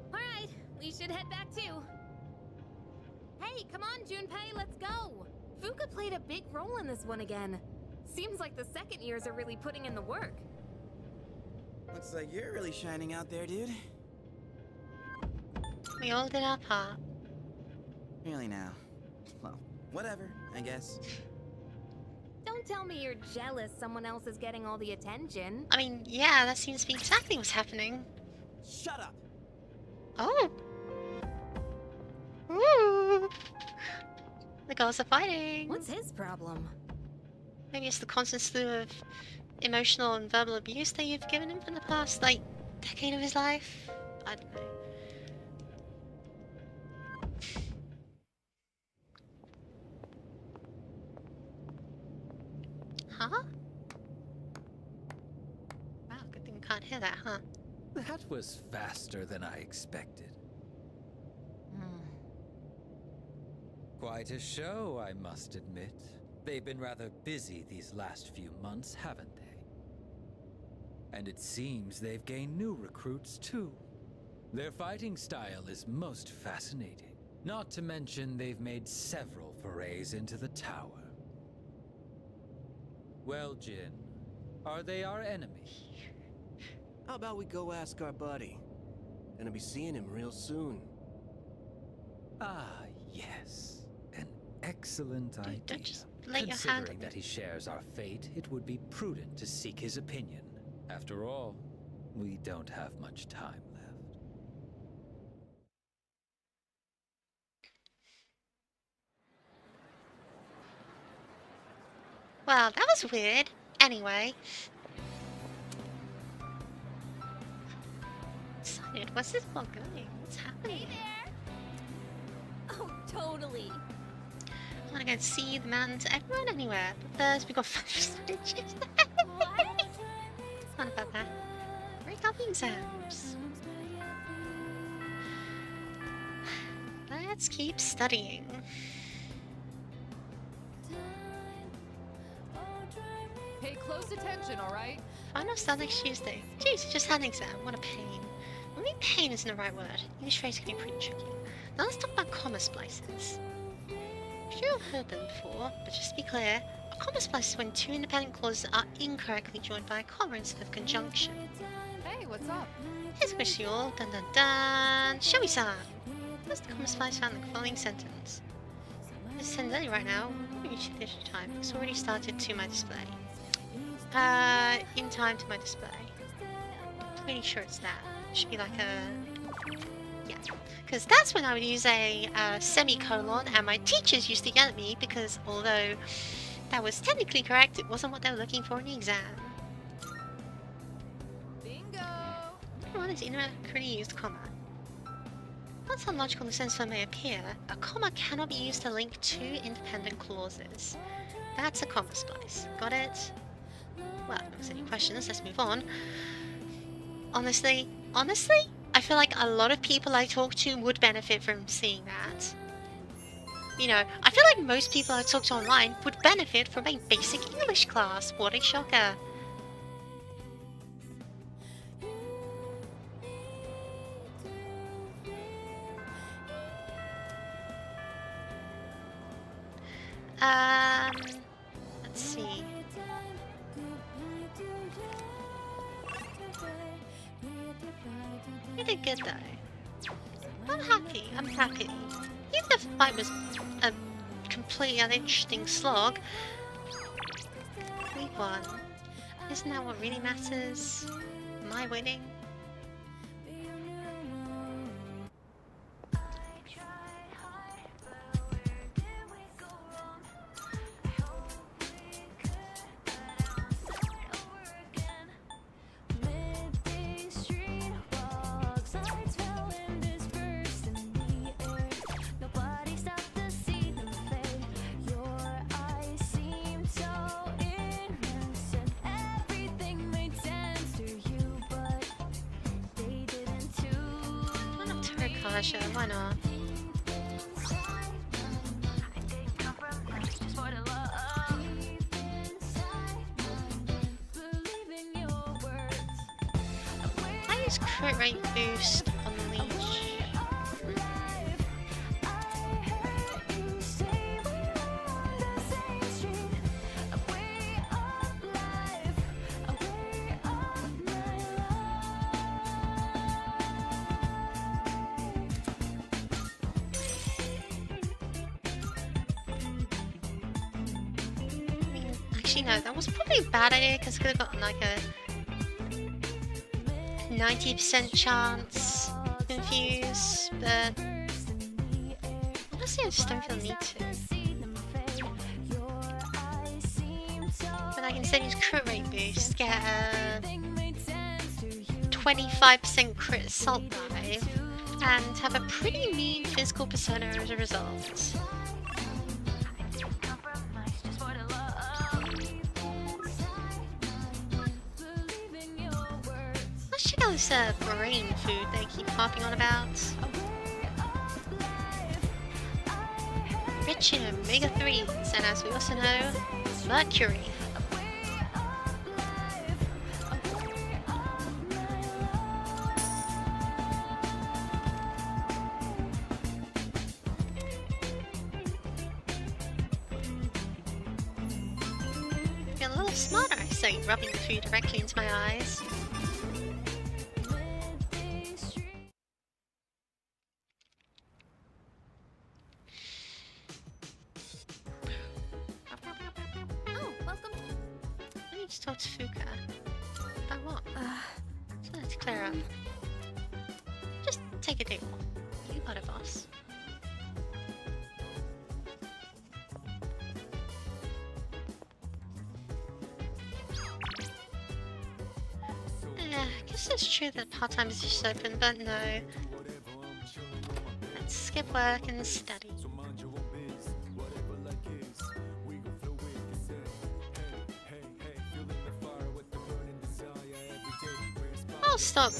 Alright, we should head back too. Hey, come on, Junpei, let's go! Fuka played a big role in this one again. Seems like the second years are really putting in the work. Looks like you're really shining out there, dude. We all did our part. Really now. Well, whatever, I guess. Don't tell me you're jealous someone else is getting all the attention. I mean, yeah, that seems to be exactly what's happening. Shut up! Oh! Ooh! The girls are fighting! What's his problem? Maybe it's the constant slew of emotional and verbal abuse that you've given him for the past, like, decade of his life? I don't know. Huh? Wow, good thing we can't hear that, huh? That was faster than I expected. Quite a show, I must admit. They've been rather busy these last few months, haven't they? And it seems they've gained new recruits, too. Their fighting style is most fascinating. Not to mention they've made several forays into the tower. Well, Jin, are they our enemy? How about we go ask our buddy? Gonna be seeing him real soon. Ah, yes. An excellent idea. Don't just lay your hand on Considering that he shares our fate, it would be prudent to seek his opinion. After all, we don't have much time left. Well, that was weird. Anyway. Excited. What's this all going? What's happening? Hey there! Oh, totally. I want to go and see the mountains everyone anywhere. But first, we got 5 stitches. Not about that. Break up the exams. Let's keep studying. Pay close attention, alright? Final start next Tuesday. Jeez, just had an exam. What a pain. I mean, pain isn't the right word. English phrase can be pretty tricky. Now let's talk about comma splices. I'm sure you've heard them before, but just to be clear, a comma splice is when two independent clauses are incorrectly joined by a comma instead of conjunction. Hey, what's up? Here's a question, you all. Dun dun dun. Show me some. Where's the comma splice found in the following sentence? This is 10:30 right now. Let me check the extra time. It's already started to my display. In time to my display. I'm pretty sure it's that. It should be like a... yeah. Because that's when I would use a semicolon, and my teachers used to yell at me because although that was technically correct, it wasn't what they were looking for in the exam. Bingo! What is inaccurately used comma? That's how logical the sense may appear. A comma cannot be used to link two independent clauses. That's a comma splice. Got it? Well, if there's any questions, let's move on. Honestly, I feel like a lot of people I talk to would benefit from seeing that. You know, I feel like most people I talk to online would benefit from a basic English class. What a shocker. Let's see. You did good though. I'm happy. I'm happy. Even if the fight was a completely uninteresting slog, we won. Isn't that what really matters? My winning? Why not? I use crit rate boost on the leash. Actually, no, that was probably a bad idea because I could have gotten like a 90% chance to infuse, but honestly, I just don't feel the need to. But I can instead use crit rate boost, get a 25% crit assault dive, and have a pretty mean physical persona as a result. Let's check out this brain food they keep harping on about. Rich in omega-3s, and as we also know, mercury. Feel a little smarter, I say, rubbing the food directly into my eyes. Talk to Fuka. About what? So let's clear up. Just take a table. You got it, boss. I guess it's true that part-time is just open, but no. Let's skip work and study. I'll stop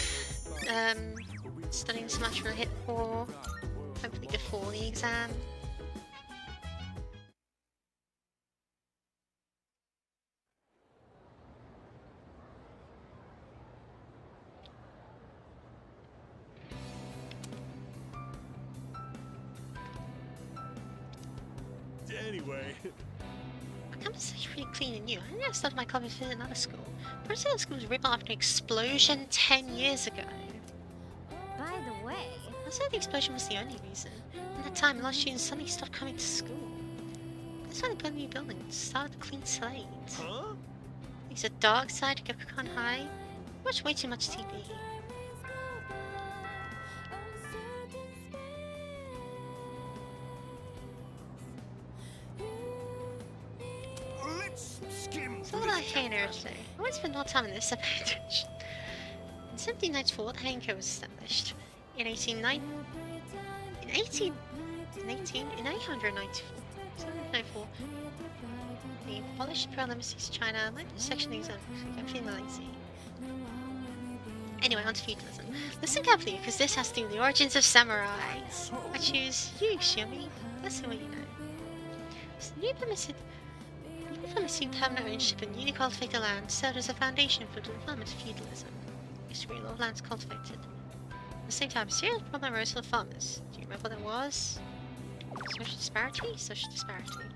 studying so much when I hit 4, hopefully before the exam. Anyway. My campus is pretty clean and new. I think I started my club in another school. Pretty sure the school was ripped off after an explosion 10 years ago. By the way, I said the explosion was the only reason. At that time, a lot of students suddenly stopped coming to school. That's why they built a new building to start with a clean slate. Huh? There's a dark side to Gyokukan High. Watch way too much TV. So what did I hear there today? I won't spend more time on this subject. In 1794, the Heian Code was established. In 894, the abolished imperial embassies to China, like the section of exam. I'm feeling lazy. Anyway, on to feudalism. Listen carefully, because this has to do with the origins of samurai. I choose you, Xiaomi. Let's see what you know. So new permitted permanent ownership of newly cultivated land served as a foundation for the development of feudalism. Used to be a lot of lands cultivated. At the same time, a serious problem arose for the farmers. Do you remember what that was? Social disparity? Social disparity.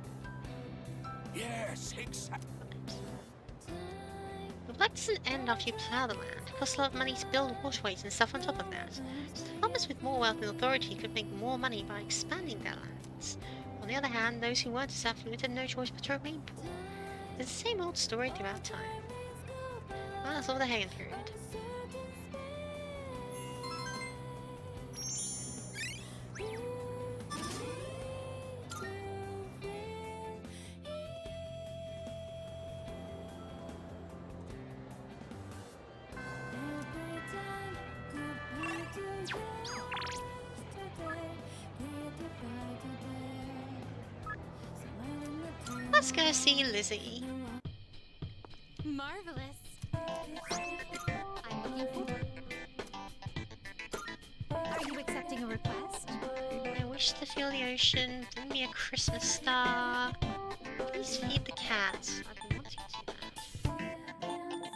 Yes, exactly. The Black doesn't end after you plough the land. It costs a lot of money to build waterways and stuff on top of that. So farmers with more wealth and authority could make more money by expanding their lands. On the other hand, those who weren't as affluent had no choice but to remain poor. It's the same old story throughout time. Well, that's all the Hagen period. Let's go see Lizzie. Marvelous. I'm looking forward. Are you accepting a request? I wish to feel the ocean. Bring me a Christmas star. Please feed the cats. I've been wanting to do that.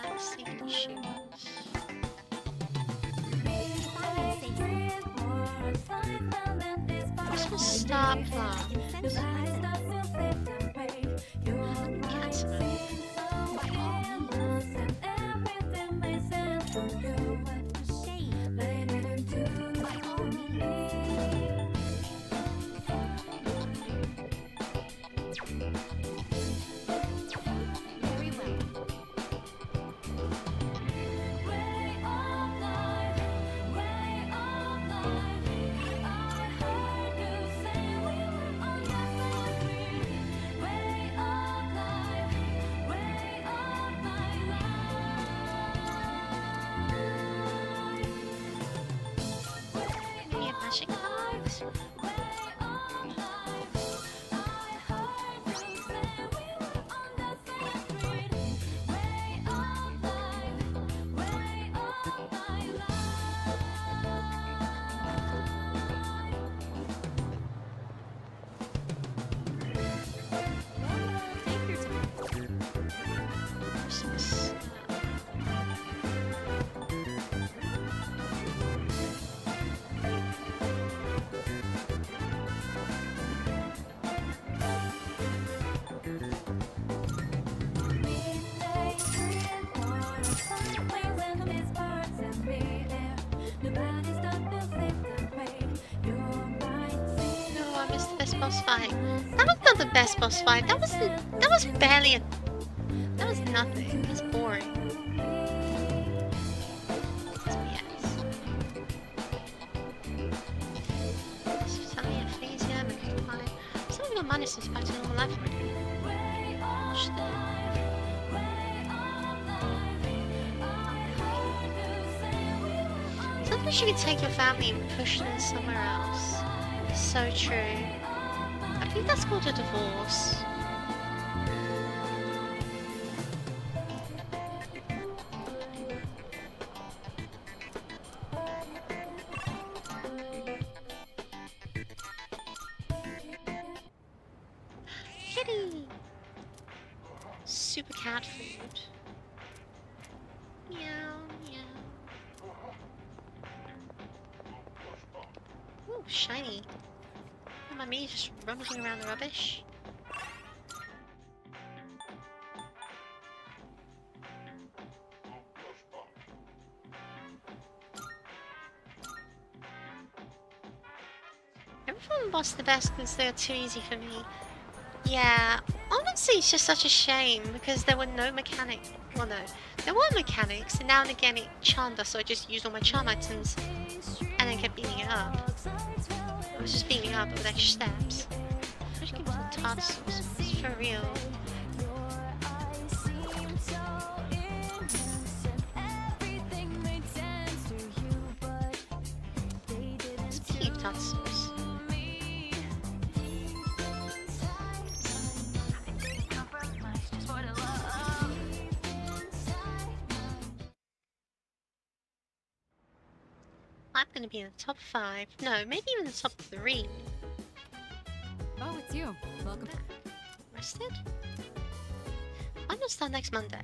Black safety shoes. Christmas star plant. Cats. Magic cards. Christmas. No, I missed the best boss fight. That was not the best boss fight. That was barely a. That was nothing. It was boring. It's BS. So suddenly aphasia, McFly. Some of your minus is back to normal life already. Watch that. Sometimes you can take your family and push them somewhere else. So true. I think that's called a divorce. Kitty! Super cat food. Meow, meow. Ooh, shiny. Am I me just rummaging around the rubbish? Everyone boss the best because they're too easy for me. Yeah, honestly it's just such a shame because there were no mechanics. Well no, there were mechanics and now and again it charmed us so I just used all my charm items and then kept beating it up. I was just beating it up with extra steps. I just give some tarts, it's for real. Speaking of tarts, I'm gonna be in the top 5. No, maybe even the top 3. Oh, it's you. Welcome back. Rested? I'm gonna start next Monday.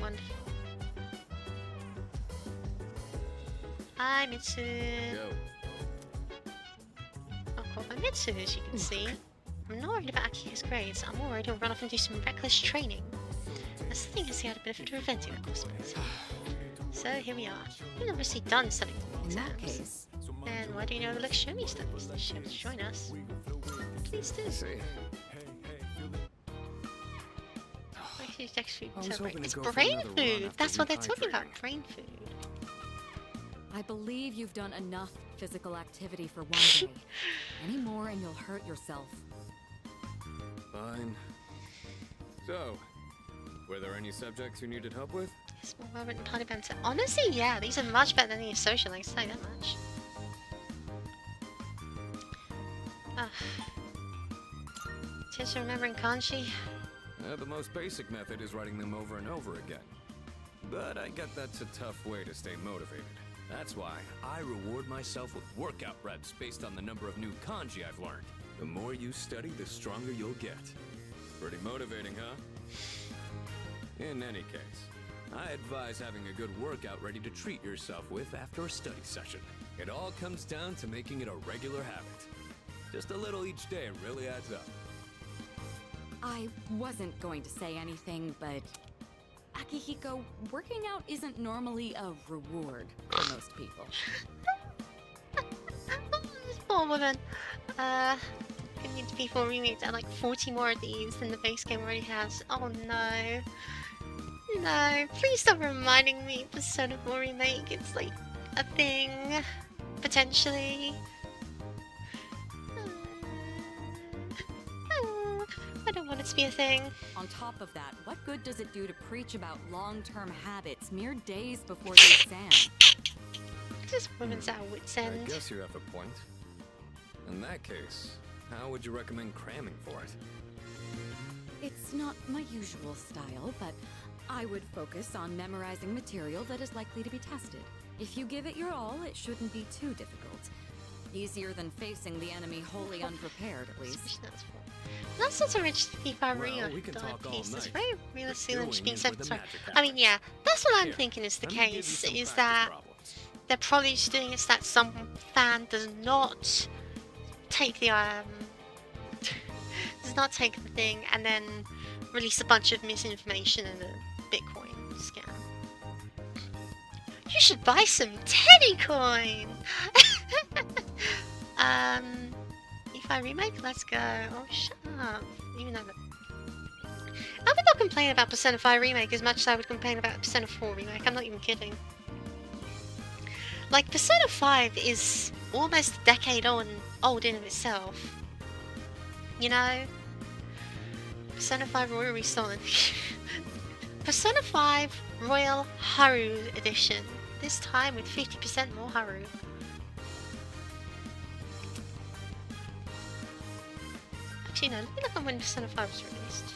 Wonderful. Hi, Mitsu. Go. I'll call by Mitsu, as you can see. I'm not worried about Akika's grades. I'm more worried he'll run off and do some reckless training. This thing has had a bit of a revenge of course. So here we are. We've obviously done studying exams. And why do you overlook show me studies? Join us. Please do. It's brain food! That's what they're talking about, brain food. I believe you've done enough physical activity for one day. Any more and you'll hurt yourself. Fine. So, were there any subjects you needed help with? Small well-written party banter. Honestly, yeah, these are much better than any social, I can say that much. Just remembering kanji. The most basic method is writing them over and over again. But I get that's a tough way to stay motivated. That's why I reward myself with workout reps based on the number of new kanji I've learned. The more you study, the stronger you'll get. Pretty motivating, huh? In any case, I advise having a good workout ready to treat yourself with after a study session. It all comes down to making it a regular habit. Just a little each day really adds up. I wasn't going to say anything, but Akihiko, working out isn't normally a reward for most people. This poor woman. Gonna need to be for remakes and like 40 more of these than the base game already has. Oh no. No, please stop reminding me Persona 4 remake. It's like a thing. Potentially. I don't want it to be a thing. On top of that, what good does it do to preach about long-term habits mere days before the exam? This woman's at wit's end. I guess you have a point. In that case, how would you recommend cramming for it? It's not my usual style, but I would focus on memorizing material that is likely to be tested. If you give it your all, it shouldn't be too difficult. Easier than facing the enemy wholly unprepared, at least. That's not so rich P3R piece. It's very realistic and being said. I mean, yeah, that's what I'm thinking is the case. Is that they're probably just doing it so that some fan does not take the thing and then release a bunch of misinformation and a Bitcoin scam. You should buy some Teddy coin. P3R remake, let's go. Oh, shut up. Even though I would not complain about Persona 5 remake as much as I would complain about Persona 4 remake. I'm not even kidding. Like, Persona 5 is almost a decade old in of itself. You know? Persona 5 Royal Restolen. Persona 5 Royal Haru Edition. This time with 50% more Haru. Actually, no, let me look on when Persona 5 was released.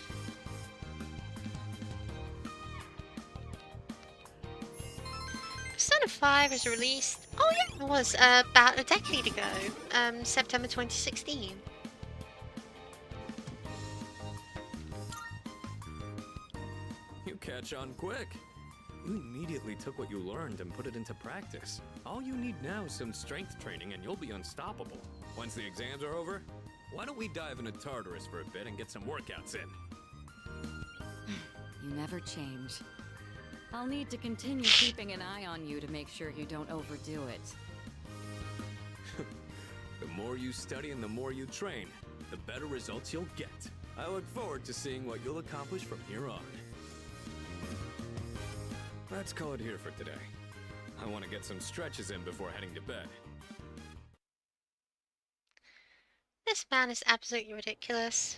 Persona 5 was released... Oh yeah, it was about a decade ago. September 2016. You catch on quick. You immediately took what you learned and put it into practice. All you need now is some strength training and you'll be unstoppable. Once the exams are over, why don't we dive into Tartarus for a bit and get some workouts in? You never change. I'll need to continue keeping an eye on you to make sure you don't overdo it. The more you study and the more you train, the better results you'll get. I look forward to seeing what you'll accomplish from here on. Let's call it here for today. I want to get some stretches in before heading to bed. This man is absolutely ridiculous.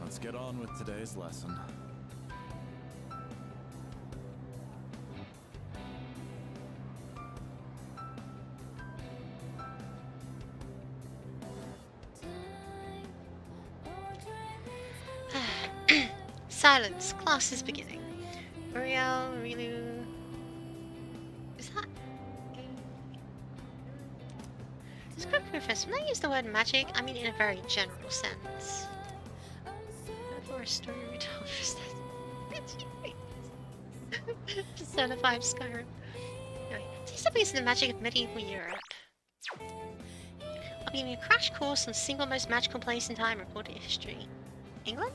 Let's get on with today's lesson. Silence. Class is beginning. Uriel, Rilu... Is that... Describe Professor. When I use the word magic, I mean in a very general sense. For a story retold for Persona 5 Skyrim. Anyway, these are based on the magic of medieval Europe. A I'll be giving you a crash course on the single most magical place in time recorded history. England?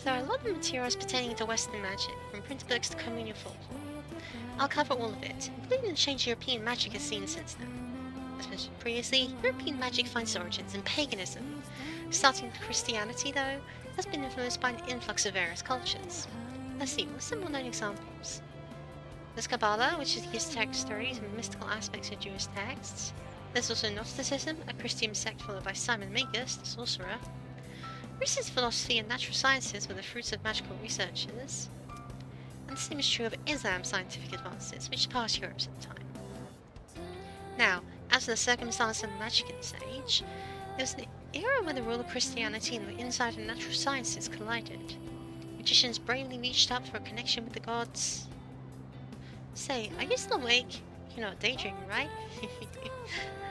There are a lot of materials pertaining to Western magic, from printed books to communal folklore. I'll cover all of it, including the change European magic has seen since then. As mentioned previously, European magic finds its origins in paganism. Starting with Christianity, though, it has been influenced by an influx of various cultures. Let's see, what are some well-known examples? There's Kabbalah, which is used text stories and mystical aspects of Jewish texts. There's also Gnosticism, a Christian sect followed by Simon Magus, the sorcerer. Recent philosophy and natural sciences were the fruits of magical researchers. And the same is true of Islam's scientific advances, which passed Europe at the time. Now, as for the circumstance of magic in this age, it was the era when the rule of Christianity and the insight of natural sciences collided. Magicians bravely reached out for a connection with the gods. Say, are you still awake? You're not daydreaming, right?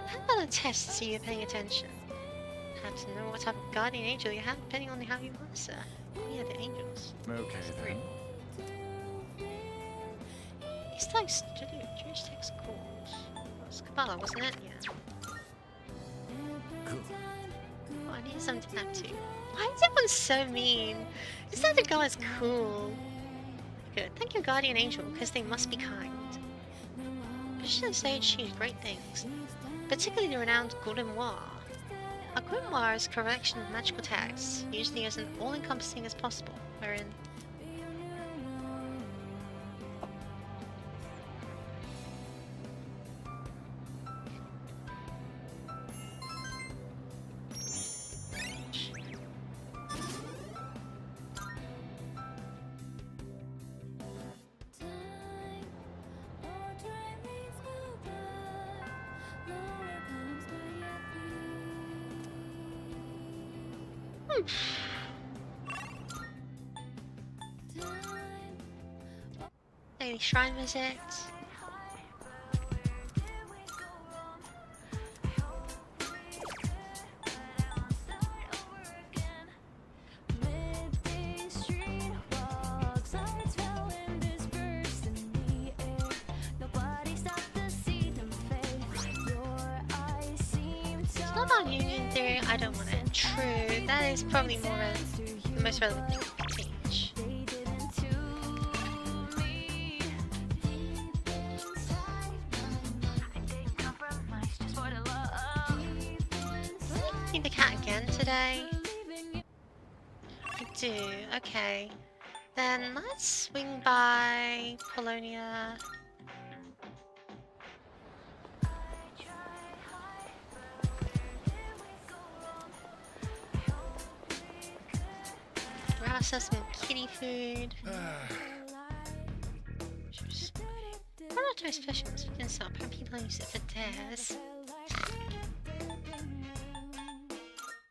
How about a test to see you're paying attention? Have to know what type of guardian angel you have, depending on how you answer. Oh yeah, the angels. Okay then. These types study of Jewish text calls. It was Kabbalah, wasn't it? Yeah. Cool. Oh, I need something to tap to. Why is everyone so mean? This other guy is cool. Good. Thank you, guardian angel, because they must be kind. Magicians say achieve great things, particularly the renowned grimoire. A grimoire is a collection of magical texts, usually as all-encompassing as possible, wherein daily shrine visits. It's not about union theory, I don't want it. True, that is probably more the most relevant thing to teach. See the cat again today? I do, okay. Then let's swing by Polonia. Grab ourselves some kitty food. Why not try specials? We can stop and people use it for dares.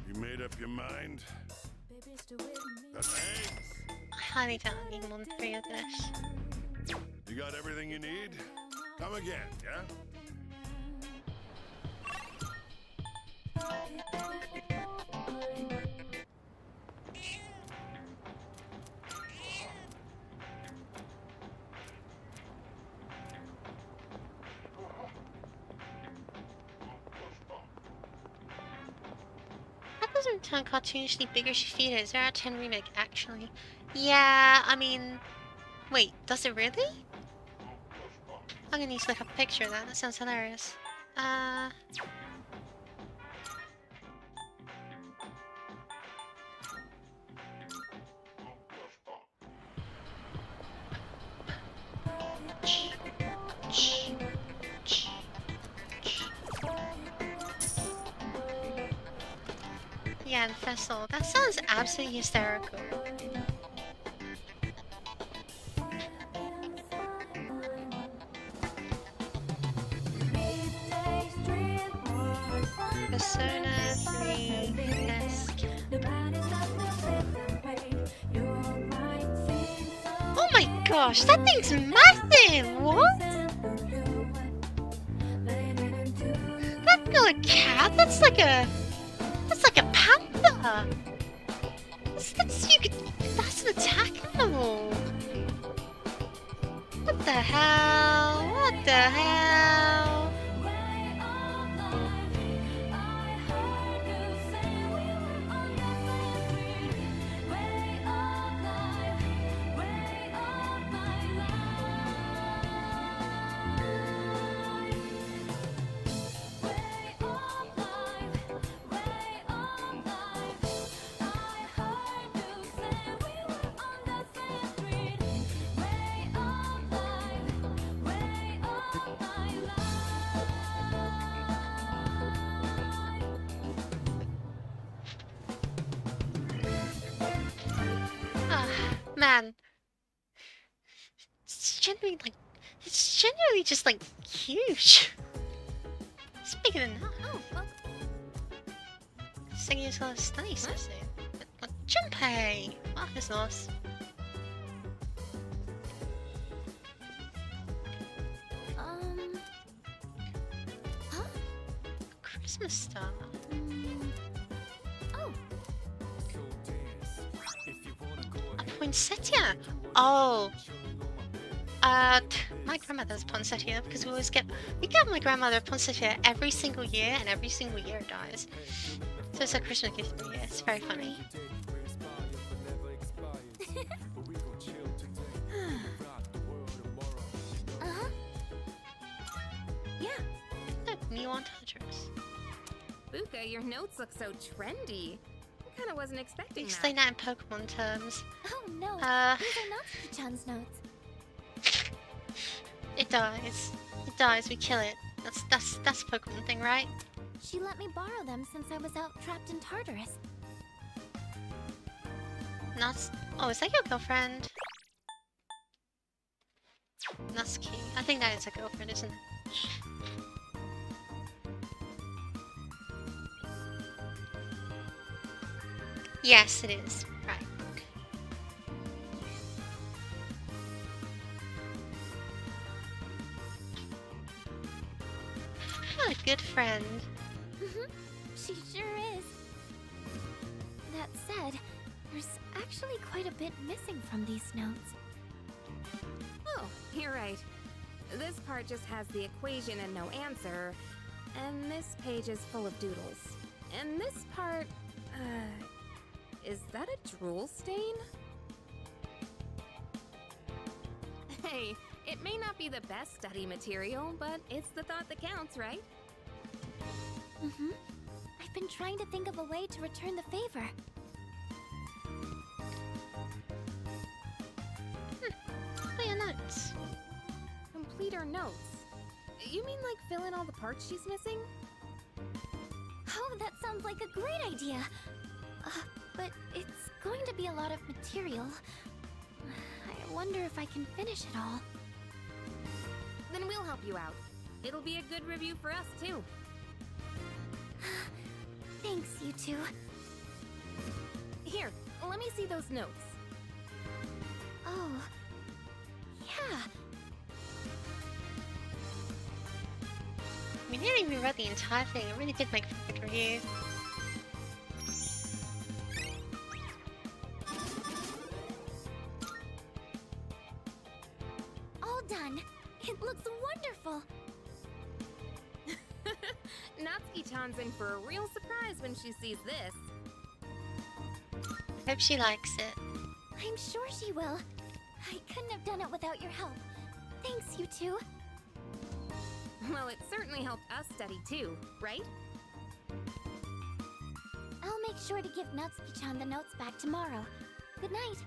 You made up your mind? That's eggs. I highly doubt I need more than 3 of this. You got everything you need? Come again, yeah? That doesn't turn cartoonishly bigger as you feed it. 0 out of 10 remake, actually. Yeah, I mean... Wait, does it really? I'm gonna need to look up a picture of that. That sounds hilarious. Yeah, and Fessel. That sounds absolutely hysterical. Persona 3 esque. Oh my gosh, that thing's massive! What? That's not a cat, that's like a panther! That's an attack animal! What the hell? What the hell? Man. It's genuinely just like huge. It's bigger than that. Oh, well. It's like it's got a study session. Junpei! Wow, that's nice. Huh? Christmas star. Oh. A poinsettia! Oh! My grandmother's poinsettia because we get my grandmother a poinsettia every single year, and every single year it dies. So it's a Christmas gift for me. It's very funny. Uh-huh. Yeah. New entendres. Fuka, your notes look so trendy. I kinda wasn't expecting that. Explain that in Pokemon terms. Oh no, these are not Natsuki-chan's notes. It dies. It dies, we kill it. That's a Pokemon thing, right? She let me borrow them since I was out trapped in Tartarus. Oh, is that your girlfriend? Natsuki. I think that is a girlfriend, isn't it? Yes, it is. Right. What a good friend. She sure is. That said, there's actually quite a bit missing from these notes. Oh, you're right. This part just has the equation and no answer, and this page is full of doodles. And this part, is that a drool stain? Hey, it may not be the best study material, but it's the thought that counts, right? I've been trying to think of a way to return the favor. Complete her notes. Complete her notes? You mean like fill in all the parts she's missing? Oh, that sounds like a great idea. But it's going to be a lot of material. I wonder if I can finish it all. Then we'll help you out. It'll be a good review for us, too. Thanks, you two. Here, let me see those notes. Oh, yeah. We nearly reread the entire thing. It really did make a good review. All done. It looks wonderful. Natsuki-chan's in for a real surprise when she sees this. Hope she likes it. I'm sure she will. I couldn't have done it without your help. Thanks, you two. Well, it certainly helped us study too, right? I'll make sure to give Natsuki-chan the notes back tomorrow. Good night.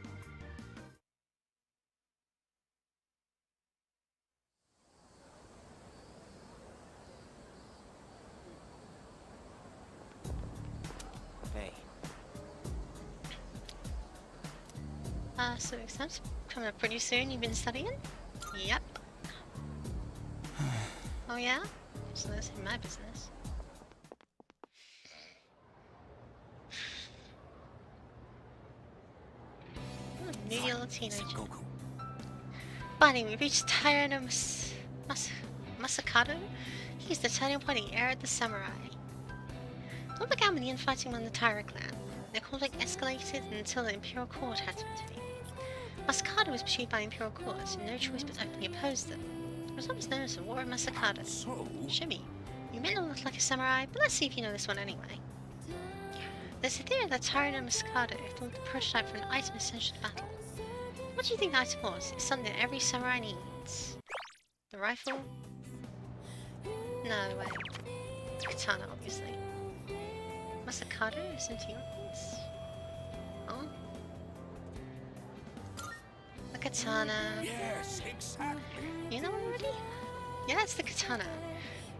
Hey. So exams coming up pretty soon. You've been studying? Yep. Oh yeah? So that's in my business. Oh, new yellow teenager. Finally, we reached Tyranno Masakado. He's the turning point in the era of the samurai. It all began with the infighting among the Taira clan. The conflict escalated until the Imperial Court had to intervene. Masakado was pursued by the Imperial Court, and no choice but to openly oppose them. It was always known as the War of Masakado. Shimmy, you may not look like a samurai, but let's see if you know this one anyway. There's a theory that Tyranno Masakado thought the prototype for an item essential to battle. What do you think the item was? It's something that every samurai needs. The rifle? No way. Katana, obviously. Masakado is into your piece. Oh? The katana. Yes, exactly. You know already? Yeah, it's the katana.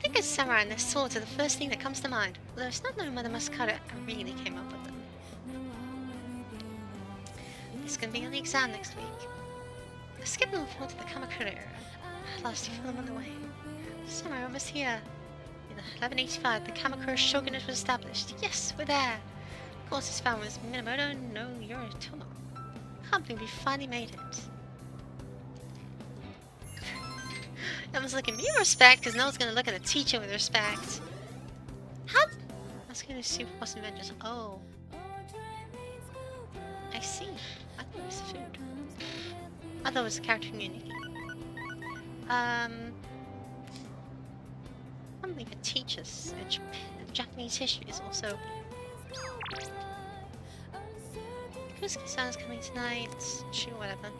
Think of samurai and their swords are the first thing that comes to mind, although it's not known whether Masakado really came up with them. He's gonna be on the exam next week. Skip them forward to the Kamakura era. At last you feel them on the way. Somewhere almost here. In 1185, the Kamakura shogunate was established. Yes, we're there. Of course, his founder was Minamoto no Yoritomo. Can't believe we finally made it. Everyone's looking at me with respect, because no one's gonna look at a teacher with respect. How? Let's go to Super Boss Adventures. Oh. I see. I thought it was food. I thought it was a character community. I don't believe it teaches. Japanese history is also. Kusuke-san's coming tonight. Sure, whatever.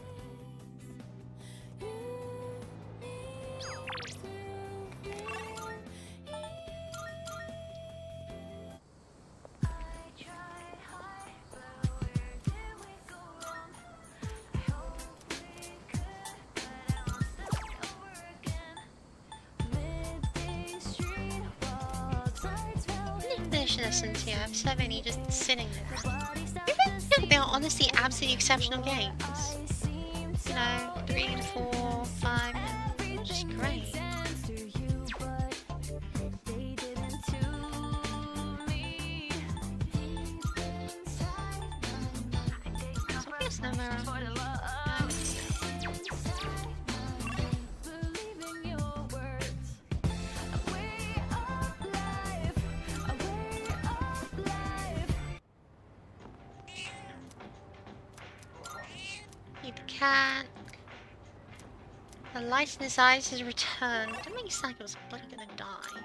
Here. I have so many just sitting there. They are honestly absolutely exceptional games. You know, 3 to 4, 5, just great. So here's no mirror. Cat. The light in his eyes has returned. Don't make it sound like I was bloody gonna die.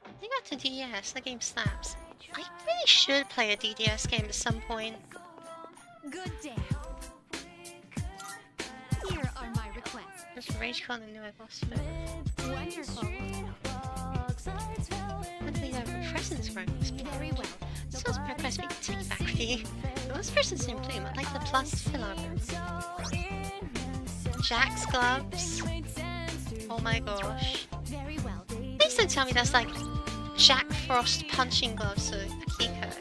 I got to DDS, that game slaps. I really should play a DDS game at some point. Good day. Here are my requests. There's RageCon and new boss food. Wonderful. Luckily, the presents room is very well. So it's request we can take it back with you. Those persons in bloom, I'd like the plus fill out room. Jack's gloves. Oh my gosh. Please don't tell me that's like Jack Frost punching gloves for Akiko.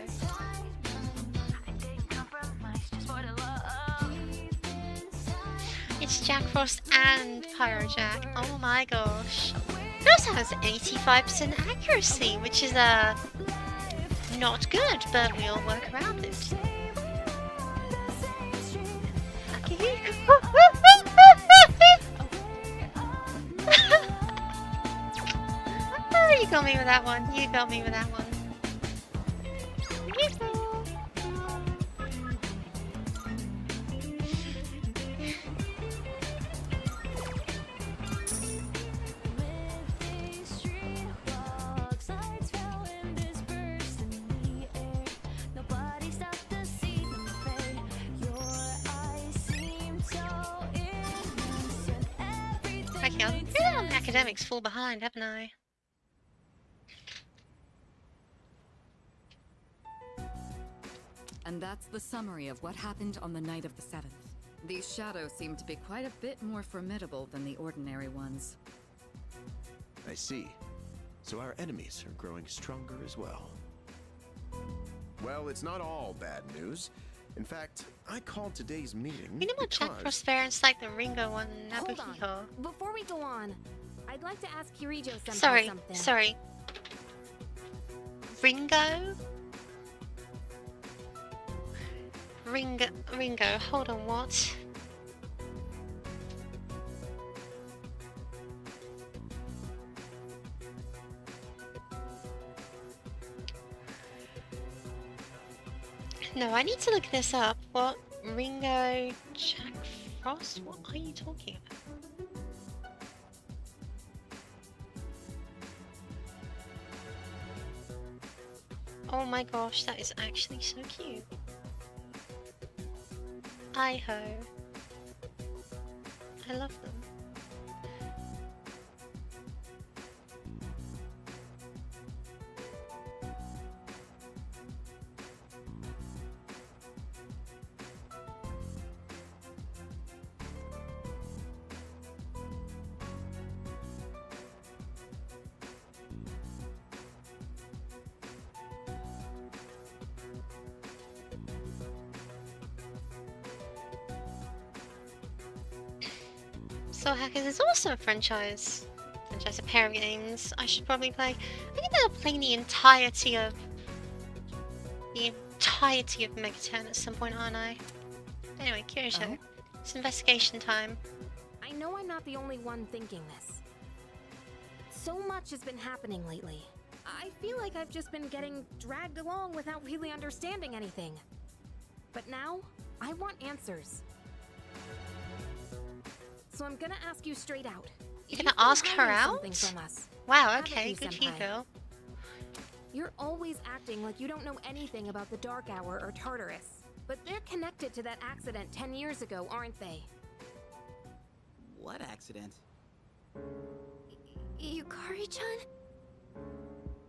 It's Jack Frost and Pyro Jack. Oh my gosh. It also has 85% accuracy, which is not good, but we'll work around it. Oh, you got me with that one. You got me with that one. Academics fall behind, haven't I? And that's the summary of what happened on the night of the 7th. These shadows seem to be quite a bit more formidable than the ordinary ones. I see. So our enemies are growing stronger as well. Well, it's not all bad news. In fact, I called today's meeting. You know what Jack Frost variants like the Ringo one in Hold Nabucco? on. Before we go on, I'd like to ask Kirijo-senpai something. Sorry. Ringo? Ringo, hold on, what? No, I need to look this up. What? Ringo, Jack Frost? What are you talking about? Oh my gosh, that is actually so cute. I-ho. I love them. Soul Hackers is also a franchise. A pair of games I should probably play. I think I'll play the entirety of Mega 10 at some point, aren't I? Anyway, Kirito, it's investigation time. I know I'm not the only one thinking this. So much has been happening lately. I feel like I've just been getting dragged along without really understanding anything. But now, I want answers. So I'm gonna ask you straight out. You're gonna ask her out? From us. Wow, okay, good for you, girl. You're always acting like you don't know anything about the Dark Hour or Tartarus. But they're connected to that accident 10 years ago, aren't they? What accident? Yukari-chan?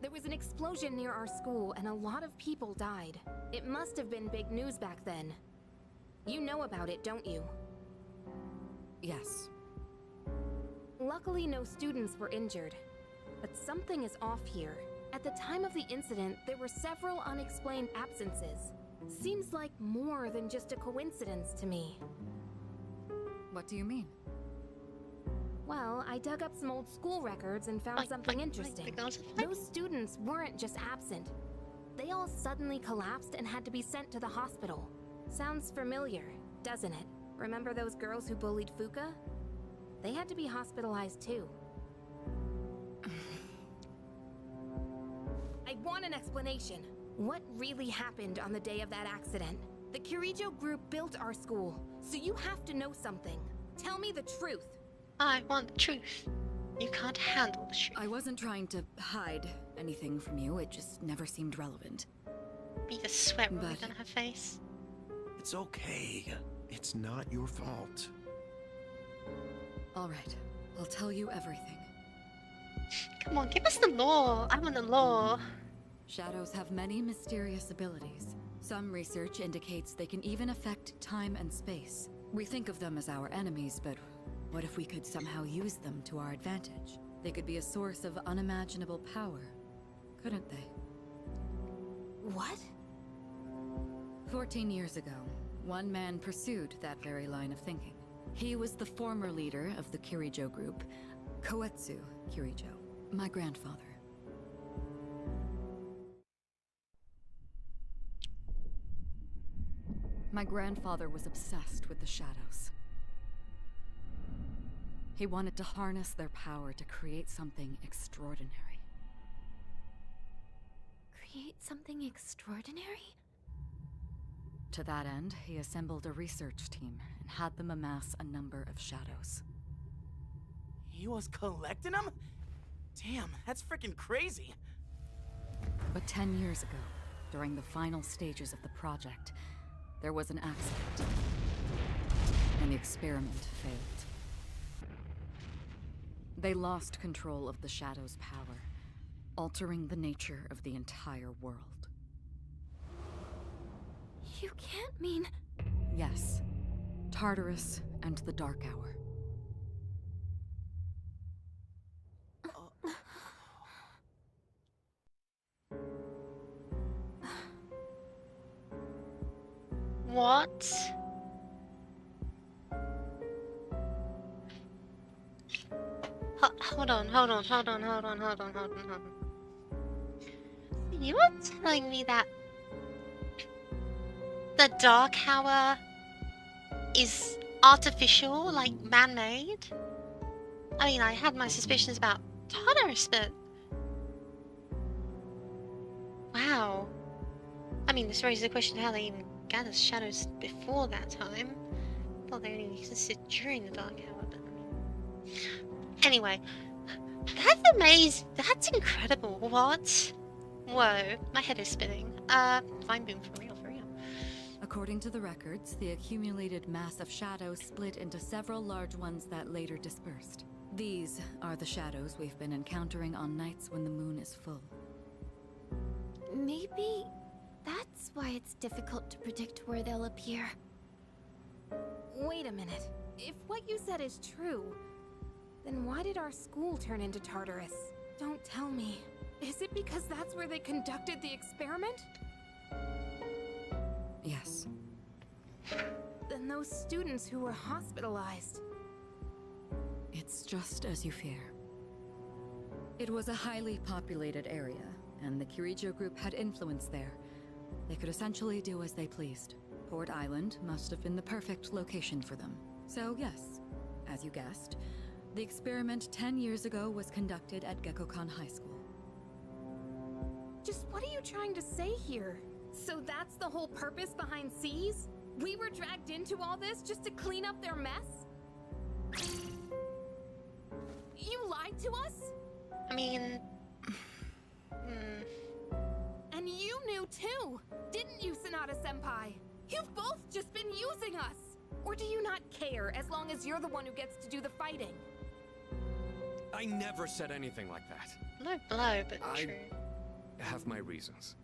There was an explosion near our school and a lot of people died. It must have been big news back then. You know about it, don't you? Yes. Luckily, no students were injured. But something is off here. At the time of the incident, there were several unexplained absences. Seems like more than just a coincidence to me. What do you mean? Well, I dug up some old school records and found something interesting. Those students weren't just absent. They all suddenly collapsed and had to be sent to the hospital. Sounds familiar, doesn't it? Remember those girls who bullied Fuka? They had to be hospitalized too. I want an explanation. What really happened on the day of that accident? The Kirijo group built our school, so you have to know something. Tell me the truth. I want the truth. You can't handle the truth. I wasn't trying to hide anything from you, it just never seemed relevant. Be the sweat rolling down her face. It's okay. It's not your fault. Alright, I'll tell you everything. Come on, give us the lore. I want the lore. Shadows have many mysterious abilities. Some research indicates they can even affect time and space. We think of them as our enemies, but what if we could somehow use them to our advantage? They could be a source of unimaginable power, couldn't they? What? 14 years ago, one man pursued that very line of thinking. He was the former leader of the Kirijo group, Koetsu Kirijo, my grandfather. My grandfather was obsessed with the shadows. He wanted to harness their power to create something extraordinary. Create something extraordinary? To that end, he assembled a research team and had them amass a number of shadows. He was collecting them? Damn, that's freaking crazy. But 10 years ago, during the final stages of the project, there was an accident, and the experiment failed. They lost control of the Shadow's power, altering the nature of the entire world. You can't mean... Yes, Tartarus and the Dark Hour. What? Hold on. You were telling me that the Dark Hour is artificial, like man-made? I mean, I had my suspicions about Tartarus, but... Wow. I mean, this raises the question of how they even gathered shadows before that time. I thought they only existed during the Dark Hour, but... Anyway, that's amazing. That's incredible. What? Whoa, my head is spinning. Fine boom, for real. According to the records, the accumulated mass of shadows split into several large ones that later dispersed. These are the shadows we've been encountering on nights when the moon is full. Maybe that's why it's difficult to predict where they'll appear. Wait a minute. If what you said is true, then why did our school turn into Tartarus? Don't tell me. Is it because that's where they conducted the experiment? Yes. Then those students who were hospitalized... It's just as you fear. It was a highly populated area, and the Kirijo group had influence there. They could essentially do as they pleased. Port Island must have been the perfect location for them. So yes, as you guessed, the experiment 10 years ago was conducted at Gekkokan High School. Just what are you trying to say here? So that's the whole purpose behind C's? We were dragged into all this just to clean up their mess? You lied to us? I mean... And you knew too, didn't you, Sanada-senpai? You've both just been using us! Or do you not care as long as you're the one who gets to do the fighting? I never said anything like that. Low blow, but true. I have my reasons.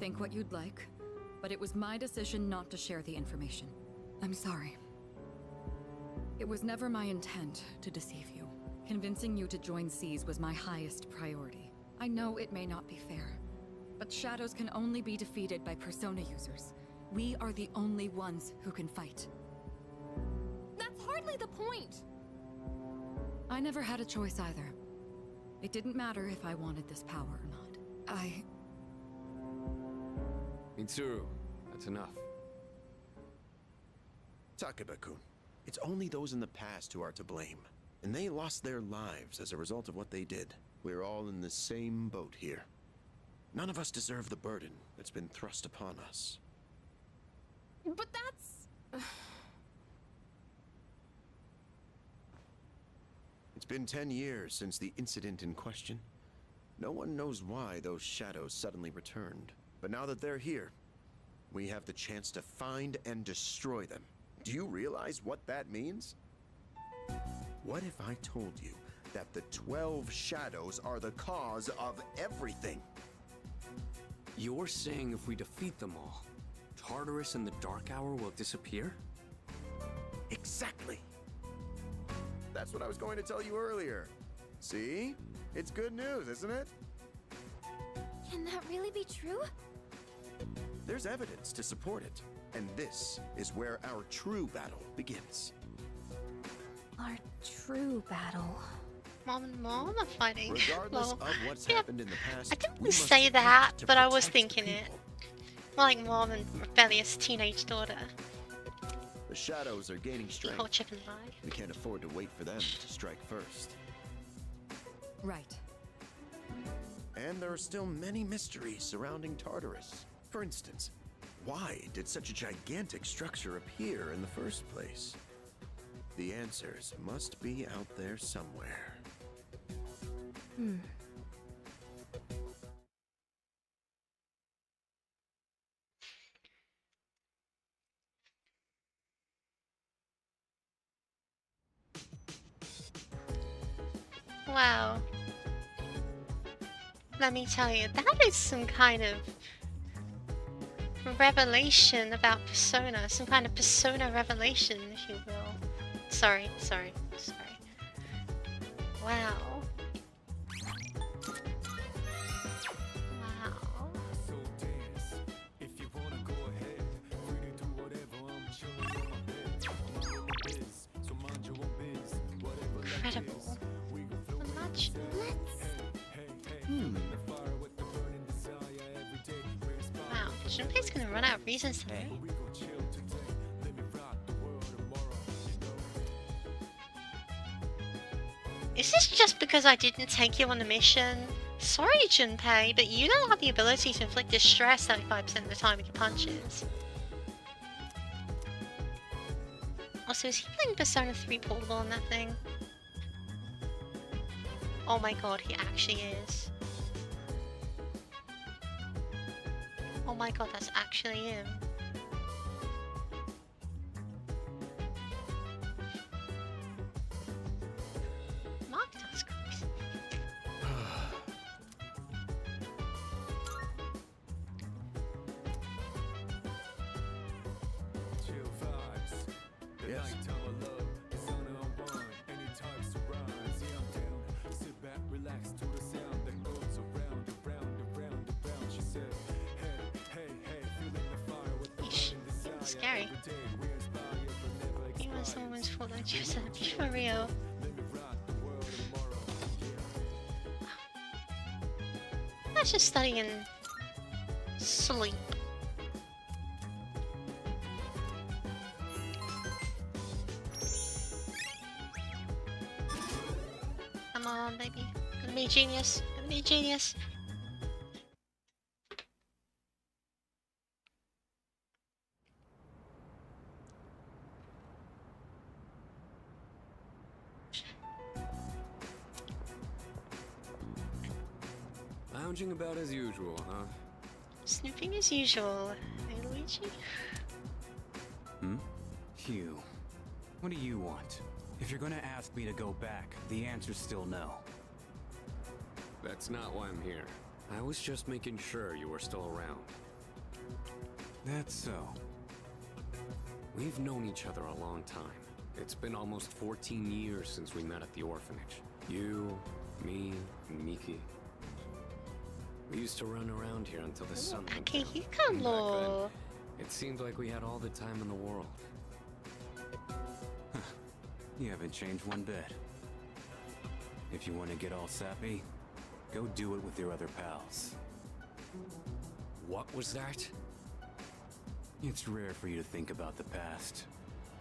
Think what you'd like, but it was my decision not to share the information. I'm sorry. It was never my intent to deceive you. Convincing you to join C's was my highest priority. I know it may not be fair, but shadows can only be defeated by persona users. We are the only ones who can fight. That's hardly the point! I never had a choice either. It didn't matter if I wanted this power or not. Mitsuru, that's enough. Takeba-kun, it's only those in the past who are to blame. And they lost their lives as a result of what they did. We're all in the same boat here. None of us deserve the burden that's been thrust upon us. But that's... It's been 10 years since the incident in question. No one knows why those shadows suddenly returned. But now that they're here, we have the chance to find and destroy them. Do you realize what that means? What if I told you that the 12 shadows are the cause of everything? You're saying if we defeat them all, Tartarus and the Dark Hour will disappear? Exactly. That's what I was going to tell you earlier. See? It's good news, isn't it? Can that really be true? There's evidence to support it. And this is where our true battle begins. Our true battle. Mom and Mom are fighting. Regardless of what's happened in the past, I didn't say that, but I was thinking it. More like Mom and rebellious teenage daughter. The shadows are gaining strength. Equal chip and lie. We can't afford to wait for them to strike first. Right. And there are still many mysteries surrounding Tartarus. For instance, why did such a gigantic structure appear in the first place? The answers must be out there somewhere. Wow. Let me tell you, that is some kind of revelation about Persona. Some kind of Persona revelation, if you will. Sorry. Wow. Incredible. Imagine. Wow, Junpei's gonna run out of reasons today. Is this just because I didn't take you on the mission? Sorry, Junpei, but you don't have the ability to inflict distress 75% of the time with your punches. Also, is he playing Persona 3 Portable on that thing? Oh my god, he actually is. Oh my god, that's actually him. Mark does crazy. Yes. Scary. Even someone's full of just for real. Let's just study and sleep. Come on, baby. Gonna be a genius. Gonna be a genius. Lounging about as usual, huh? Snooping as usual. Hey, Luigi. Hmm? Hugh, what do you want? If you're gonna ask me to go back, the answer's still no. That's not why I'm here. I was just making sure you were still around. That's so. We've known each other a long time. It's been almost 14 years since we met at the orphanage. You, me, and Miki. We used to run around here until the sun went down. And back then, it seemed like we had all the time in the world. You haven't changed one bit. If you want to get all sappy, go do it with your other pals. What was that? It's rare for you to think about the past.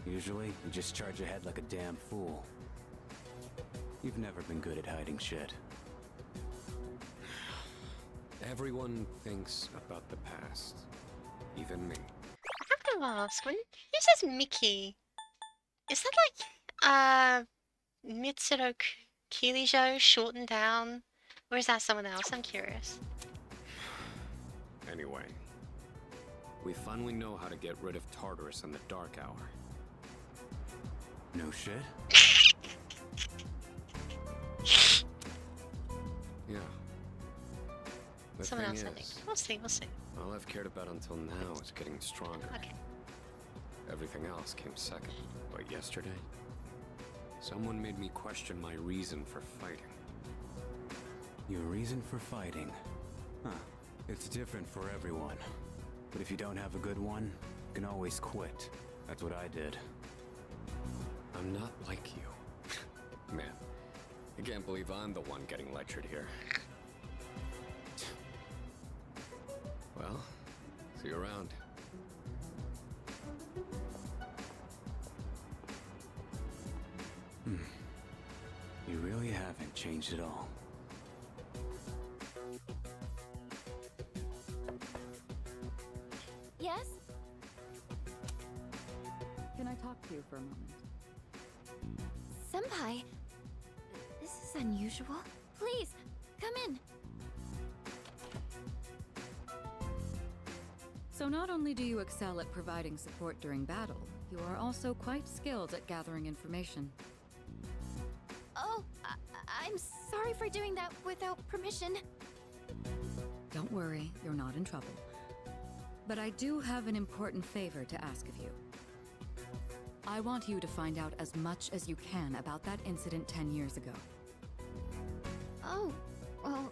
Usually, you just charge ahead like a damn fool. You've never been good at hiding shit. Everyone thinks about the past. Even me. I have to ask, when he says Mickey, is that like, Mitsuru Kirijo shortened down? Or is that someone else? I'm curious. Anyway, we finally know how to get rid of Tartarus in the dark hour. No shit? Yeah. The Someone thing else, I think. is, We'll see, we'll see. all I've cared about until now is getting stronger. Okay. Everything else came second. But yesterday, someone made me question my reason for fighting. Your reason for fighting? Huh. It's different for everyone. But if you don't have a good one, you can always quit. That's what I did. I'm not like you. Man, I can't believe I'm the one getting lectured here. Well, see you around. You really haven't changed at all. Yes? Can I talk to you for a moment? Senpai, this is unusual. Please, come in. So not only do you excel at providing support during battle, you are also quite skilled at gathering information. Oh, I'm sorry for doing that without permission. Don't worry, you're not in trouble. But I do have an important favor to ask of you. I want you to find out as much as you can about that incident 10 years ago. Oh, well,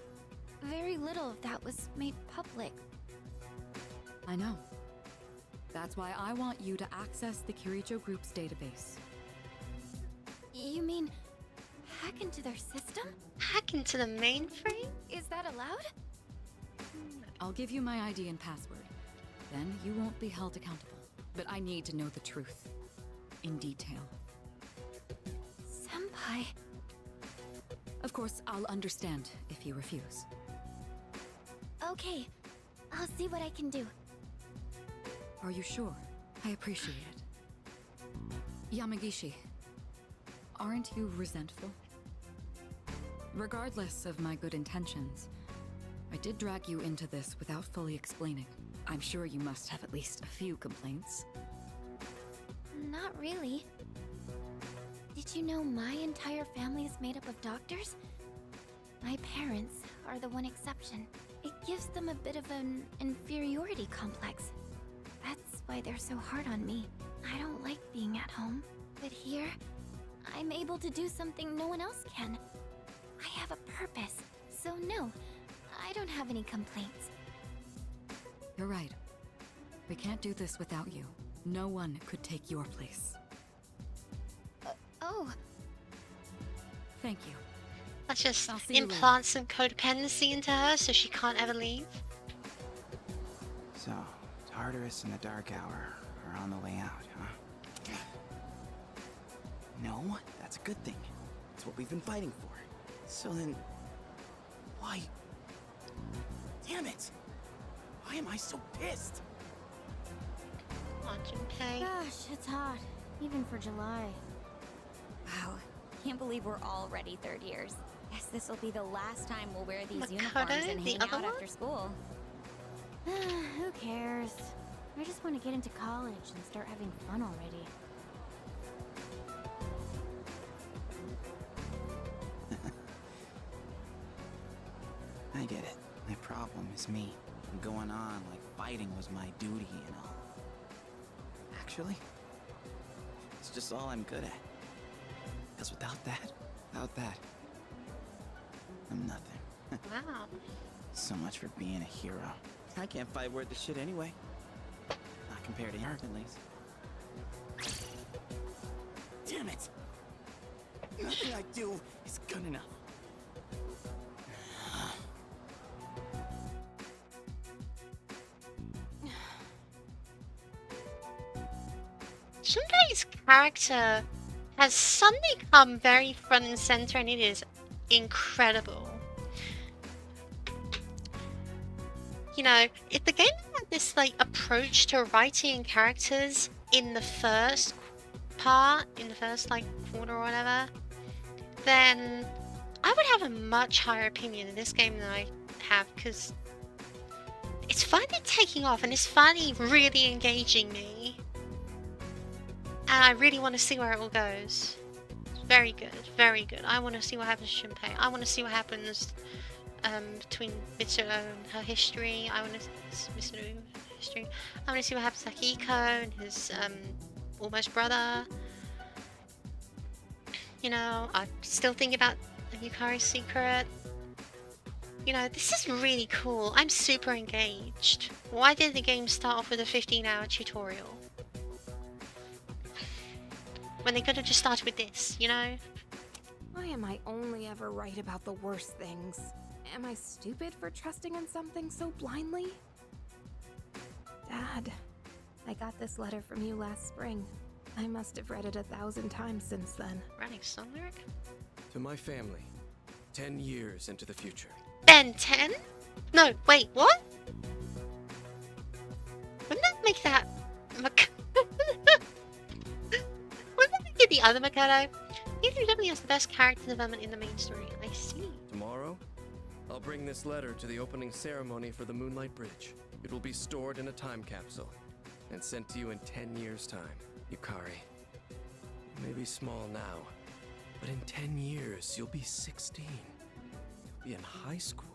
very little of that was made public. I know. That's why I want you to access the Kirijo Group's database. You mean hack into their system? Hack into the mainframe? Is that allowed? I'll give you my ID and password. Then you won't be held accountable. But I need to know the truth. In detail. Senpai. Of course, I'll understand if you refuse. Okay, I'll see what I can do. Are you sure? I appreciate it. Yamagishi, aren't you resentful? Regardless of my good intentions, I did drag you into this without fully explaining. I'm sure you must have at least a few complaints. Not really. Did you know my entire family is made up of doctors? My parents are the one exception. It gives them a bit of an inferiority complex. That's why they're so hard on me. I don't like being at home. But here, I'm able to do something no one else can. I have a purpose. So no, I don't have any complaints. You're right. We can't do this without you. No one could take your place. Oh. Thank you. Let's just I'll see you implant some codependency into her so she can't ever leave. So, Tartarus and the Dark Hour are on the way out, huh? No, that's a good thing. It's what we've been fighting for. So then... why... Damn it! Why am I so pissed? Come on, Junpei. Gosh, it's hot. Even for July. Wow. Can't believe we're already third years. Guess this will be the last time we'll wear these Makoto, uniforms and the hang other out one? after school. Who cares? I just want to get into college and start having fun already. I get it. My problem is me. I'm going on like fighting was my duty and all. Actually, it's just all I'm good at. Because without that, I'm nothing. Wow. So much for being a hero. I can't fight worth the shit anyway. Not compared to Yark, at least. Damn it! Nothing I do is good enough. Junpei's character has suddenly come very front and center, and it is incredible. You know, if the game had this like approach to writing characters in the first part, in the first like quarter or whatever, then I would have a much higher opinion of this game than I have, because it's finally taking off and it's finally really engaging me. And I really want to see where it all goes. It's very good, very good. I want to see what happens to Junpei. I want to see what happens between Mitsuru and her history. I want to see what happens to Hiko and his almost brother. You know, I still think about the Yukari's secret. You know, this is really cool. I'm super engaged. Why did the game start off with a 15-hour tutorial? When they could have just started with this, you know? Why am I only ever right about the worst things? Am I stupid for trusting in something so blindly? Dad, I got this letter from you last spring. I must have read it 1,000 times since then. Running song lyric? To my family, 10 years into the future. Ben 10? No, wait, what? Wouldn't that make that... Wouldn't that make it the other Makoto? P3 definitely has the best character development in the main story. I see. Tomorrow, I'll bring this letter to the opening ceremony for the Moonlight Bridge. It will be stored in a time capsule and sent to you in 10 years' time. Yukari, you may be small now, but in 10 years, you'll be 16. You'll be in high school.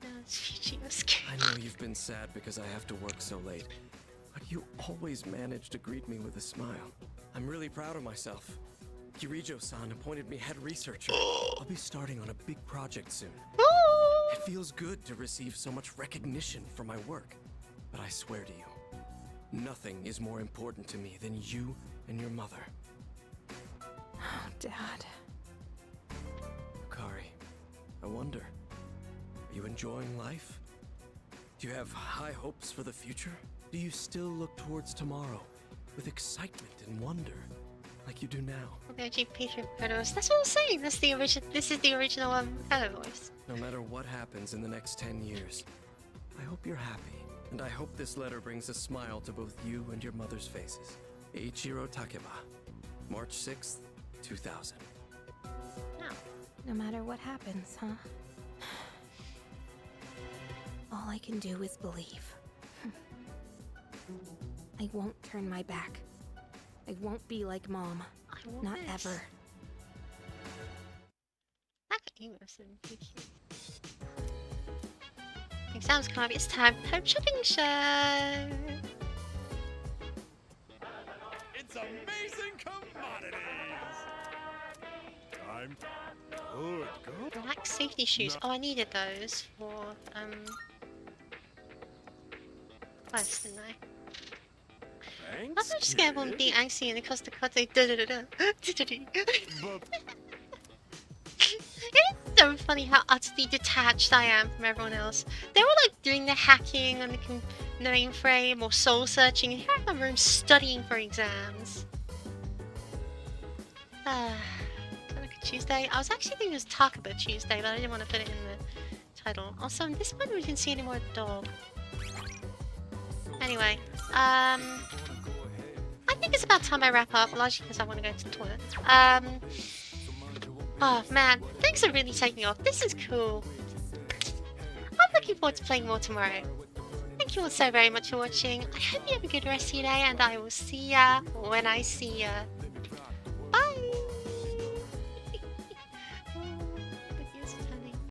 I know you've been sad because I have to work so late, but you always manage to greet me with a smile. I'm really proud of myself. Kirijo-san appointed me head researcher. I'll be starting on a big project soon. It feels good to receive so much recognition for my work, but I swear to you, nothing is more important to me than you and your mother. Oh, Dad. Yukari, I wonder, are you enjoying life? Do you have high hopes for the future? Do you still look towards tomorrow with excitement and wonder, like you do now? Okay, P3R. That's what I'm saying. That's the original. This is the original Makoto voice. No matter what happens in the next 10 years, I hope you're happy. And I hope this letter brings a smile to both you and your mother's faces. Eiichiro Takeba, March 6th, 2000. No matter what happens, huh? All I can do is believe. I won't turn my back. I won't be like Mom. Not ever. Exams come up. It's time for home shopping show. It's amazing commodities. Time. Good. Go. Black safety shoes. Oh, I needed those for quest, didn't I? I'm not scared of being angsty and it costs the cut. It's so funny how utterly detached I am from everyone else. They were like doing the hacking on the mainframe or soul searching, and here I am studying for exams. Tuesday. I was actually thinking it was Taco Bell Tuesday, but I didn't want to put it in the title. Also, in this one we didn't see any more dog. Anyway, I think it's about time I wrap up, largely because I want to go to the toilet. Oh man, things are really taking off. This is cool. I'm looking forward to playing more tomorrow. Thank you all so very much for watching. I hope you have a good rest of your day, and I will see ya when I see ya.